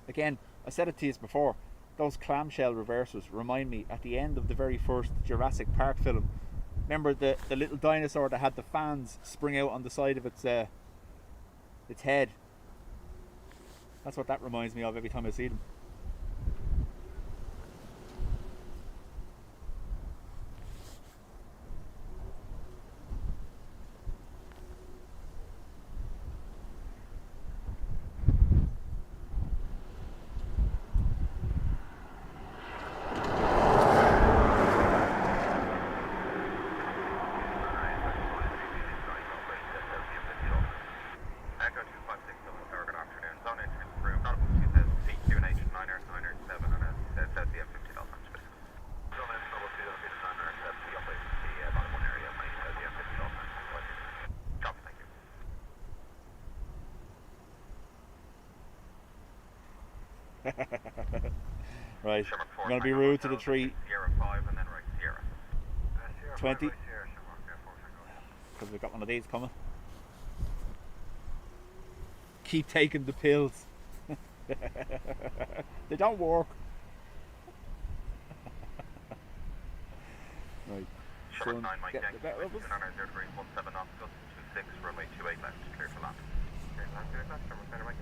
Again, I said it to you before, those clamshell reversers remind me at the end of the very first Jurassic Park film. Remember the little dinosaur that had the fans spring out on the side of its head? That's what that reminds me of every time I see them. Right, I'm going to be rude to the tree. Sierra 5 and then right Sierra. 20. Because we've got one of these coming. Keep taking the pills. They don't work. Right. soon getting the better of us. 290 degrees, 17 knots, gust 26, runway 28 left, clear for land. Clear for land, clear for land, Sherman center right.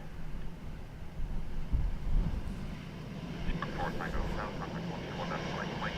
4 Tango, now contact 121, that's right, Mike.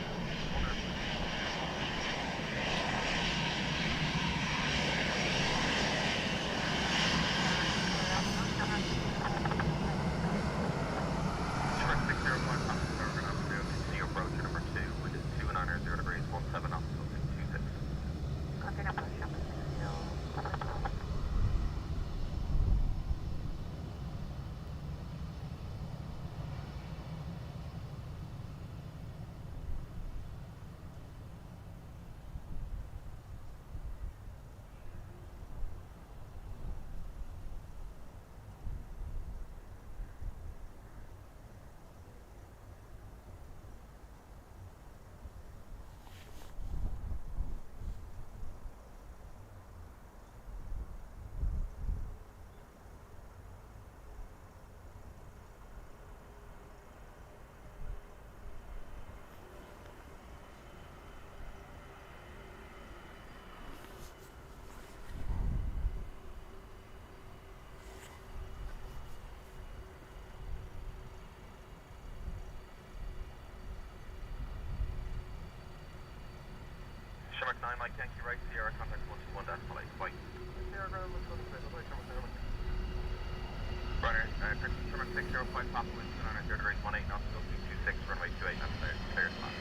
Shark 9, Mike Yankee right, Sierra, contact 121, decimal 8, bye. Sierra, ground, 121, bye, Sherman center right. Runner, Sherman 605, Papa, wind 290 degrees, 18 knots, go 226, runway 28, that's clear to land.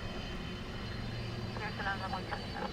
Clear to land, runway 27.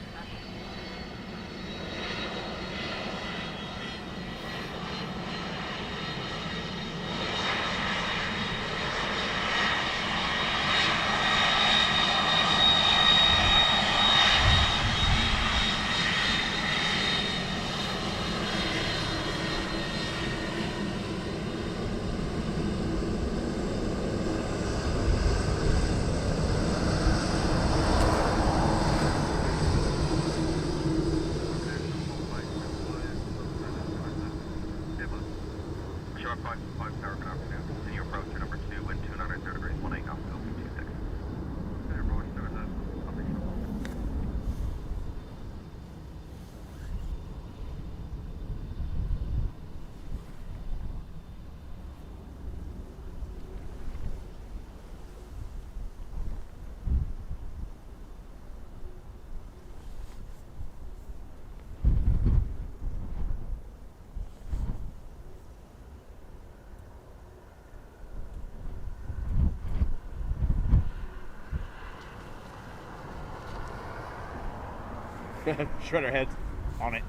Shredder head on it.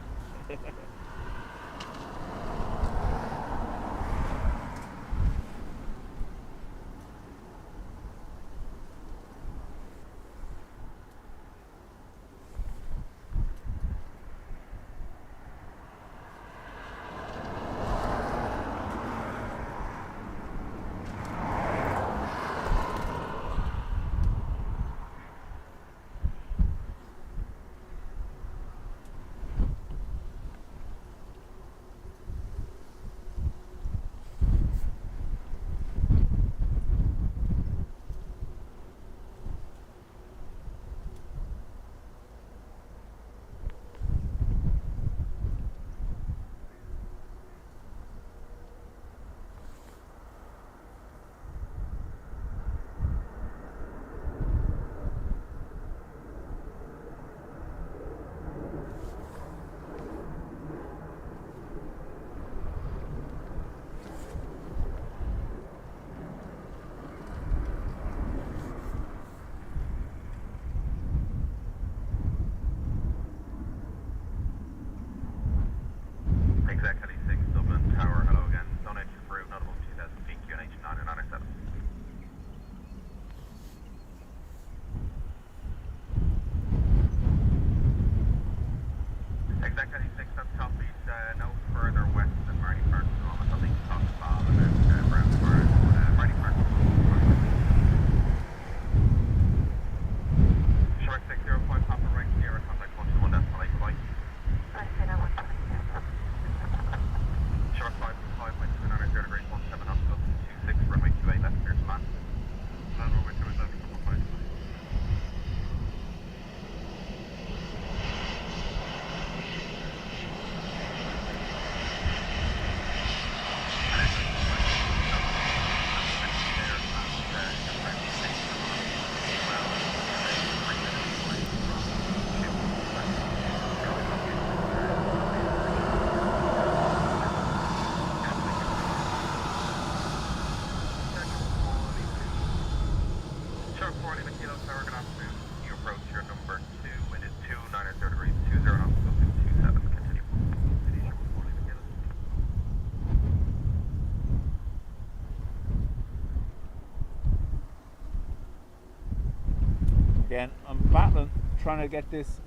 trying to get this,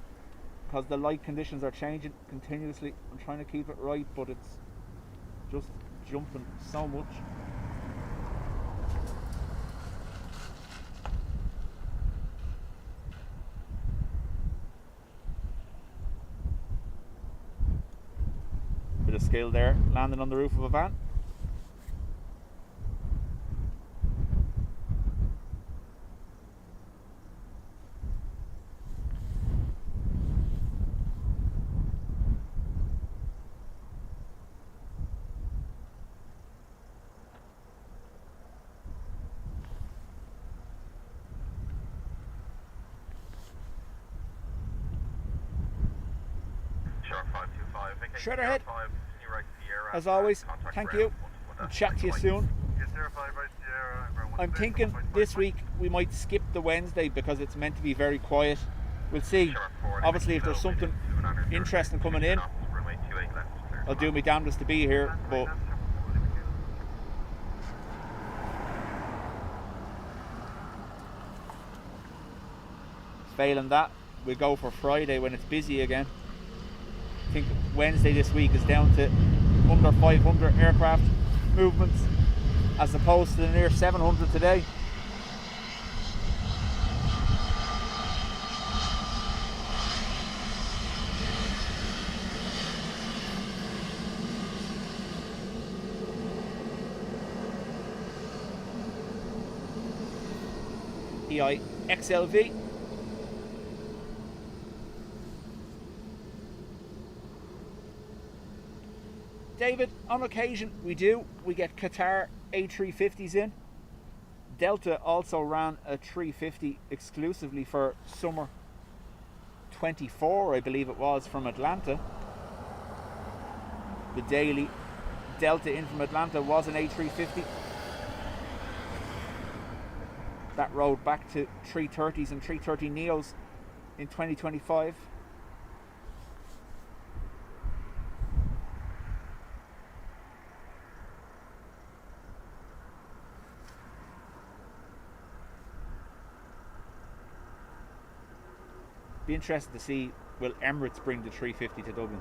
because the light conditions are changing continuously. I'm trying to keep it right, but it's just jumping so much. Bit of skill there, landing on the roof of a van. Straight ahead. As always, thank you. I'll chat to you soon. I'm thinking this week we might skip the Wednesday because it's meant to be very quiet. We'll see. Obviously, if there's something interesting coming in, I'll do my damnedest to be here, but failing that, we'll go for Friday when it's busy again. I think Wednesday this week is down to under 500 aircraft movements as opposed to the near 700 today. EIXLV. David, on occasion we get Qatar A350s in. Delta also ran a 350 exclusively for summer 24, I believe it was, from Atlanta. The daily Delta in from Atlanta was an A350. That rode back to 330s and 330 Neos in 2025. Be interested to see, will Emirates bring the 350 to Dublin?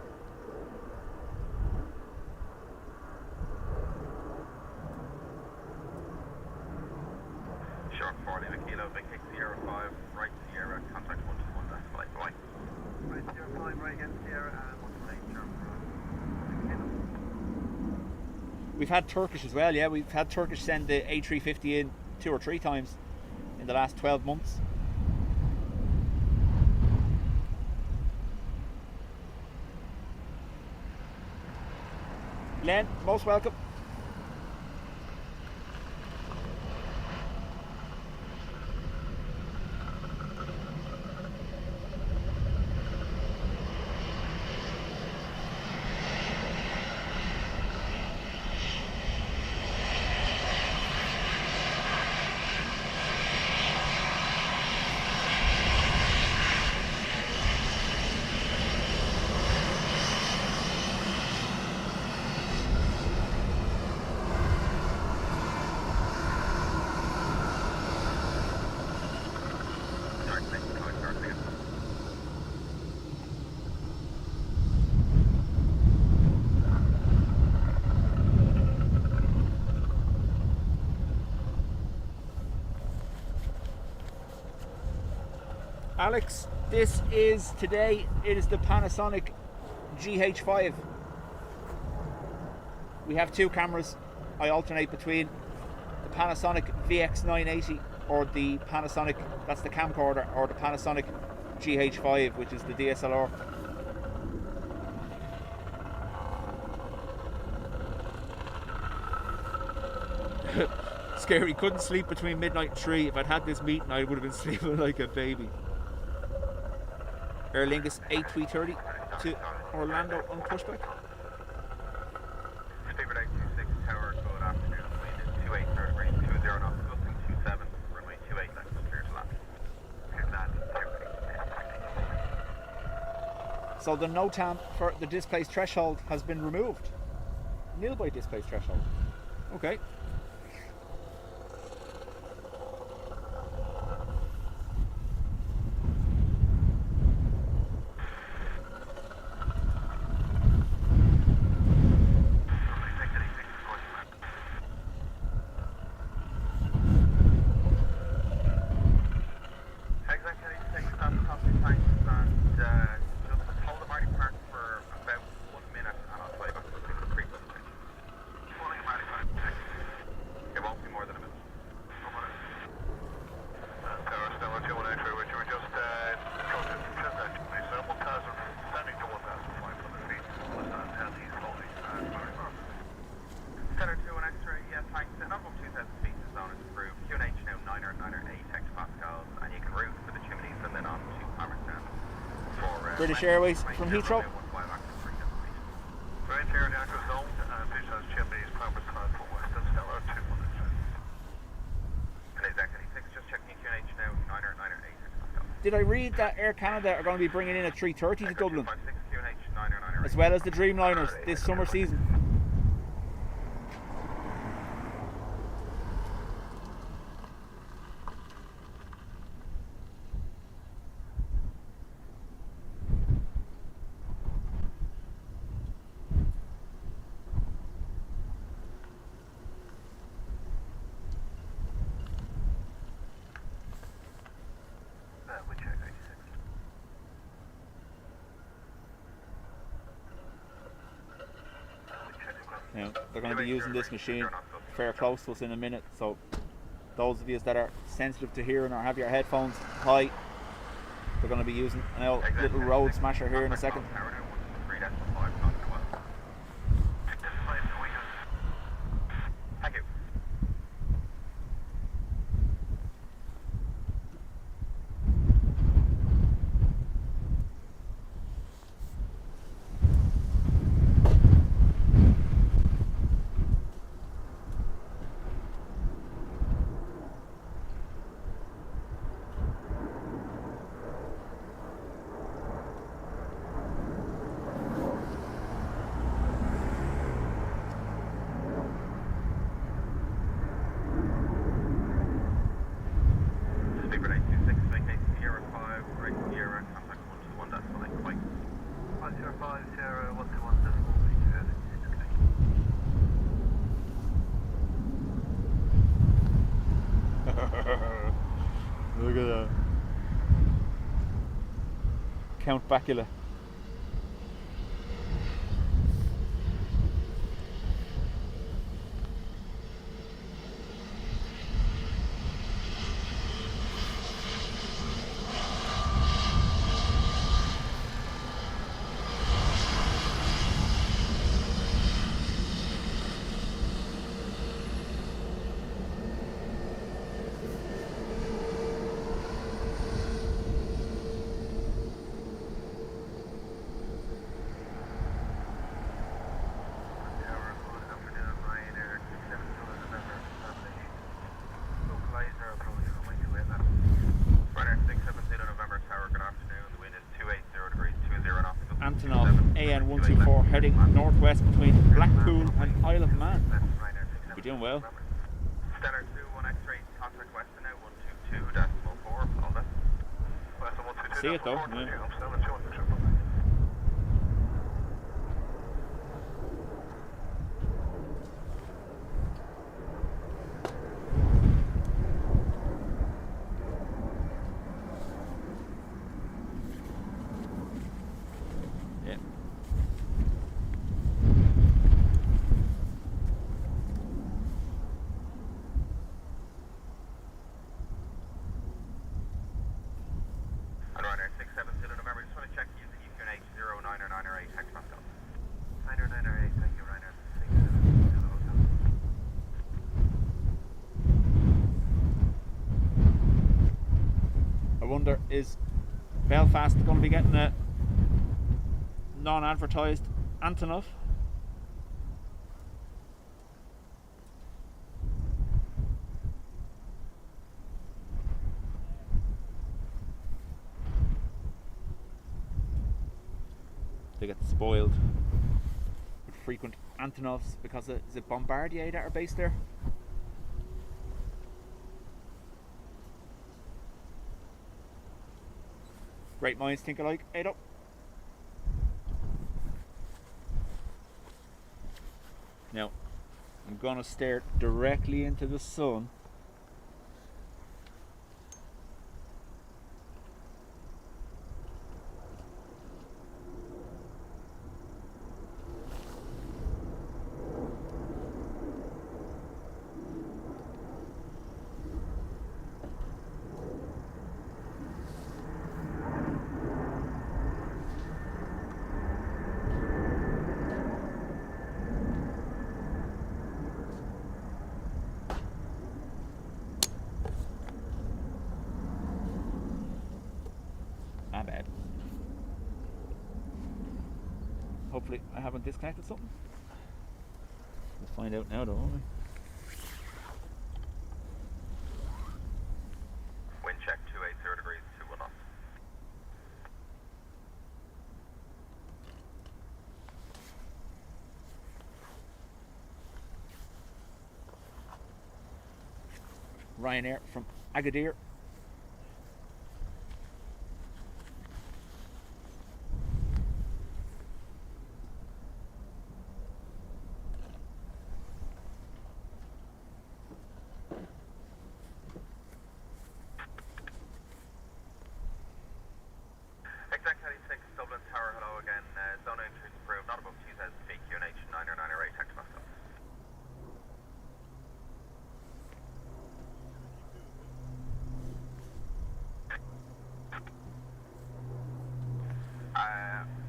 Shark 40 Kilo, Vic Sierra 5, right Sierra, contact 121, that's flight Boeing. Right Sierra 5, right against Sierra, and 128, Shark 4. We've had Turkish as well, yeah. We've had Turkish send the A350 in 2 or 3 times in the last 12 months. Len, most welcome. Alex, this is today, it is the Panasonic GH5. We have 2 cameras. I alternate between the Panasonic VX980 or the Panasonic, that's the camcorder, or the Panasonic GH5, which is the DSLR. Scary, couldn't sleep between midnight and 3. If I'd had this meeting, I would have been sleeping like a baby. Aer Lingus A330 to Orlando on pushback. Speedbird 826 tower, good afternoon, wind is 28 third range, 20 knots, gusting 27, runway 28 left, clear to land. Clear to land, So the NOTAM for the displaced threshold has been removed. Nil by displaced threshold. Okay. British Airways from Heathrow. Right here, Delta Zone, visual chimneys, Power Side for Western Stellar 2 minutes. And exactly 6, just checking QNH now, 908. Did I read that Air Canada are going to be bringing in a 330 to Dublin, 256 QNH, 908. as well as the Dreamliners this summer season? Now, they're going to be using this machine fair close to us in a minute, so those of you that are sensitive to hearing or have your headphones high, they're going to be using an old little road smasher here in a second. Thank you. Sleeper 926, vacate Sierra 5, right Sierra, contact 121, that's fine, quite. 105, Sierra 121, that's Look at that. Count Bacula. Antonov AN124 heading northwest between Blackpool and Isle of Man. You're doing well. Stellar 2, 1 X-ray, contact Western now, 122.4, all that. Western 122.4, See it though, yeah. Stellar 2, and Ryanair 670 November, just want to check using EQNH 090908, hex Pascal. 0908, thank you Ryanair 670 hotel. I wonder, is Belfast going to be getting a non-advertised Antonov? They get spoiled with frequent Antonovs because is it Bombardier that are based there? Great minds think alike, Ado. Now, I'm gonna stare directly into the sun. haven't disconnected something. We'll find out now, though, won't we? Wind check 280 degrees, 21 knots. Ryanair from Agadir. Exact 96, Dublin Tower, hello again. Zone entry approved, not above 2000 feet, QNH 90908, thanks for myself.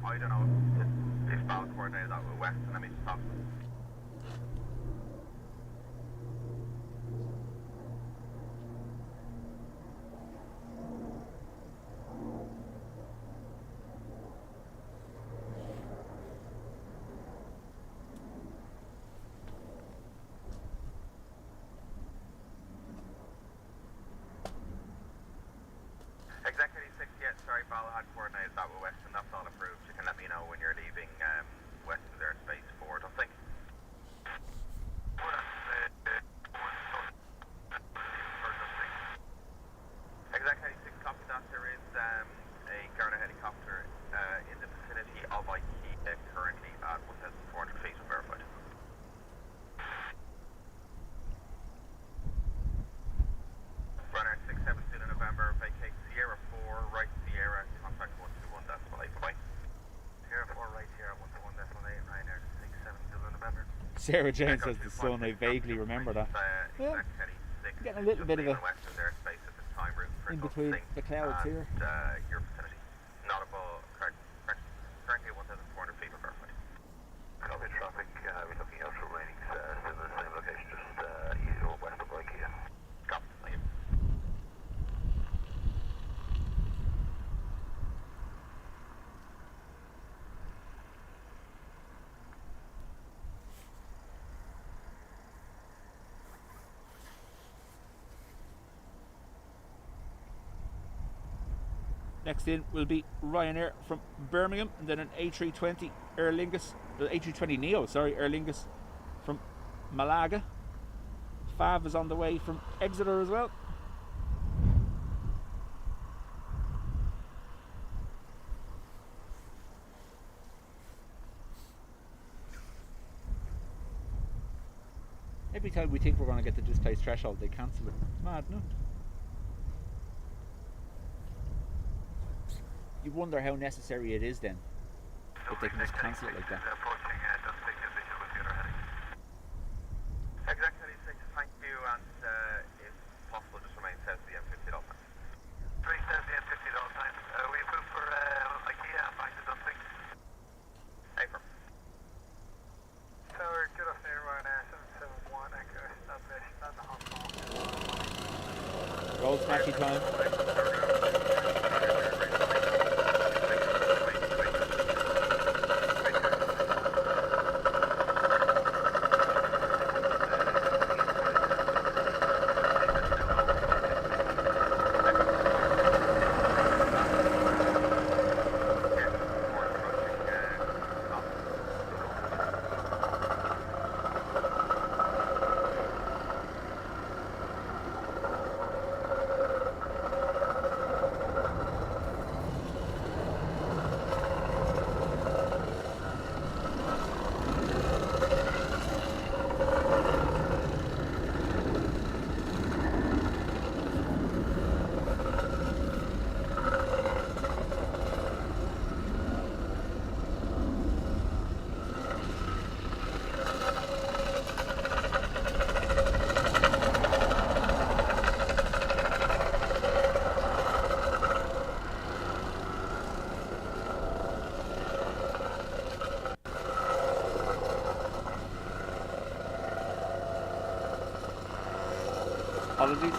I don't know if balance coordinated that with West, and let me just talk. Exact 86, yeah, sorry, Bala had coordinated that with Western, that's all approved. You can let me know when you're leaving Western's airspace for Dublin. Exact 86, copy that. There is a Garda helicopter in the vicinity of IKEA currently at 1,400 feet, verified. Runner 67 Zulu November, vacate Sierra 4, right Sierra, contact 121.8, bye-bye. Sierra 4, right Sierra, 121.8, Ryanair 67 Zulu November. Sarah Jane says the sun. I vaguely remember that. Yeah. Getting a little bit of a in between the clouds here. Your vicinity, not above, currently 1,400 feet, verified. Copy traffic, we're looking out for ratings, still in the same location, just east or west of IKEA. Copy, thank you. Next in will be Ryanair from Birmingham, and then an A320 Aer Lingus, the A320 Neo, sorry, Aer Lingus from Malaga. Fav is on the way from Exeter as well. Every time we think we're going to get to displaced threshold, they cancel it. It's mad, no? You wonder how necessary it is then, if they can just cancel it like that. Exact 86, thank you, and if possible, just remain south of the M50 at all times. Remain south of the M50 at all times. We approved for IKEA, back to Dublin. April. Tower, good afternoon, Ryanair 771, Echo, established at the hospital. Roll smashy time. Apologies.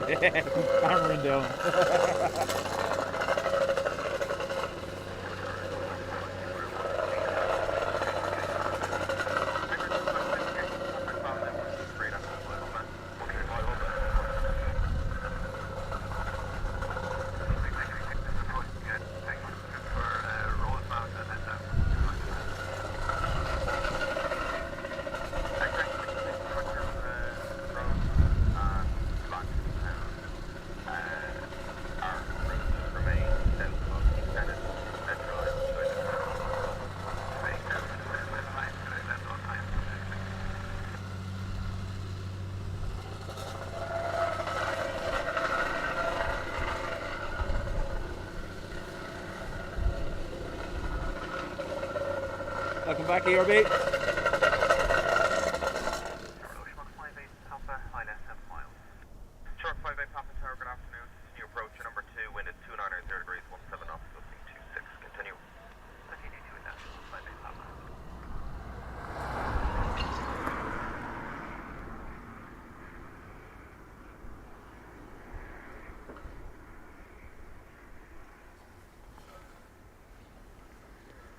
Hammering down. Welcome back, ERB. Shark 58 Papa Tower, good afternoon. Continue approach your number 2, wind at 290 degrees, 17 knots, looking 26. Continue. Continue to National 58 Papa.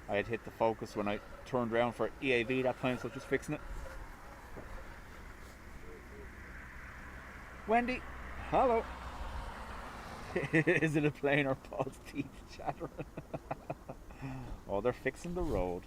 I had hit the focus when I turned around for EAV that time, so just fixing it. Wendy, hello. Is it a plane or Paul's teeth chattering? Oh, they're fixing the road.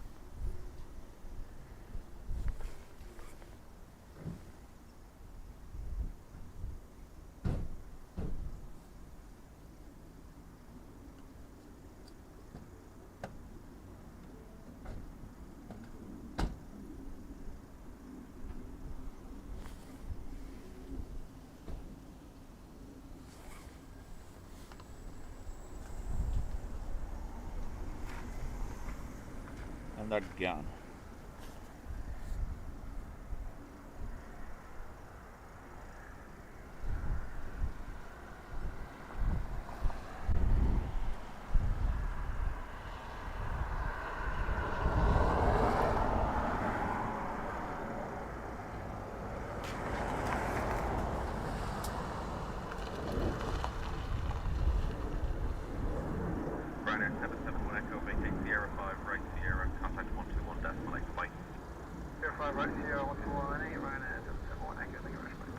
And they're gone. Ryanair 771 Echo, vacate Sierra 5, right Sierra, contact 121.8, bye. Sierra 5, right Sierra 121.8, Ryanair 771 Echo, thank you very much.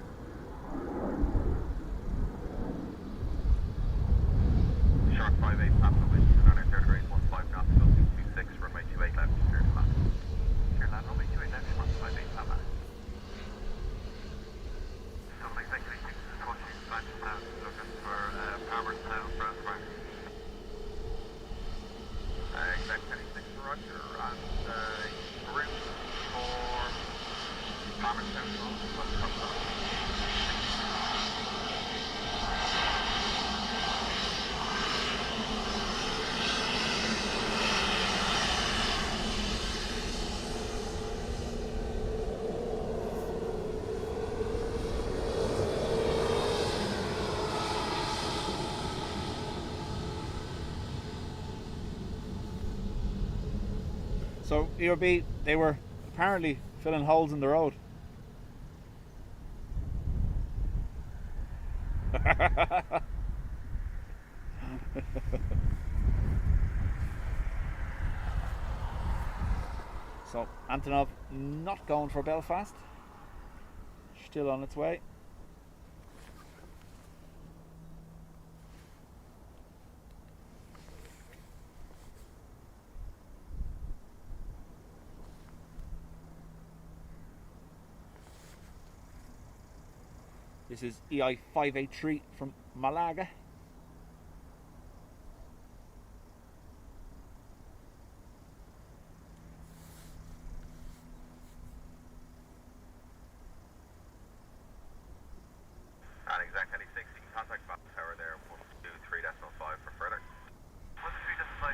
Shark 58 Papa, wind 290 degrees, 15 knots, looking 26, runway 28 left, clear to land. Clear land, runway 28 left, Shark 58 Papa. Dublin Executive 6 is approaching Planespotting, looking for power sound, Brownsburg. Exact 26 Roger, and route for Palmerstown, So ERB, they were apparently filling holes in the road. So Antonov not going for Belfast, still on its way. This is EI 583 from Malaga. And exact 96, you can contact Papa Tower there, 123.5 for further. 123.5,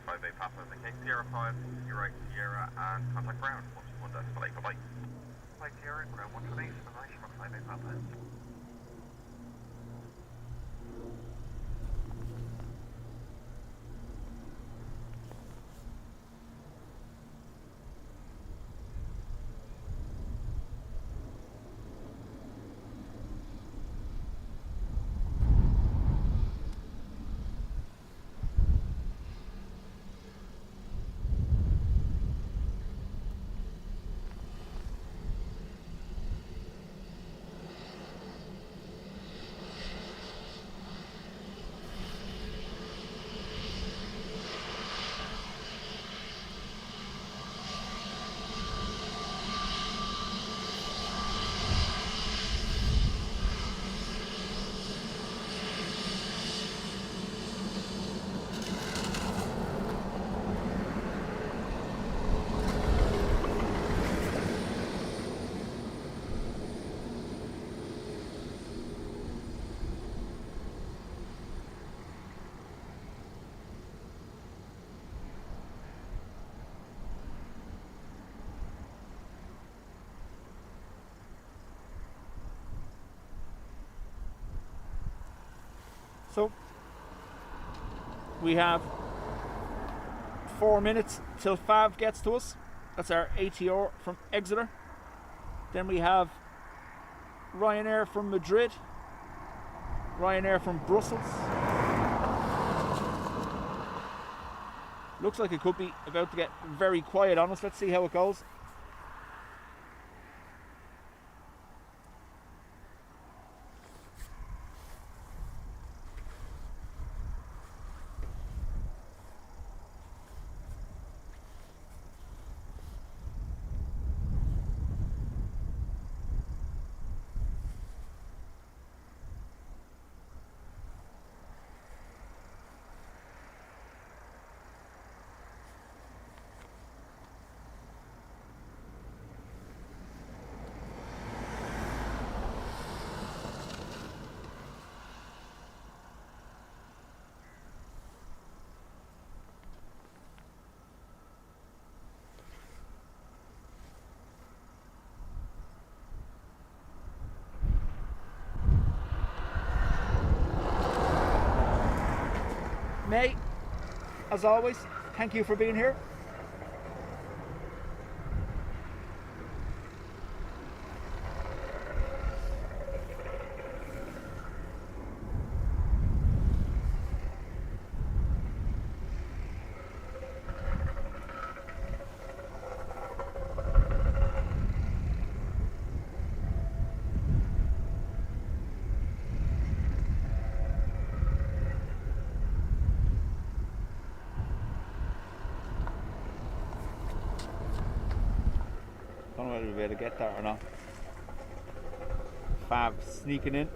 58 Papa, vacate Sierra 5, Sierra Sierra, and contact ground, 121.8, bye-bye. Flight Sierra, ground 128, and I Sierra 58 Papa. So we have 4 minutes till Fav gets to us. That's our ATR from Exeter. Then we have Ryanair from Madrid, Ryanair from Brussels. Looks like it could be about to get very quiet on us. Let's see how it goes. May, as always, thank you for being here. Don't know whether we'll be able to get that or not. Fav sneaking in.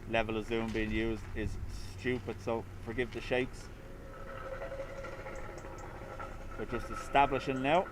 Level of zoom being used is stupid, so forgive the shakes. We're just establishing now.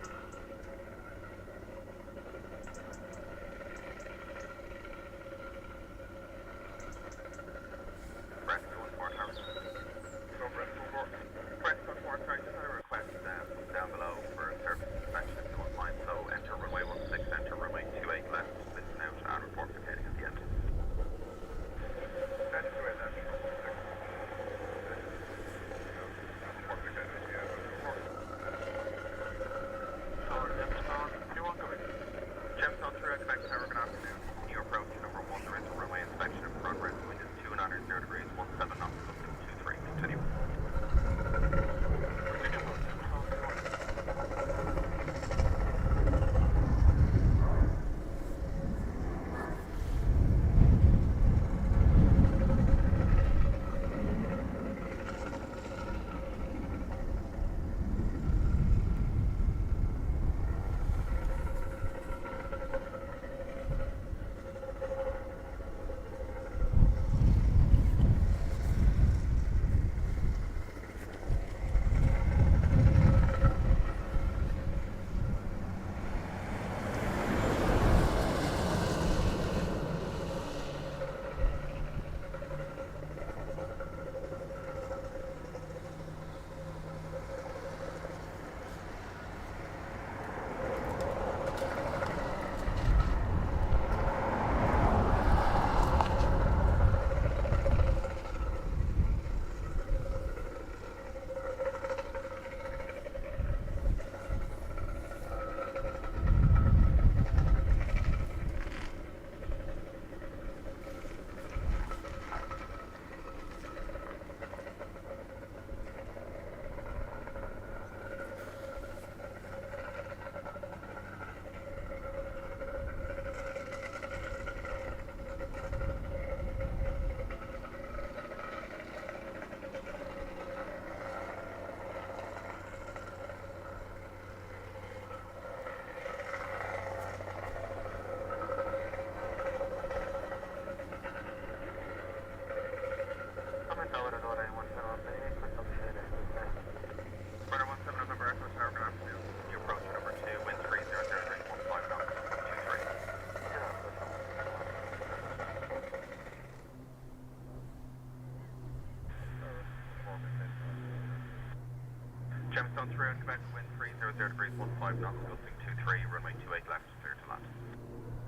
Gemstone 3 on Quebec, wind 300 degrees, 15 knots, gusting 23, runway 28 left, clear to land.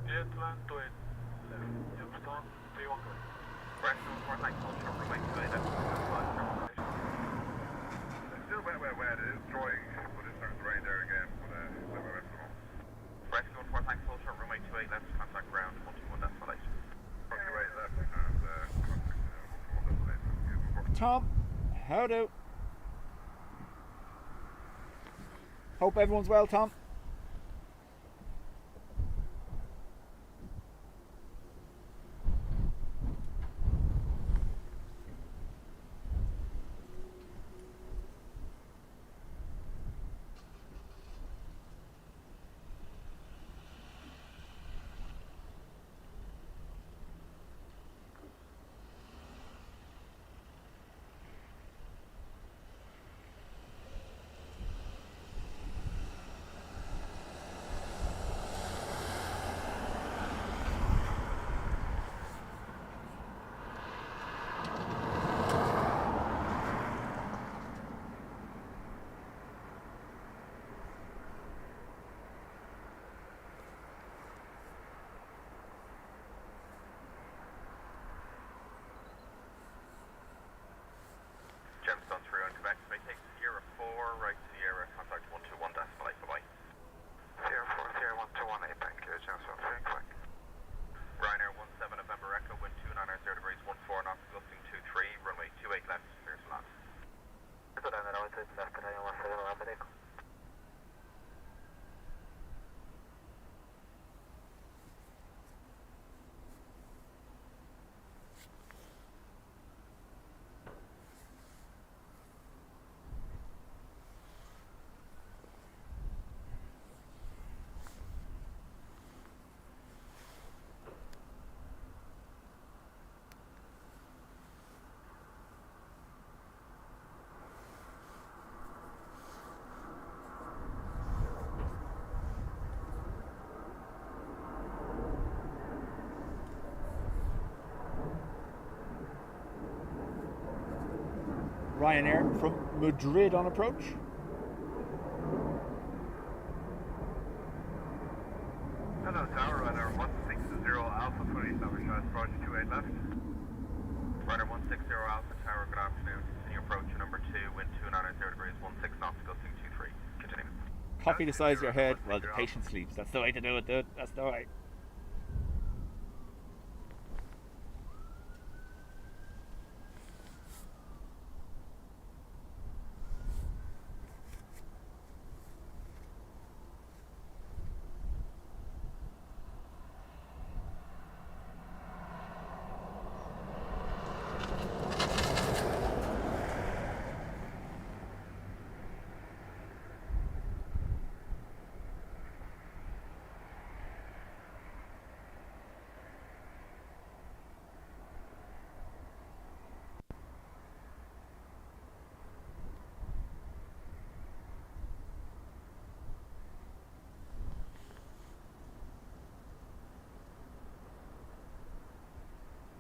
Clear to land, 28 left. Gemstone 31 good. West North Line, hold short, runway 28 left, still wet, it is drawing, but it's starting to rain there again, but wet at the moment. West North Line, hold short, runway 28 left, contact ground, 121 decimal 8. 28 left, and contact 121 decimal 8. Tom, how do? Hope everyone's well, Tom. Gemstone 3 on Quebec, vacate Sierra 4, right Sierra, contact 121 decimal 8, bye-bye. Sierra 4, Sierra 121, 8, thank you. Gemstone 3 in Quebec. Ryanair 17 November Echo, wind 290 degrees, 14 knots, gusting 23, runway 28 left, clear to land. Good, I'm at altitude left, and I want to land the Echo. Ryanair from Madrid on approach. Hello Tower, Ryanair 160 Alpha 27, approach 28 left. Ryanair 160 Alpha Tower, good afternoon. Continue approach to number 2, wind 290 degrees, 16 knots, gusting 23. Continue. Coffee the size of your head while the patient sleeps. That's the way to do it, dude. That's the way.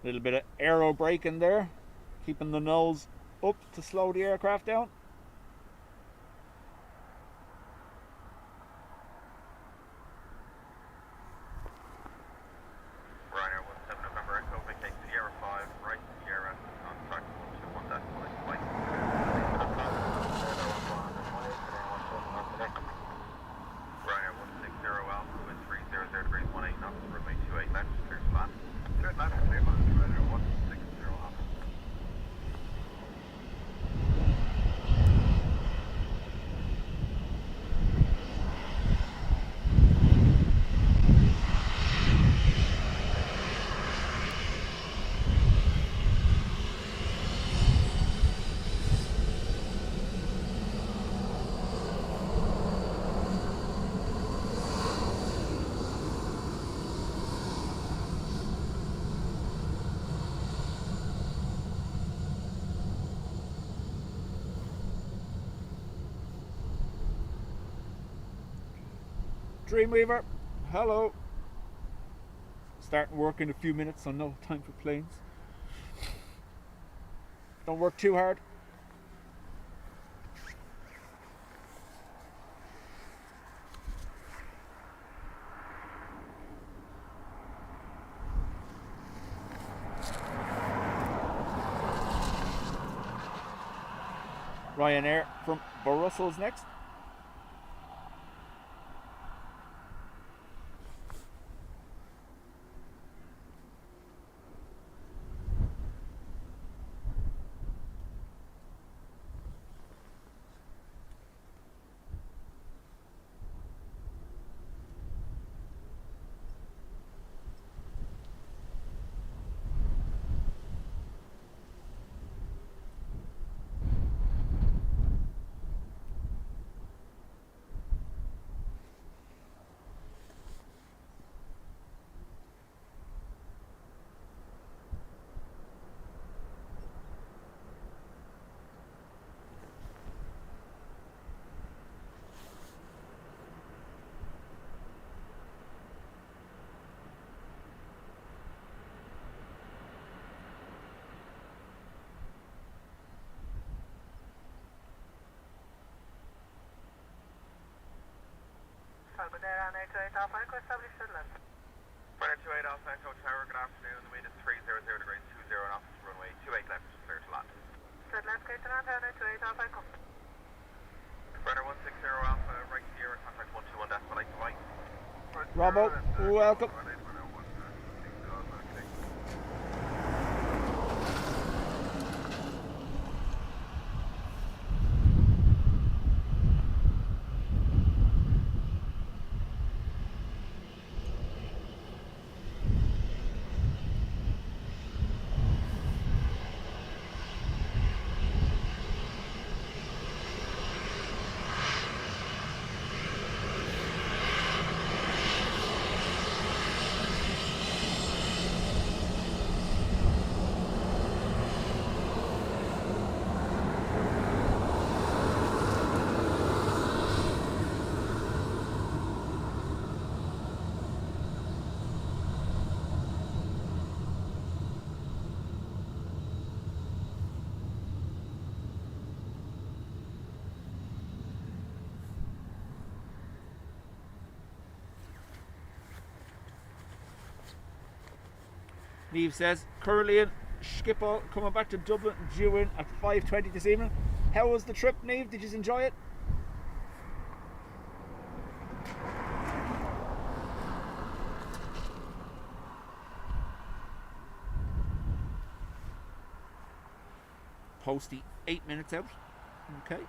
Little bit of aero braking there, keeping the nose up to slow the aircraft down. Ryanair 17 November Echo, vacate Sierra 5, right Sierra, contact 121 decimal 8, bye. Ryanair 160 Alpha, wind 300 degrees, 18 knots, runway 28 left, clear to land. Clear to land, clear to land, Ryanair 160 Alpha. Dreamweaver, hello. Starting work in a few minutes, so no time for planes. Don't work too hard. Ryanair from Brussels next. Good day, Ryanair 28 Alpha Echo, establish sidelines. Ryanair 28 Alpha Echo Tower, good afternoon. The wind is 300 degrees 20 knots, runway 28 left, clear to land. Sidelines, clear to land, Ryanair 28 Alpha Echo. Ryanair 160 Alpha, right here, contact 121 decimal 8 to right. Robbo, welcome. Neve says, currently in Schiphol, coming back to Dublin, due in at 5:20 this evening. How was the trip, Neve? Did you enjoy it? Posty 8 minutes out. Okay.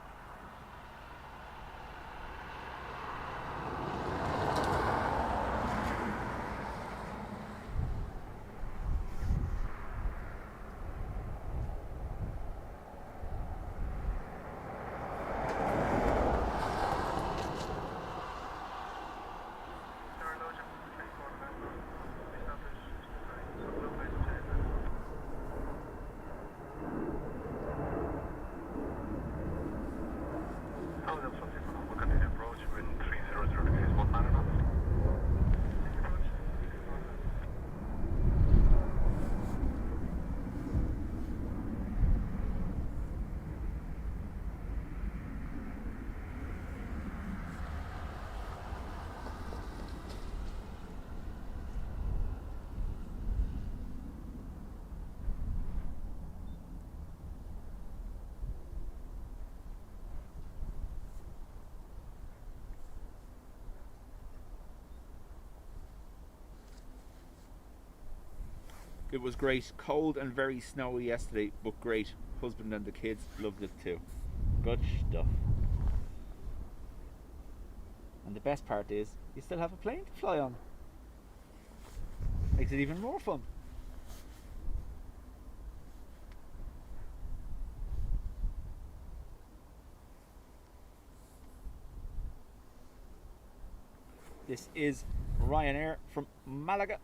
It was great. Cold and very snowy yesterday, but great. Husband and the kids loved it too. Good stuff. And the best part is, you still have a plane to fly on. Makes it even more fun. This is Ryanair from Malaga.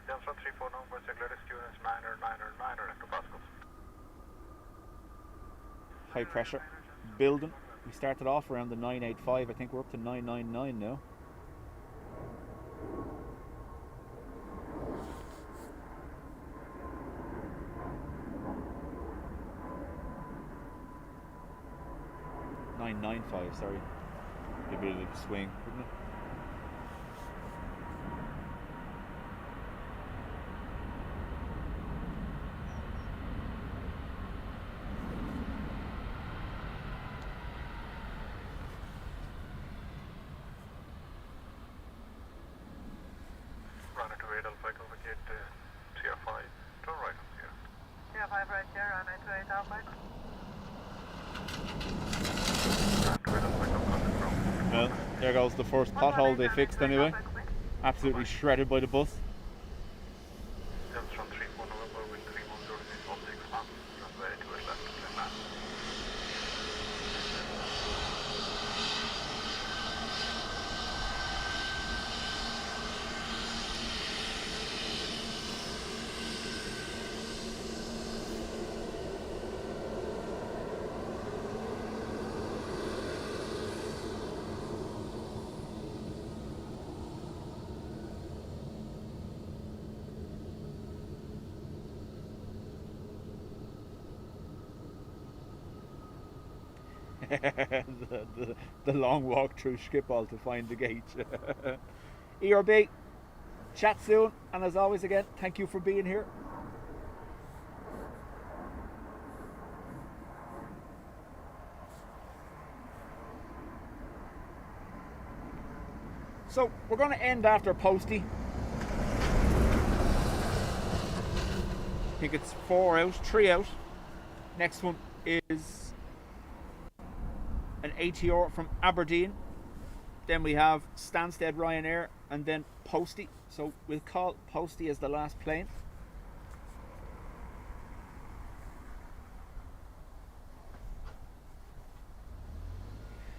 Delta 34 numbers, latest units 999 hectopascals. High pressure building. We started off around the 985. I think we're up to 999 now. 195, sorry. A bit of a swing, wouldn't it? Runway to Adel, Michael, vacate CR5, turn right on Sierra. CR5 right here, runway to Adel, Michael. Well, there goes the first pothole they fixed anyway. Absolutely shredded by the bus. Just from 34 November, wind 310 knots, runway to left, clear land. the long walk through Schiphol to find the gate. ERB, chat soon, and as always again, thank you for being here. So we're going to end after Posty. I think it's 4 out, 3 out. Next one is an ATR from Aberdeen. Then we have Stansted Ryanair, and then Posty. So we'll call Posty as the last plane.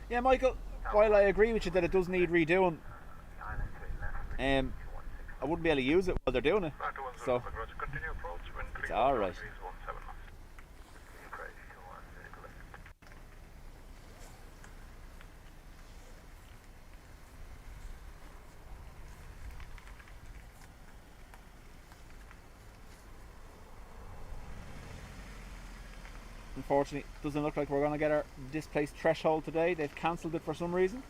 Yeah, Michael, while I agree with you that it does need redoing, I wouldn't be able to use it while they're doing it. So it's alright. Unfortunately, it doesn't look like we're going to get our displaced threshold today. They've cancelled it for some reason.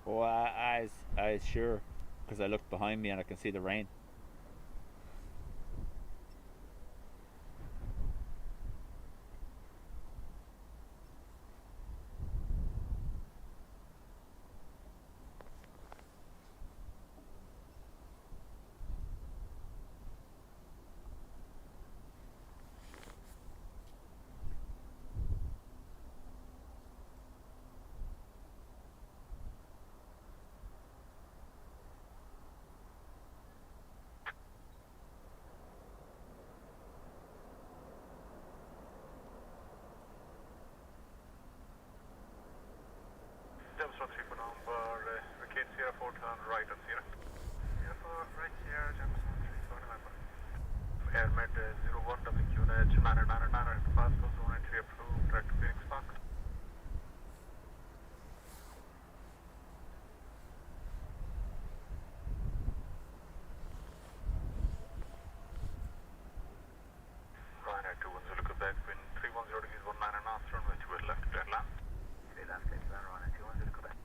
Oh, I was sure, because I looked behind me and I can see the rain. James 13 for number, vacate Sierra 4, turn right on Sierra. Sierra 4, right here, James 13 for November. Airmed 01, WQNH, manner, passport zone entry approved, direct to Phoenix Park. Ryanair 210, Quebec, wind 310 degrees, 19 knots, runway to left, clear land. Left, take land, Ryanair 210, Quebec.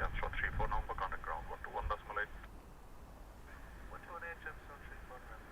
James 34 number, contact ground 121.8. 128, James 34 November.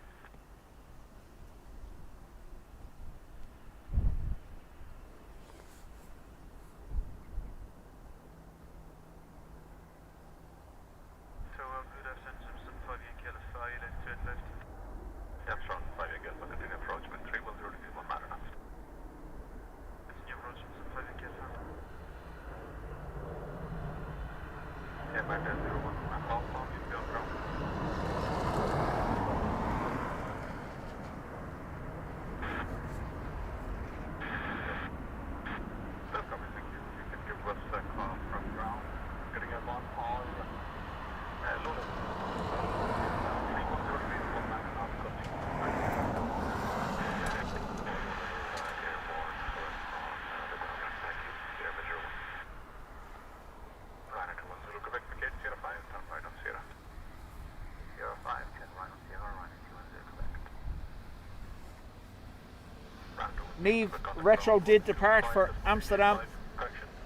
Neve, Retro did depart for Amsterdam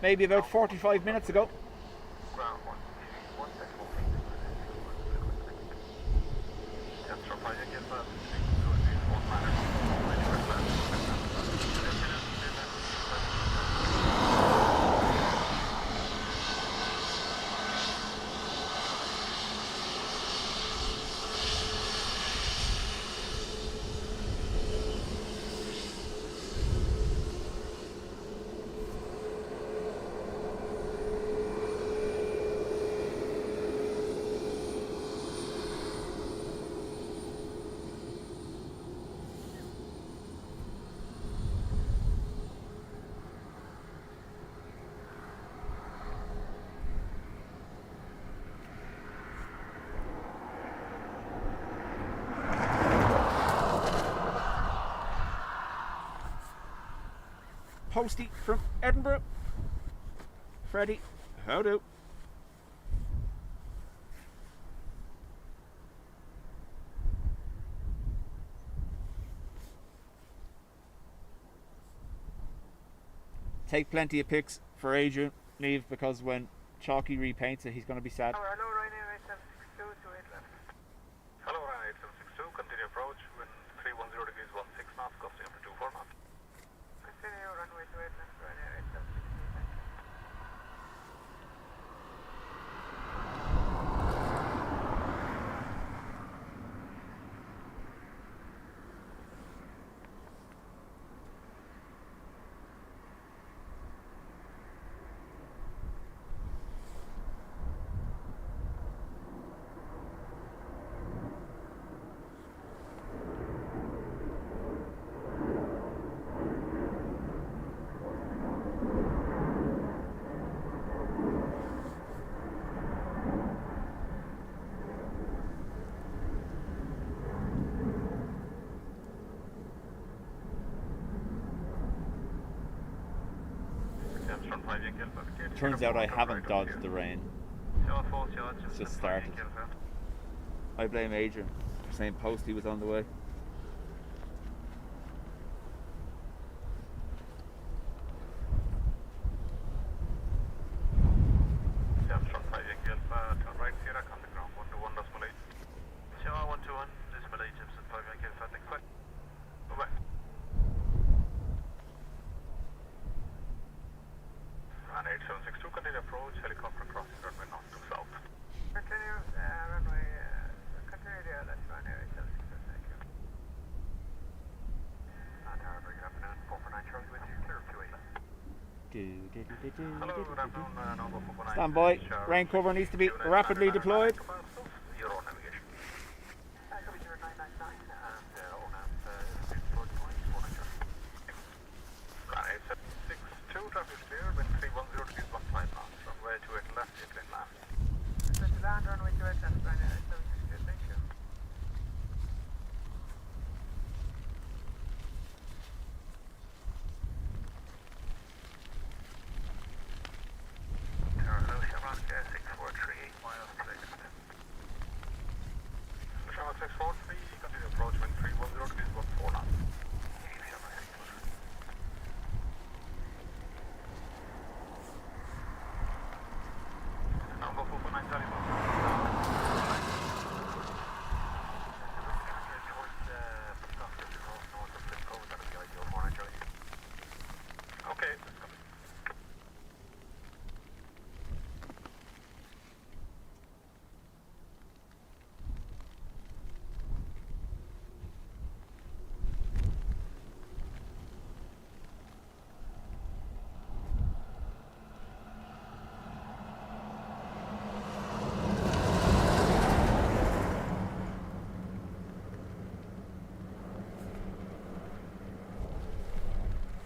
maybe about 45 minutes ago. Ground 160. Posty from Edinburgh. Freddie, how do? Take plenty of pics for Adrian, Neve, because when Chalky repaints it, he's going to be sad. Hello, Ryanair 8762 to 8 left. Hello, Ryanair 8762, continue approach, wind 310 degrees 16 knots, gusting up to 24 knots. Continue runway to 8 left, Ryanair 8762, thank you. Turns out I haven't dodged the rain. It's just started. I blame Adrian for saying Posty was on the way. Stand by. Rain cover needs to be rapidly deployed.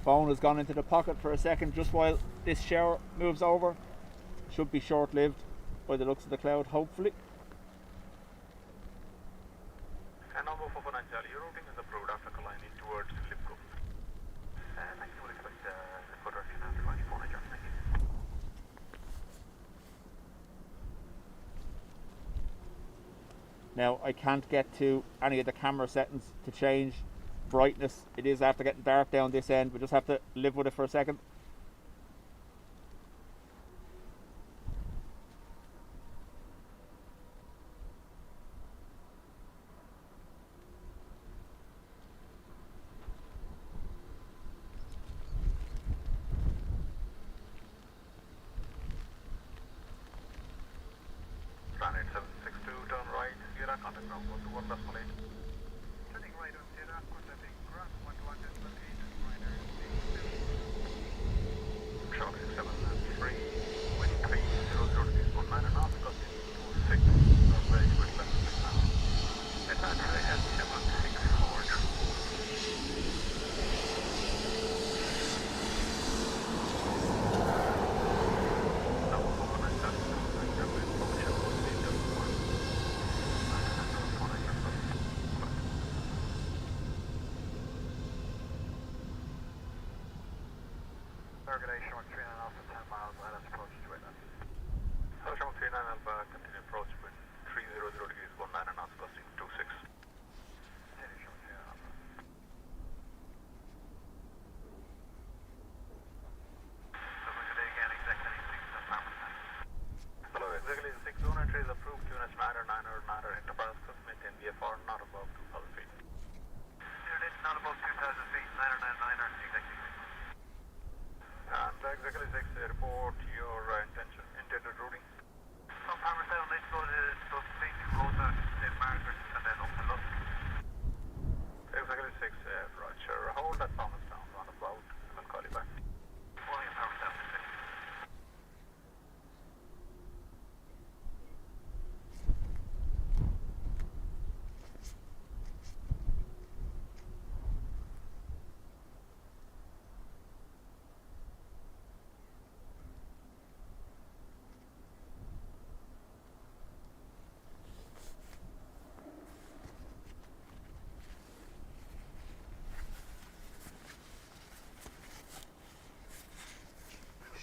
Phone has gone into the pocket for a second just while this shower moves over. Should be short-lived by the looks of the cloud, hopefully. And number 449 Charlie, your routing is approved after colliding towards Lipco. Thank you, we'll expect the production after 24 Niger. Thank you. Now I can't get to any of the camera settings to change brightness. It is after getting dark down this end. We just have to live with it for a second. Planet 762, turn right, Sierra, contact ground 121.8. Turning right on Sierra, contacting ground 121.8, Ryanair. Shark 673, wind 300 degrees 19 and a half, gusting 26, Runway with left now. Advance ahead 764. Organization 139 Alpha 10 miles, let us approach to it. Ocean 39 Alpha, continue approach wind 300 degrees 19 and a half, gusting 26. Continue short here, Alpha. Today again, exactly 6 Hello, exactly 6 zone entry is approved, units matter, 900 matter, enterprise customer maintain VFR not above 2,000 feet. Unit not above 2,000 feet, 999er, exactly 6. And exactly 6, report your intended routing. From Palmerstown, let's go to St. Rosa, St. Margaret, and then up to Lusk. Exactly 6, Roger. Hold at Palmerstown, roundabout, and then call you back. Only in Palmerstown, okay.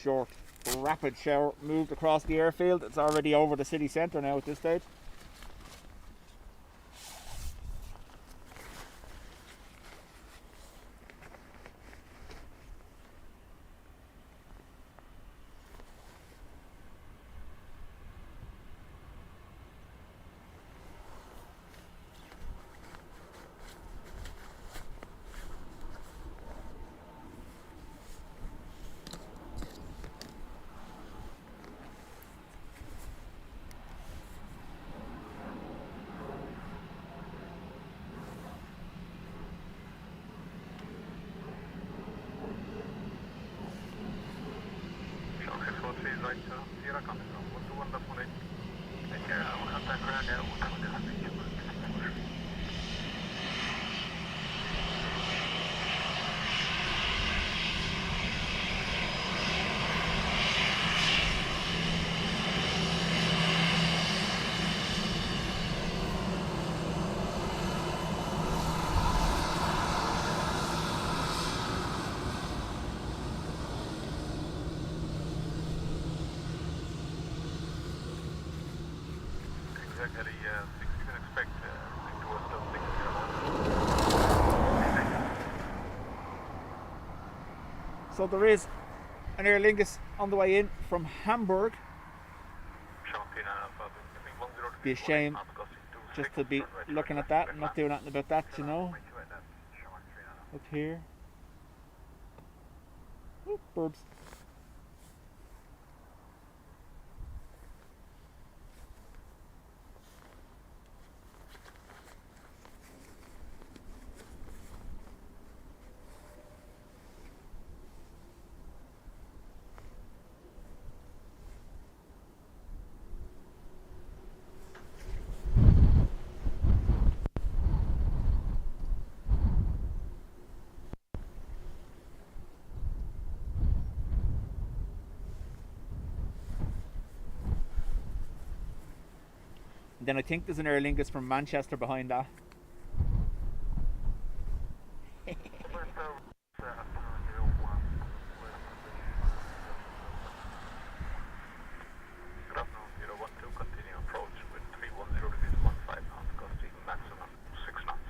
Short, rapid shower moved across the airfield. It's already over the city centre now at this stage. Shark 643 is right, Sierra, contact ground 121.8. Take care, I will contact Ryanair, we'll come to the beach. Exactly 6, you can expect routing towards Dublin Airport. So there is an Aer Lingus on the way in from Hamburg. Shark 39 Alpha, between 10 Be a degrees shame 48 knots, gusting 26, just to be runway looking at 25, that clear and not land. doing anything about that, you know. Wait to it, that's Shark 39. Up here. Oop, birds. And then I think there's an Aer Lingus from Manchester behind that. Good afternoon, 012, continue approach with 310 degrees 15 knots, gusting maximum 6 knots.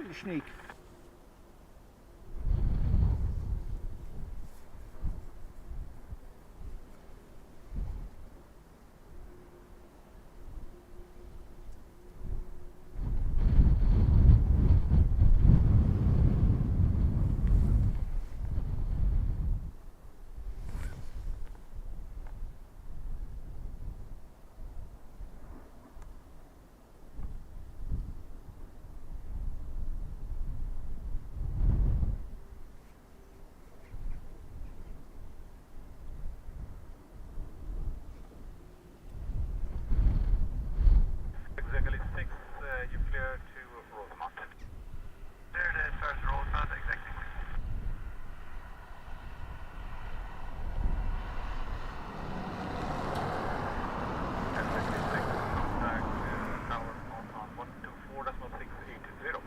Really sneak. Exactly 6, you clear to Rosemont. There it is, first Rosemont, exactly. Exactly 6, contact tower north on 124.680. 124.680,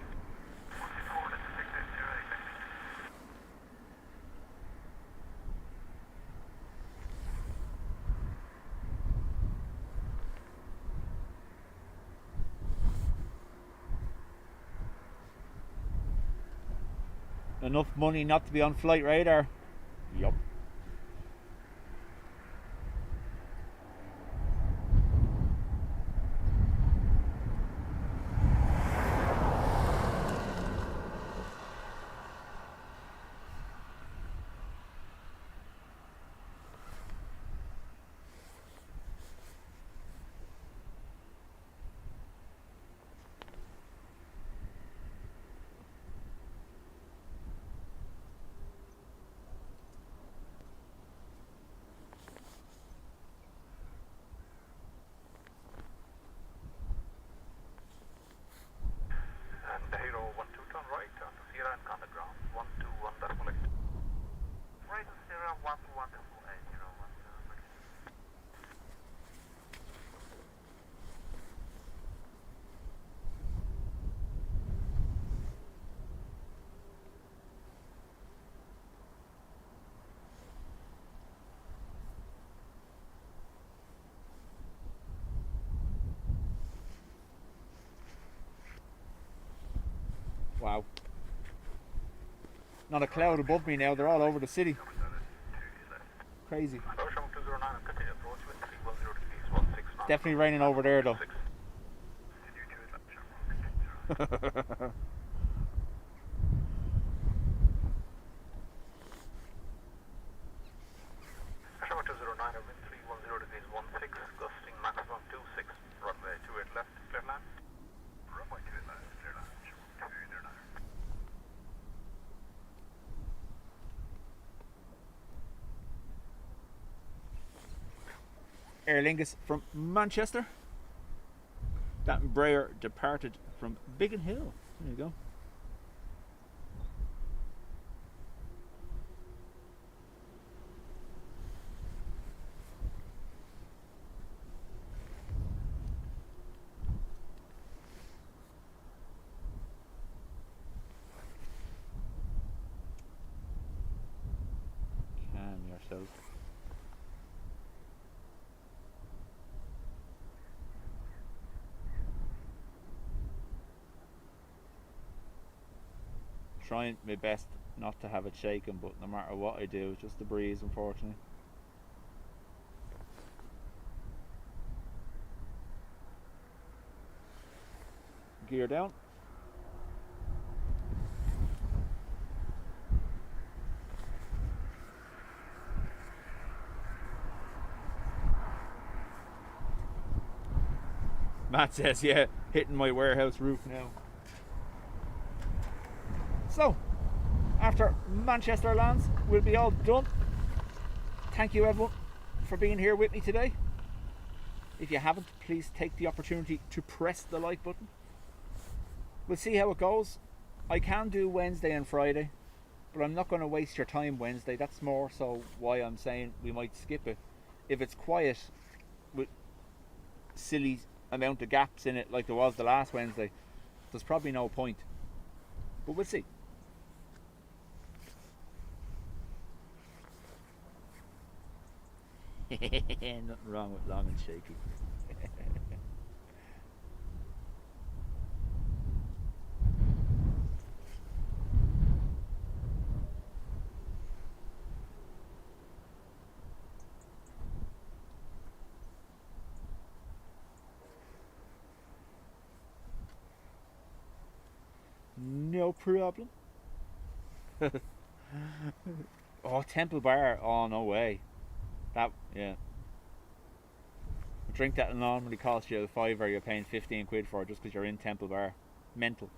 exactly. Enough money not to be on flight radar. Yup. And the Hero 12 turn right on the Sierra and on the ground 121.8. Right on Sierra 121.80. Wow. Not a cloud above me now, they're all over the city. Crazy. Ocean 209 and continue approach with 310 degrees 16 knots. Definitely raining over there though. Ocean 209 and wind 310 degrees 16, gusting maximum 26. Runway 28 left, clear land. Runway 28 left, clear land. 2 there now. Aer Lingus from Manchester. That Embraer departed from Biggin Hill. There you go. Calm yourself. Trying my best not to have it shaken, but no matter what I do, it's just the breeze, unfortunately. Gear down. Matt says, yeah, hitting my warehouse roof now. So, after Manchester lands, we'll be all done. Thank you everyone for being here with me today. If you haven't, please take the opportunity to press the like button. We'll see how it goes. I can do Wednesday and Friday, but I'm not going to waste your time Wednesday. That's more so why I'm saying we might skip it. If it's quiet with silly amount of gaps in it like there was the last Wednesday, there's probably no point. But we'll see. Nothing wrong with long and shaky. problem. Oh, Temple Bar. Oh, no way. That, yeah. A drink that normally costs you a fiver, you're paying 15 quid for just because you're in Temple Bar. Mental.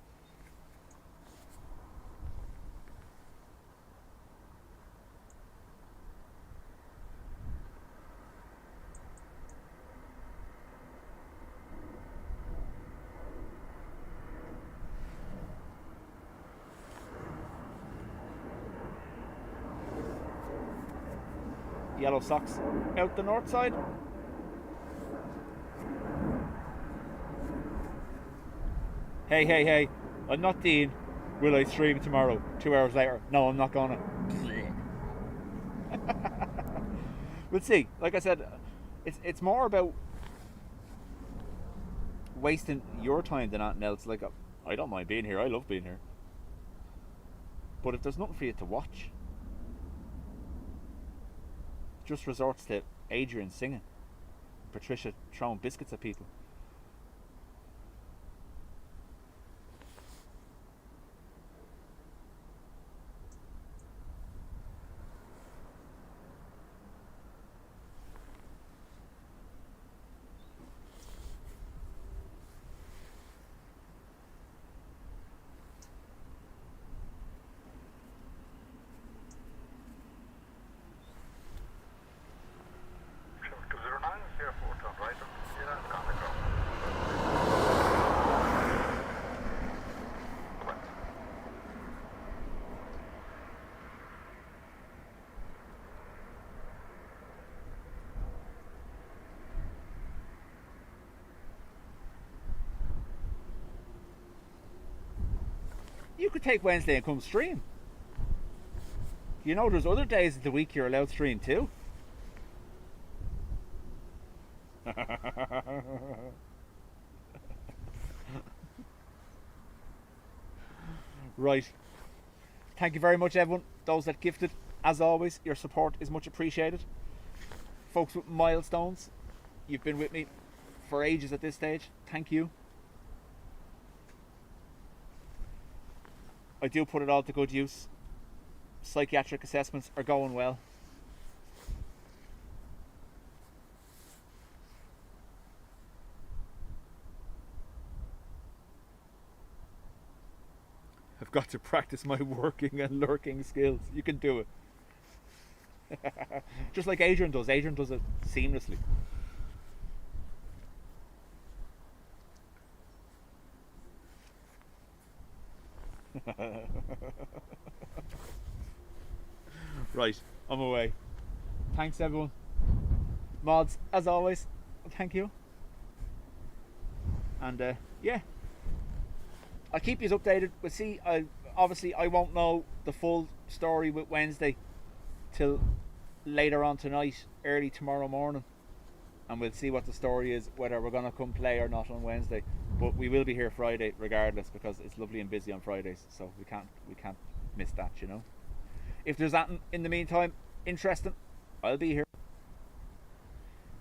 Yellow socks out the north side. Hey, I'm not Dean. Will I stream tomorrow? 2 hours later. No, I'm not gonna. We'll see. Like I said, it's more about wasting your time than anything else. Like, I don't mind being here. I love being here. But if there's nothing for you to watch, just resorts to Adrian singing, Patricia throwing biscuits at people. You could take Wednesday and come stream. You know, there's other days of the week you're allowed to stream too. Right. Thank you very much, everyone. Those that gifted, as always, your support is much appreciated. Folks with milestones, you've been with me for ages at this stage. Thank you. I do put it all to good use. Psychiatric assessments are going well. I've got to practice my working and lurking skills. You can do it. Just like Adrian does. Adrian does it seamlessly. Right, I'm away. Thanks, everyone. Mods, as always, thank you. And yeah, I'll keep you updated. We'll see. Obviously, I won't know the full story with Wednesday till later on tonight, early tomorrow morning, and we'll see what the story is, whether we're gonna come play or not on Wednesday. But we will be here Friday regardless, because it's lovely and busy on Fridays, so we can't miss that, you know. If there's anything in the meantime interesting, I'll be here.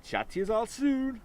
Chat to you all soon.